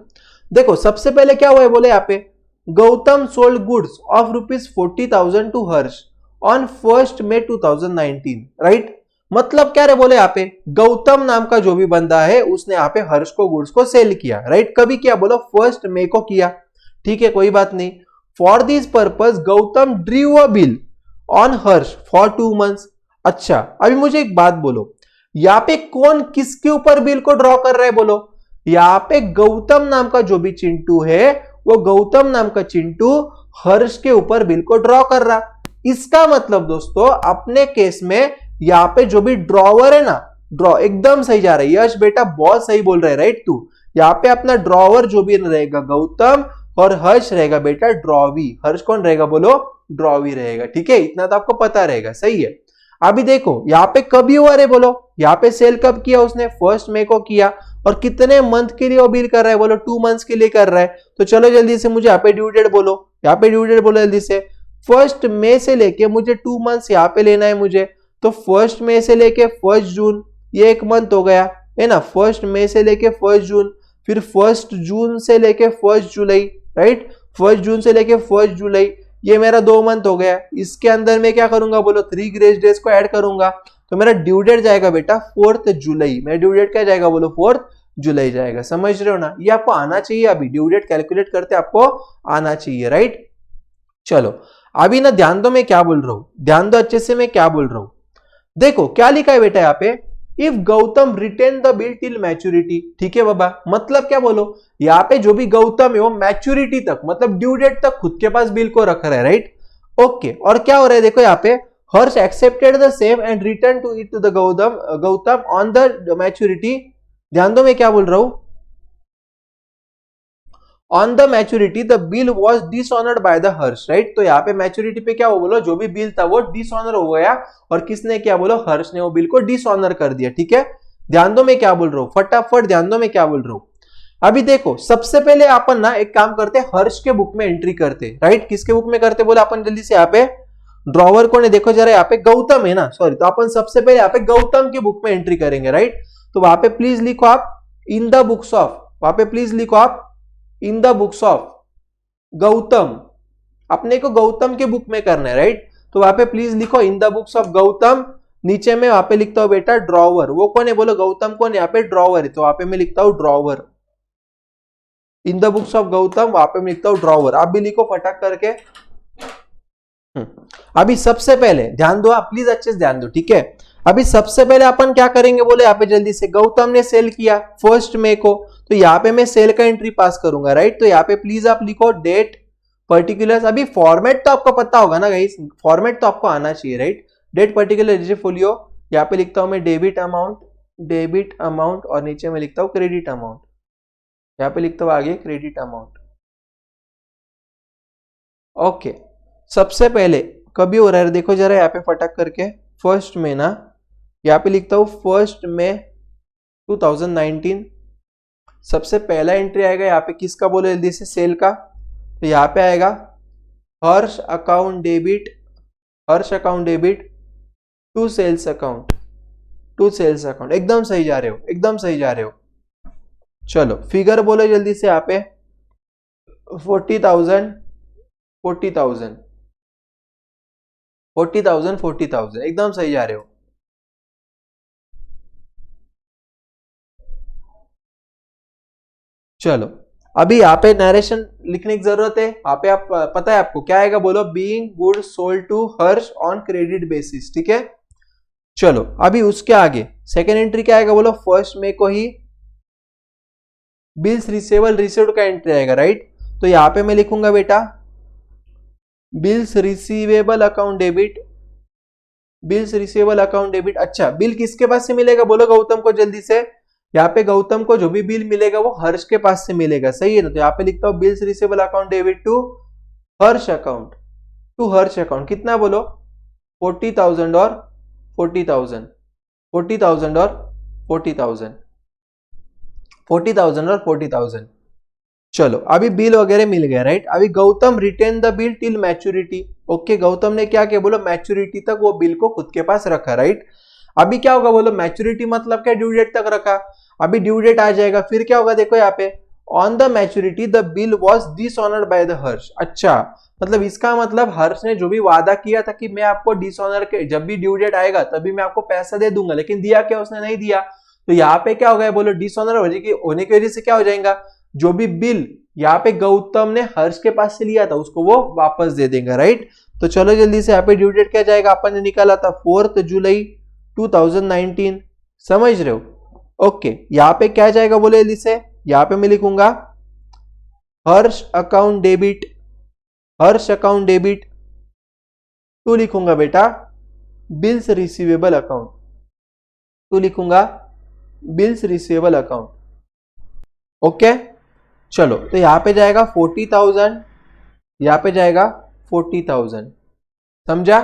S2: देखो सबसे पहले क्या हुआ है? बोले यहाँ पे Gautam sold goods of ₹40,000 to Harsh on 1 May 2019, right. मतलब क्या रे? बोले यहाँ पे गौतम नाम का जो भी बंदा है उसने यहाँ पे हर्ष को गुड्स को सेल किया, राइट। कभी किया? बोलो 1 मई को किया, ठीक है? कोई बात नहीं। For this purpose Gautam Drew a bill on Harsh for 2 months। अच्छा अभी मुझे एक बात बोलो, यहाँ पे कौन किसके ऊपर बिल को ड्रॉ कर रहा है? बोलो यहाँ पे गौतम नाम का जो भी चिंटू है वो गौतम नाम का चिंटू हर्ष के ऊपर बिल को ड्रॉ कर रहा। इसका मतलब दोस्तों अपने केस में यहाँ पे जो भी ड्रॉवर है ना, ड्रॉ एकदम सही जा रहा है। यश बेटा बहुत सही बोल रहा है, राइट। तू यहाँ पे अपना ड्रॉवर जो भी रहेगा गौतम और हर्ष रहेगा बेटा ड्रॉवी। हर्ष कौन रहेगा? बोलो ड्रॉवी रहेगा, ठीक है? इतना तो आपको पता रहेगा, सही है। अभी देखो यहाँ पे कभी हुआ रे? बोलो यहाँ पे सेल कब किया उसने? 1 मई को किया। और कितने मंथ के लिए वो बिल कर रहा है, बोलो 2 मंथ्स के लिए कर रहा है। तो चलो जल्दी से मुझे यहाँ पे ड्यू डेट बोलो, यहाँ पे ड्यू डेट बोलो जल्दी से। 1 मई से लेके मुझे 2 मंथ्स यहाँ पे लेना है मुझे, तो 1 मई से लेके 1 जून, ये 1 मंथ हो गया है ना। 1 मई से लेके 1 जून, फिर 1 जून से लेके 1 जुलाई, राइट। 1 जून से लेके 1 जुलाई, ये मेरा 2 मंथ हो गया। इसके अंदर मैं क्या करूंगा बोलो, 3 ग्रेस डेज को ऐड करूंगा, तो मेरा ड्यू डेट जाएगा बेटा 4 जुलाई। मेरा ड्यू डेट क्या जाएगा बोलो, 4 जुलाई जाएगा। समझ रहे हो ना, ये आपको आना चाहिए, अभी ड्यू डेट कैलकुलेट करते आपको आना चाहिए, राइट। चलो अभी ना ध्यान दो मैं क्या बोल रहा हूं, ध्यान दो अच्छे से मैं क्या बोल रहा हूं। देखो क्या लिखा है बेटा यहाँ पे, if Gautam retain the bill till maturity, ठीक है बाबा। मतलब क्या बोलो, यहाँ पे जो भी गौतम है वो मैच्योरिटी तक, मतलब ड्यू डेट तक खुद के पास बिल को रख रहा है, राइट। ओके, और क्या हो रहा है देखो यहाँ पे, Harsh accepted the same and return to it to the Gautam on the maturity. ध्यान दो मैं क्या बोल रहा हूं, on the maturity the bill was dishonoured by the Harsh, right. तो यहाँ पे मैच्योरिटी पे क्या हो बोलो, जो भी बिल था वो डिसऑनर हो गया, और किसने क्या बोलो, हर्ष ने वो बिल को डिसऑनर कर दिया, ठीक है। ध्यान दो मैं क्या बोल रहा हूँ, फटाफट ध्यान दो मैं क्या बोल रहा हूँ। अभी देखो सबसे पहले अपन ना एक काम करते, हर्ष के बुक में एंट्री करते, राइट। किसके बुक में करते बोले अपन, जल्दी से यहाँ पे ड्रॉवर कौन है देखो जरा, यहाँ पे गौतम है ना, सॉरी। तो अपन सबसे पहले यहाँ पे गौतम के बुक में एंट्री करेंगे, राइट। तो वहां पे प्लीज लिखो आप इन द बुक्स ऑफ, वहां पे प्लीज लिखो आप इन द बुक्स ऑफ गौतम। अपने को गौतम के बुक में करना है, राइट। तो वहां पे प्लीज लिखो इन द बुक्स ऑफ गौतम। नीचे में वहां पे लिखता हूं बेटा ड्रॉवर, वो कौन है बोलो, गौतम कौन है, यहाँ पे ड्रॉवर है, तो वहां पे मैं लिखता हूं drawer. In the books of Gautam, वहां पे मैं लिखता हूं ड्रॉवर। आप भी लिखो फटाक करके। अभी सबसे पहले ध्यान दो आप, प्लीज अच्छे से ध्यान दो, ठीक है। अभी सबसे पहले अपन क्या करेंगे बोले, यहाँ पे जल्दी से, गौतम ने सेल किया 1 मई को, तो यहाँ पे मैं सेल का एंट्री पास करूंगा, राइट। तो यहाँ पे प्लीज आप लिखो डेट पर्टिकुलर्स। अभी फॉर्मेट तो आपको पता होगा ना गाइस, फॉर्मेट तो आपको आना चाहिए, राइट। डेट पर्टिकुलर जैसे फोलियो, यहाँ पे लिखता हूं मैं डेबिट अमाउंट, और नीचे में लिखता हूं क्रेडिट अमाउंट, यहाँ पे लिखता हूं आगे क्रेडिट अमाउंट। ओके, सबसे पहले कभी हो रहा है देखो जरा यहाँ पे फटाक करके, 1 मई ना, यहाँ पे लिखता हूं 1 मई 2019। सबसे पहला एंट्री आएगा यहाँ पे किसका बोले जल्दी से, सेल का। तो यहाँ पे आएगा Harsh account debit to sales account, एकदम सही जा रहे हो, एकदम सही जा रहे हो। चलो फिगर बोलो जल्दी से यहाँ पे, 40,000 एकदम सही जा रहे हो। चलो अभी यहाँ पे नरेशन लिखने की जरूरत है, यहाँ पे आप पता है आपको क्या आएगा बोलो, being good sold to Harsh on credit basis, ठीक है। चलो अभी उसके आगे सेकेंड एंट्री क्या आएगा बोलो, 1 मई को ही बिल्स रिसीव्ड का एंट्री आएगा, राइट। तो यहाँ पे मैं लिखूंगा बेटा बिल्स रिसीवेबल अकाउंट डेबिट। अच्छा, बिल किसके पास से मिलेगा बोलो, गौतम को। जल्दी से यहाँ पे गौतम को जो भी बिल मिलेगा वो हर्ष के पास से मिलेगा, सही है ना। तो यहाँ पे लिखता हूँ bills receivable account debit to Harsh account, कितना बोलो, 40,000 और 40,000 और 40,000। चलो अभी बिल वगैरह मिल गया, राइट। अभी Gautam retain the bill till maturity. Okay, Gautam ने क्या किया बोलो, मैच्योरिटी तक वो बिल को खुद के पास रखा, राइट। अभी क्या होगा बोलो, मैच्योरिटी मतलब क्या, ड्यू डेट तक रखा। अभी ड्यू डेट आ जाएगा, फिर क्या होगा देखो यहाँ पे, on the maturity the bill was dishonoured by the Harsh. अच्छा, मतलब इसका मतलब हर्ष ने जो भी वादा किया था कि मैं आपको डिसऑनर के, जब भी ड्यू डेट आएगा तभी मैं आपको पैसा दे दूंगा, लेकिन दिया क्या, उसने नहीं दिया। तो यहाँ पे क्या हो गया बोलो, डिसऑनर होने की वजह से क्या हो जाएगा, जो भी बिल यहाँ पे गौतम ने हर्ष के पास से लिया था उसको वो वापस दे देंगे, राइट। तो चलो जल्दी से यहाँ पे ड्यू डेट क्या जाएगा, अपन ने निकाला था 4 जुलाई 2019, समझ रहे हो। ओके, यहाँ पे क्या जाएगा बोले जल्दी से, यहाँ पे मैं लिखूंगा हर्ष अकाउंट डेबिट टू लिखूंगा बेटा बिल्स रिसीवेबल अकाउंट, ओके। चलो तो यहाँ पे जाएगा 40,000, यहाँ पे जाएगा 40,000, समझा।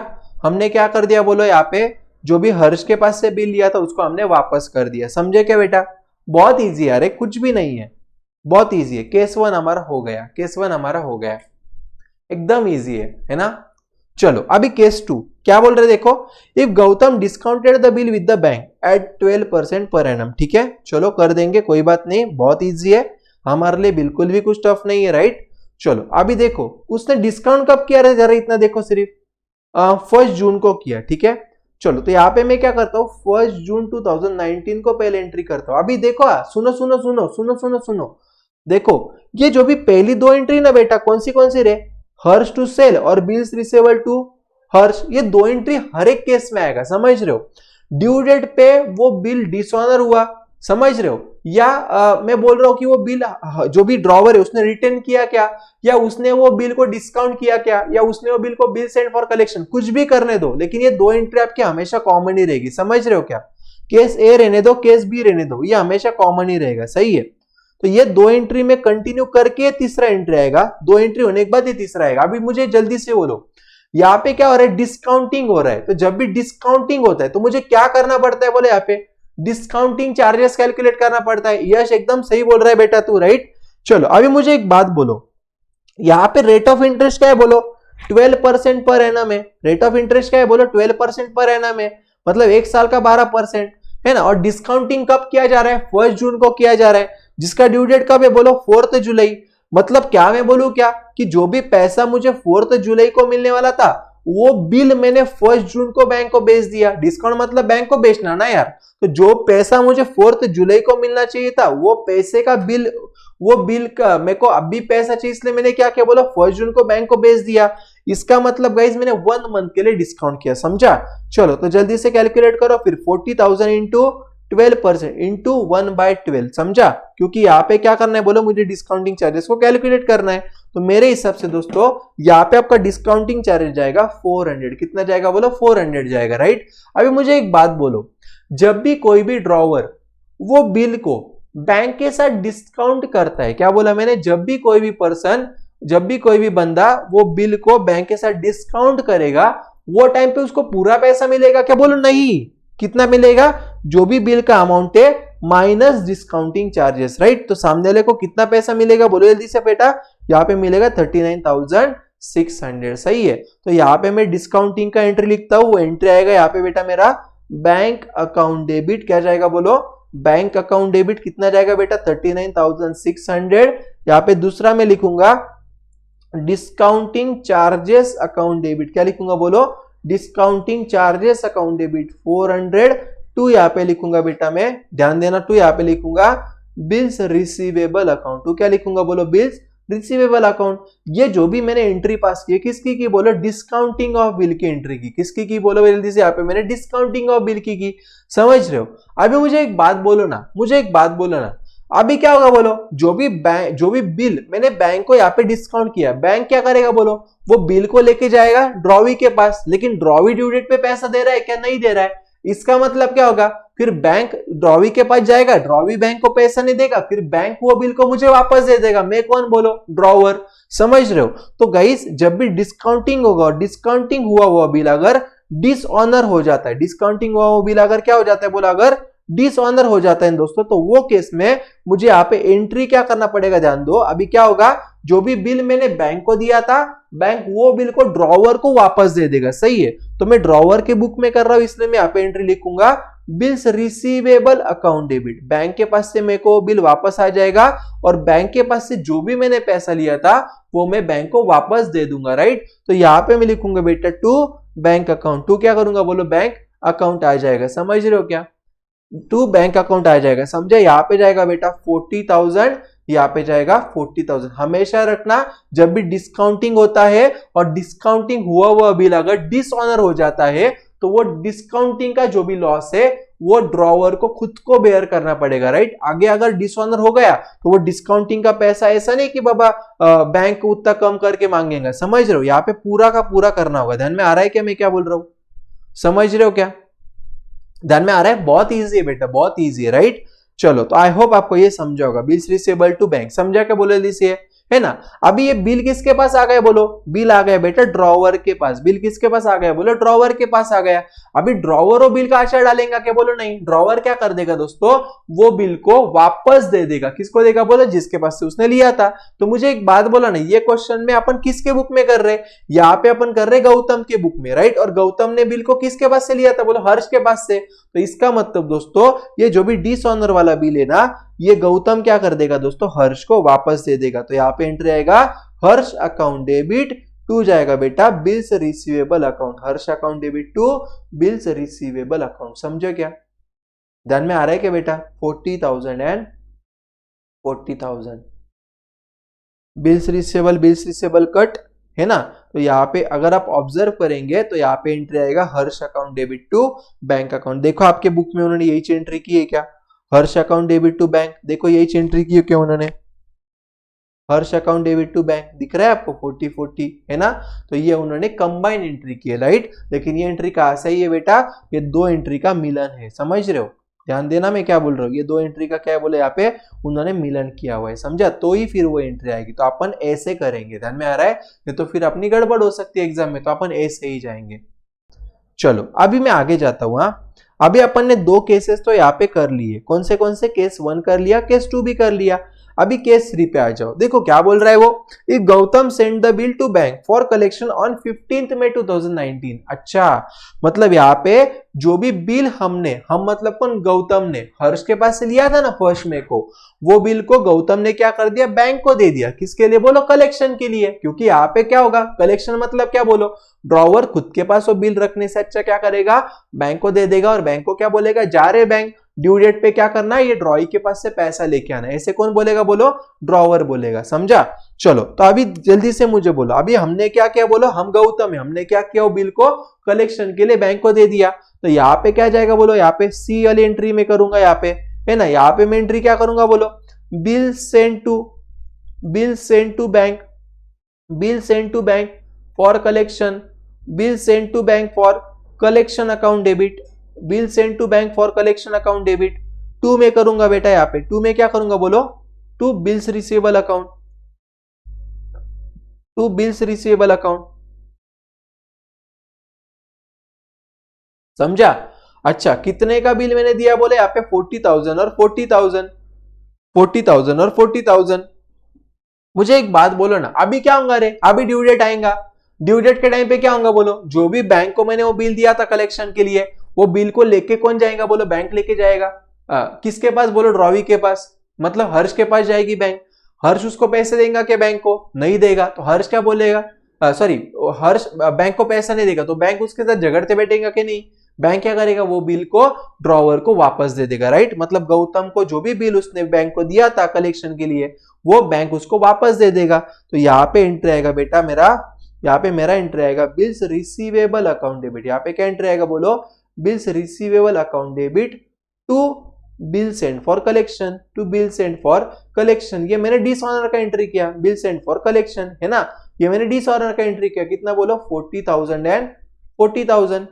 S2: हमने क्या कर दिया बोलो, यहाँ पे जो भी हर्ष के पास से बिल लिया था उसको हमने वापस कर दिया, समझे क्या बेटा। बहुत इजी है, अरे कुछ भी नहीं है, बहुत इजी है। केस वन हमारा हो गया, केस वन हमारा हो गया, एकदम इजी है ना। चलो अभी केस टू क्या बोल रहे देखो, if Gautam discounted the bill with the bank at 12% per annum, ठीक है चलो कर देंगे, कोई बात नहीं, बहुत इजी है हमारे लिए, बिल्कुल भी कुछ टफ नहीं है, राइट। चलो अभी देखो उसने डिस्काउंट कब किया है, जरा इतना देखो, सिर्फ 1 जून को किया, ठीक है। चलो तो यहाँ पे मैं क्या करता हूँ, 1 जून 2019 को पहले एंट्री करता हूँ। अभी देखो सुनो सुनो सुनो सुनो सुनो सुनो, देखो ये जो भी पहली दो एंट्री ना बेटा, कौन सी रे, हर्ष टू सेल और बिल्स रिसीवेबल टू हर्ष, ये दो एंट्री हर एक केस में आएगा, समझ रहे हो। ड्यू डेट पे वो बिल डिसऑनर हुआ, समझ रहे हो, या मैं बोल रहा हूं कि वो बिल जो भी ड्रॉवर है उसने रिटर्न किया क्या, या उसने वो बिल को डिस्काउंट किया क्या, या उसने वो बिल को बिल सेंड फॉर कलेक्शन, कुछ भी करने दो, लेकिन ये दो एंट्री आपकी हमेशा कॉमन ही रहेगी, समझ रहे हो क्या। केस ए रहने दो, केस बी रहने दो, ये हमेशा कॉमन ही रहेगा, सही है। तो ये दो एंट्री में कंटिन्यू करके तीसरा एंट्री आएगा, दो एंट्री होने के बाद ये तीसरा आएगा। अभी मुझे जल्दी से बोलो, यहाँ पे क्या हो रहा है, डिस्काउंटिंग हो रहा है, तो जब भी डिस्काउंटिंग होता है तो मुझे क्या करना पड़ता है, बोले यहाँ पे डिस्काउंटिंग चार्जेस कैलकुलेट करना पड़ता है। यश एकदम सही बोल रहा है बेटा तू, राइट। चलो अभी मुझे एक बात बोलो, यहाँ पे रेट ऑफ इंटरेस्ट क्या है बोलो, 12% पर एनम है, रेट ऑफ इंटरेस्ट क्या है बोलो, 12% पर एनम है, मतलब एक साल का 12% है ना। और डिस्काउंटिंग कब किया जा रहा है, 1 जून को किया जा रहा है, जिसका ड्यू डेट कब है बोलो, 4 जुलाई। मतलब क्या मैं बोलूं क्या, कि जो भी पैसा मुझे 4 जुलाई को मिलने वाला था, वो बिल मैंने 1 जून को बैंक को भेज दिया। डिस्काउंट मतलब बैंक को बेचना ना यार, तो जो पैसा मुझे 4 जुलाई को मिलना चाहिए था, वो पैसे का बिल, वो बिल का मेरे को अभी पैसा चाहिए, इसलिए मैंने क्या किया बोला, 1 जून को बैंक को भेज दिया। इसका मतलब गाइस मैंने 1 मंथ के लिए डिस्काउंट किया, समझा। चलो तो जल्दी से कैलकुलेट करो फिर, 40,000 इंटू 12% इंटू 1/12, समझा, क्योंकि यहाँ पे क्या करना है बोलो, मुझे डिस्काउंटिंग चार्जेस को कैलकुलेट करना है। तो मेरे हिसाब से दोस्तों यहाँ पे आपका डिस्काउंटिंग चार्जेस जाएगा 400, कितना जाएगा बोलो, 400 जाएगा, राइट। अभी मुझे एक बात बोलो, जब भी कोई भी ड्रॉवर वो बिल को बैंक के साथ डिस्काउंट करता है, क्या बोला मैंने, जब भी कोई भी पर्सन, जब भी कोई भी बंदा वो बिल को बैंक के साथ डिस्काउंट करेगा, वो टाइम पे उसको पूरा पैसा मिलेगा, क्या बोलो, नहीं, कितना मिलेगा, जो भी बिल का अमाउंट है माइनस डिस्काउंटिंग चार्जेस, राइट। तो सामने वाले को कितना पैसा मिलेगा बोलो जल्दी से बेटा, यहाँ पे मिलेगा 39,600, सही है। तो यहाँ पे मैं डिस्काउंटिंग का एंट्री लिखता हूँ, वो एंट्री आएगा यहाँ पे बेटा मेरा बैंक अकाउंट डेबिट, क्या जाएगा बोलो, बैंक अकाउंट डेबिट कितना जाएगा बेटा, 39,600। यहाँ पे दूसरा मैं लिखूंगा डिस्काउंटिंग चार्जेस अकाउंट डेबिट, क्या लिखूंगा बोलो, discounting charges account debit 400। To यहाँ पे लिखूंगा बेटा मैं, ध्यान देना, टू यहाँ पे लिखूंगा बिल्स रिसीवेबल अकाउंट, टू क्या लिखूंगा बोलो, बिल्स रिसीवेबल अकाउंट। ये जो भी मैंने एंट्री पास की है, किसकी की बोलो, डिस्काउंटिंग ऑफ बिल की एंट्री की, किसकी की बोलो जल्दी से, यहाँ पे मैंने डिस्काउंटिंग ऑफ बिल की, समझ रहे हो। अभी मुझे एक बात बोलो ना, मुझे एक बात बोलो ना, अभी क्या होगा बोलो, जो भी बिल मैंने बैंक को यहाँ पे डिस्काउंट किया, बैंक क्या करेगा बोलो, वो बिल को लेके जाएगा ड्रॉवी के पास, लेकिन ड्रॉवी ड्यू डेट पे पैसा दे रहा है क्या, नहीं दे रहा है। इसका मतलब क्या होगा, फिर बैंक ड्रॉवी के पास जाएगा, ड्रॉवी बैंक को पैसा नहीं देगा, फिर बैंक वो बिल को मुझे वापस दे देगा, मैं कौन बोलो, ड्रॉवर, समझ रहे हो। तो गाइस जब भी डिस्काउंटिंग होगा, डिस्काउंटिंग हुआ बिल अगर डिसऑनर हो जाता है, डिस्काउंटिंग हुआ बिल अगर क्या हो जाता है बोला, अगर डिसऑनर हो जाता है दोस्तों, तो वो केस में मुझे यहाँ पे एंट्री क्या करना पड़ेगा, ध्यान दो। अभी क्या होगा, जो भी बिल मैंने बैंक को दिया था, बैंक वो बिल को ड्रॉवर को वापस दे देगा, सही है। तो मैं ड्रॉवर के बुक में कर रहा हूं, इसलिए मैं यहाँ पे एंट्री लिखूंगा bills receivable account debit, bank के पास से मेरे को बिल वापस आ जाएगा, और बैंक के पास से जो भी मैंने पैसा लिया था वो मैं बैंक को वापस दे दूंगा, राइट। तो यहाँ पे मैं लिखूंगा बेटा टू बैंक अकाउंट, टू क्या करूंगा बोलो, बैंक अकाउंट आ जाएगा, समझ रहे हो क्या, टू बैंक अकाउंट आ जाएगा, समझे। यहाँ पे जाएगा बेटा 40,000, यहाँ पे जाएगा 40,000। हमेशा रखना जब भी डिस्काउंटिंग होता है और डिस्काउंटिंग हुआ बिल अगर डिसऑनर हो जाता है, तो वो डिस्काउंटिंग का जो भी लॉस है वो ड्रॉवर को खुद को बेयर करना पड़ेगा, राइट। आगे अगर डिसऑनर हो गया तो वो डिस्काउंटिंग का पैसा ऐसा नहीं कि बाबा बैंक उतना कम करके मांगेगा, समझ रहे हो। यहाँ पे पूरा का पूरा करना होगा। ध्यान में आ रहा है क्या मैं क्या बोल रहा हूं, समझ रहे हो क्या, ध्यान में आ रहा है। बहुत ईजी है बेटा, बहुत ईजी है, राइट। चलो तो आई होप आपको ये समझा होगा। बिल्स रिसीवेबल टू बैंक समझा क्या बोले जल्दी से, है ना। अभी ये बिल किसके पास आ गया बोलो, बिल आ गया बेटा ड्रॉवर के पास। बिल किसके पास आ गया बोलो, ड्रॉवर के पास आ गया। अभी ड्रॉवर और बिल का आचार डालेंगे क्या बोलो, नहीं, ड्रॉवर क्या कर देगा दोस्तों, वो बिल को वापस दे देगा। किसको देगा बोलो, जिसके पास से उसने लिया था। तो मुझे एक बात बोला ना, ये क्वेश्चन में अपन किसके बुक में कर रहे, यहाँ पे अपन कर रहे गौतम के बुक में, राइट। और गौतम ने बिल को किसके पास से लिया था बोलो, हर्ष के पास से। तो इसका मतलब दोस्तों ये जो भी डिसऑनर वाला बिल है ना, ये गौतम क्या कर देगा दोस्तों, हर्ष को वापस दे देगा। तो यहाँ पे एंट्री आएगा हर्ष अकाउंट डेबिट टू जाएगा बेटा bills receivable account. Harsh account debit to bills receivable account. समझो क्या, ध्यान में आ रहा है क्या बेटा। 40,000 एंड 40,000 बिल्स रिसीवेबल कट, है ना। तो यहाँ पे अगर आप ऑब्जर्व करेंगे तो यहाँ पे एंट्री आएगा Harsh account debit to bank account. देखो आपके बुक में उन्होंने यही एंट्री की है क्या, हर्ष अकाउंट डेबिट टू बैंक, देखो यही एंट्री की है क्या उन्होंने, हर्ष अकाउंट डेबिट टू बैंक, दिख रहा है आपको 40-40, है ना। तो ये उन्होंने कंबाइन एंट्री की है, राइट। लेकिन ये एंट्री कहां से है बेटा, ये दो एंट्री का मिलन है, समझ रहे हो, ध्यान देना मैं क्या बोल रहा हूँ। ये दो एंट्री का क्या बोले, यहाँ पे उन्होंने मिलन किया हुआ है, समझा, तो ही फिर वो एंट्री आएगी। तो अपन ऐसे करेंगे, ध्यान में आ रहा है, ये तो फिर अपनी गड़बड़ हो सकती है एग्जाम में, तो अपन ऐसे ही जाएंगे। चलो अभी मैं आगे जाता हूँ। अभी अपन ने दो केसेस तो यहाँ पे कर लिए, कौन से केस 1 कर लिया, केस 2 भी कर लिया। अभी केस 3 पे आ जाओ। देखो क्या बोल रहा है वो, if Gautam send the bill to bank for collection on 15 May 2019। अच्छा, मतलब यहाँ पे जो भी बिल हम मतलब कौन, गौतम ने हर्ष के पास से लिया था ना 1 मई को, वो बिल को गौतम ने क्या कर दिया, बैंक को दे दिया। किसके लिए बोलो, कलेक्शन के लिए। क्योंकि यहाँ पे क्या होगा, कलेक्शन मतलब क्या बोलो, ड्रॉवर खुद के पास वो बिल रखने से अच्छा क्या करेगा, बैंक को दे देगा। और बैंक को क्या बोलेगा, जा रहे बैंक, ड्यू डेट पे क्या करना है, ये ड्रॉई के पास से पैसा लेके आना है। ऐसे कौन बोलेगा बोलो, ड्रॉवर बोलेगा, समझा। चलो तो अभी जल्दी से मुझे बोलो, अभी हमने क्या किया बोलो, हम गौतम है, हमने क्या किया, वो बिल को कलेक्शन के लिए बैंक को दे दिया। तो यहाँ पे क्या जाएगा बोलो, यहाँ पे सी वाली एंट्री में करूंगा, यहाँ पे है ना, यहाँ पे मैं एंट्री क्या करूंगा बोलो, bill send to bank for collection, bill send to bank for collection account debit, bill send to bank for collection account debit. 2 में करूंगा बेटा, यहाँ पे 2 में क्या करूंगा बोलो, to bills receivable account, to bills receivable account, समझा। अच्छा, कितने का बिल मैंने दिया बोले, यहाँ पे 40,000 और 40,000, 40,000 और 40,000। मुझे एक बात बोलो ना, अभी क्या होगा रे, अभी ड्यू डेट आएगा, ड्यू डेट के टाइम पे क्या होगा बोलो, जो भी बैंक को मैंने वो बिल दिया था कलेक्शन के लिए, वो बिल को लेके कौन जाएगा बोलो, बैंक लेके जाएगा। किसके पास बोलो, ड्रॉवी के पास, मतलब हर्ष के पास जाएगी बैंक। हर्ष उसको पैसे देगा क्या बैंक को, नहीं देगा। तो हर्ष क्या बोलेगा, सॉरी हर्ष बैंक को पैसा नहीं देगा, तो बैंक उसके साथ झगड़ते बैठेगा कि नहीं, बैंक क्या करेगा, वो बिल को ड्रॉवर को वापस दे देगा, राइट। मतलब गौतम को जो भी बिल उसने बैंक को दिया था कलेक्शन के लिए, वो बैंक उसको वापस दे देगा। तो यहाँ पे एंट्री आएगा बेटा मेरा, यहाँ पे मेरा एंट्री आएगा बिल्स रिसीवेबल अकाउंट डेबिट। यहाँ पे क्या एंट्री आएगा बोलो, bills receivable account debit to bill send for collection, to bill send for collection. ये मैंने डिसऑनर का एंट्री किया, बिल सेंड फॉर कलेक्शन, है ना। ये मैंने डिसऑनर का एंट्री किया, कितना बोलो, 40,000 एंड 40,000,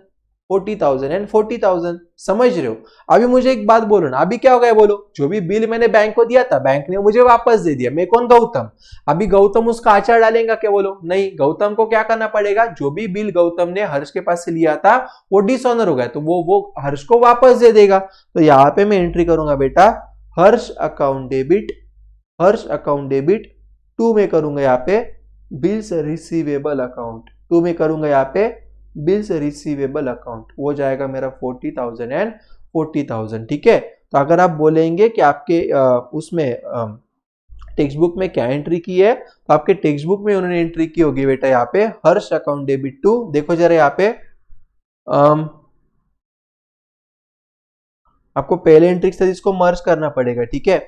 S2: 40,000 एंड 40,000, समझ रहे हो। अभी मुझे एक बात बोलो ना, अभी क्या हो गया बोलो, जो भी बिल मैंने बैंक को दिया था, बैंक ने मुझे वापस दे दिया। मैं कौन, गौतम। अभी गौतम उसका आचार डालेगा क्या बोलो, नहीं। गौतम को क्या करना पड़ेगा, जो भी बिल गौतम ने हर्ष के पास से लिया था वो डिसऑनर हो गया, तो वो हर्ष को वापस दे देगा। तो यहाँ पे मैं एंट्री करूंगा बेटा, हर्ष account debit, Harsh account debit 2 में करूंगा यहाँ पे बिल्स रिसीवेबल अकाउंट, 2 में करूंगा यहाँ पे बिल्स रिसीवेबल अकाउंट, वो जाएगा मेरा 40,000 एंड 40,000, ठीक है। तो अगर आप बोलेंगे कि आपके उसमें टेक्स्ट बुक में क्या एंट्री की है, तो आपके टेक्स्ट बुक में उन्होंने एंट्री की होगी बेटा यहाँ पे हर्ष अकाउंट डेबिट टू, देखो जरा यहाँ पे आपको पहले एंट्री से इसको मर्ज करना पड़ेगा, ठीक है।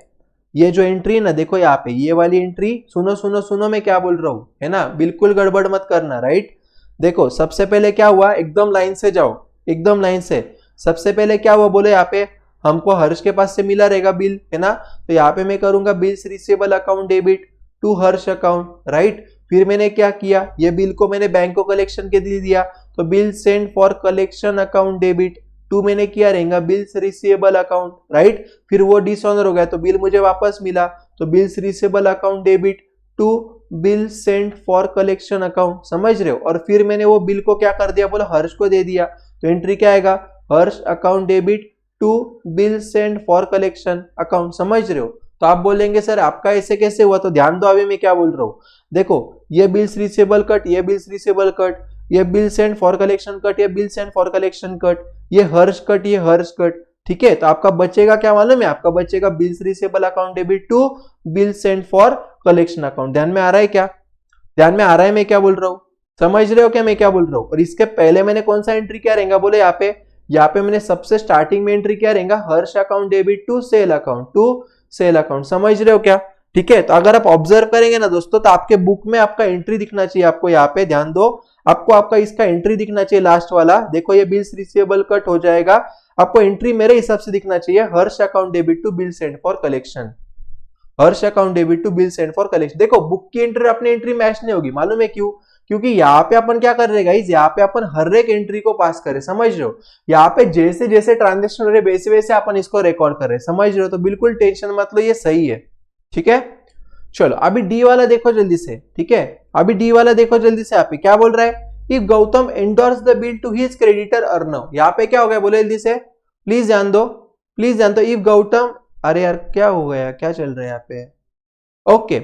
S2: ये जो एंट्री है ना, देखो यहाँ पे ये वाली एंट्री, सुनो सुनो सुनो मैं क्या बोल रहा हूँ, है ना, बिल्कुल गड़बड़ मत करना, राइट। देखो सबसे पहले क्या हुआ, एकदम लाइन से जाओ, एकदम लाइन से। सबसे पहले क्या हुआ बोले, यहाँ पे हमको हर्ष के पास से मिला रहेगा बिल, है ना। तो यहाँ पे मैं करूंगा bills receivable account debit to Harsh account, right. फिर मैंने क्या किया, ये बिल को मैंने बैंक को कलेक्शन के दे दिया, तो bill send for collection account debit to मैंने किया रहेगा बिल्स रिसीवेबल अकाउंट, राइट। फिर वो डिसऑनर हो गया तो बिल मुझे वापस मिला, तो bills receivable account debit to bill sent for collection account, समझ रहे हो। और फिर मैंने वो बिल को क्या कर दिया, बोलो हर्ष को दे दिया, तो एंट्री क्या आएगा, Harsh account debit to bill sent for collection account, समझ रहे हो। तो आप बोलेंगे सर आपका ऐसे कैसे हुआ, तो ध्यान दो अभी मैं क्या बोल रहा हूँ। देखो ये बिल्स रिसीवेबल कट, ये बिल्स रिसीवेबल कट, ये bill send for collection cut, ये bill send for collection cut, ये हर्ष कट, ये हर्ष कट, ठीक है। तो आपका बचेगा क्या मालूम है, आपका बचेगा bills receivable account debit to bill send for collection account. ध्यान में आ रहा है क्या, ध्यान में आ रहा है मैं क्या बोल रहा हूँ, समझ रहे हो क्या मैं क्या बोल रहा हूँ। और इसके पहले मैंने कौन सा एंट्री क्या रहेगा, बोले यहाँ पे मैंने सबसे स्टार्टिंग में एंट्री क्या रहेगा, Harsh account debit to sale account, to sale account, समझ रहे हो क्या, ठीक है। तो अगर आप ऑब्जर्व करेंगे ना दोस्तों, तो आपके बुक में आपका एंट्री दिखना चाहिए, आपको यहाँ पे ध्यान दो, आपको आपका इसका एंट्री दिखना चाहिए लास्ट वाला। देखो ये बिल्स रिसीवेबल कट हो जाएगा, आपको एंट्री मेरे हिसाब से दिखना चाहिए, Harsh account debit to bill send for collection, Harsh account debit to bill send for collection. देखो बुक की एंट्री अपनी एंट्री मैच नहीं होगी, मालूम है क्यों, क्योंकि यहाँ पे अपन क्या कर रहे हैं गाइस, यहाँ पे अपन हर एक एंट्री को पास करें, समझ रहे हो। यहाँ पे जैसे जैसे ट्रांजेक्शन हो रहे वैसे वैसे अपन इसको रिकॉर्ड कर रहे हैं, समझ रहे हो। तो बिल्कुल टेंशन मत लो, ये सही है, ठीक है। चलो अभी डी वाला देखो जल्दी से, ठीक है। अभी डी वाला देखो जल्दी से, यहाँ पे क्या बोल रहा है, if Gautam endorse the bill to his creditor Arnav, यहाँ पे क्या हो गया बोले जल्दी से, प्लीज ध्यान दो, प्लीज ध्यान दो। इफ गौतम, अरे यार क्या हो गया, क्या चल रहा है यहाँ पे, okay,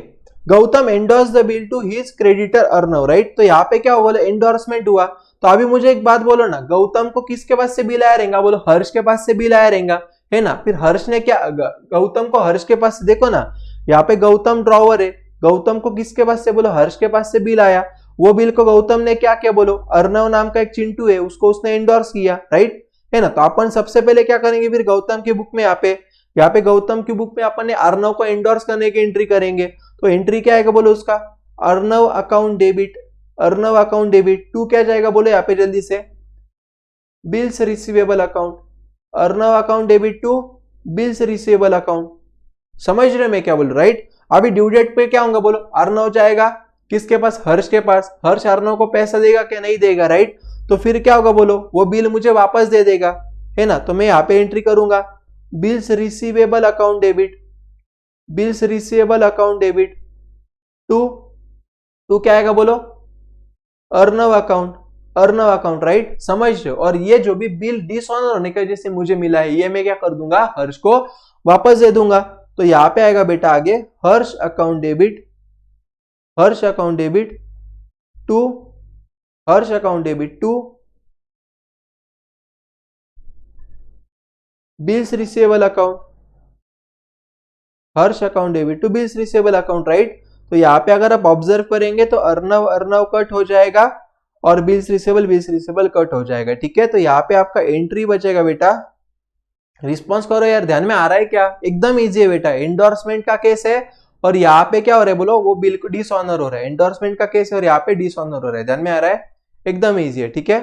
S2: Gautam endorse the bill to his creditor Arnav, right. तो यहाँ पे क्या हुआ, एंडोर्समेंट हुआ। तो अभी मुझे एक बात बोलो ना, गौतम को किसके पास से बिल आया रहेगा, बोलो हर्ष के पास से बिल आया रहेगा, है ना। फिर हर्ष ने क्या, गौतम को हर्ष के पास, देखो ना यहाँ पे गौतम ड्रॉवर है, गौतम को किसके पास से, बोलो हर्ष के पास से बिल आया, वो बिल को गौतम ने क्या किया, बोलो अर्नव नाम का एक चिंटू है उसको उसने एंडोर्स किया, राइट, है ना। तो अपन सबसे पहले क्या करेंगे, फिर गौतम की बुक में यहाँ पे गौतम की बुक में अपन ने अर्नव को एंडोर्स करने की एंट्री करेंगे। तो एंट्री क्या आएगा, बोलो उसका Arnav account debit, Arnav account debit to क्या जाएगा, बोलो यहाँ पे जल्दी से, bills receivable account, Arnav account debit to bills receivable account, समझ रहे हो मैं क्या बोल रहा हूं, राइट। अभी ड्यू डेट पे क्या होगा, बोलो अर्नव जाएगा किसके पास, हर्ष के पास, हर्ष अर्नव को पैसा देगा क्या, नहीं देगा, राइट। तो फिर क्या होगा, बोलो वो बिल मुझे वापस दे देगा, है ना। तो मैं यहाँ पे एंट्री करूंगा, bills receivable account debit, bills receivable account debit to, to क्या आएगा, बोलो Arnav account, Arnav account, right, समझ रहे हो। और ये जो भी बिल डिसऑनर होने की वजह से मुझे मिला है, ये मैं क्या कर दूंगा, हर्ष को वापस दे दूंगा। तो यहाँ पे आएगा बेटा आगे Harsh account debit, Harsh account debit to, Harsh account debit to bills receivable account, Harsh account debit to bills receivable account, right. तो यहाँ पे अगर आप ऑब्जर्व करेंगे तो अर्नव अर्नव कट हो जाएगा और बिल्स रिसीवेबल कट हो जाएगा, ठीक है। तो यहाँ पे आपका एंट्री बचेगा बेटा, रिस्पॉन्स करो यार, ध्यान में आ रहा है क्या, एकदम इजी है बेटा। एंडोर्समेंट का केस है और यहाँ पे क्या हो रहा है, बोलो वो बिल डिसऑनर हो रहा है, एंडोर्समेंट का केस है और यहाँ पे डिसऑनर हो रहा है, ध्यान में आ रहा है, एकदम इजी है, ठीक है।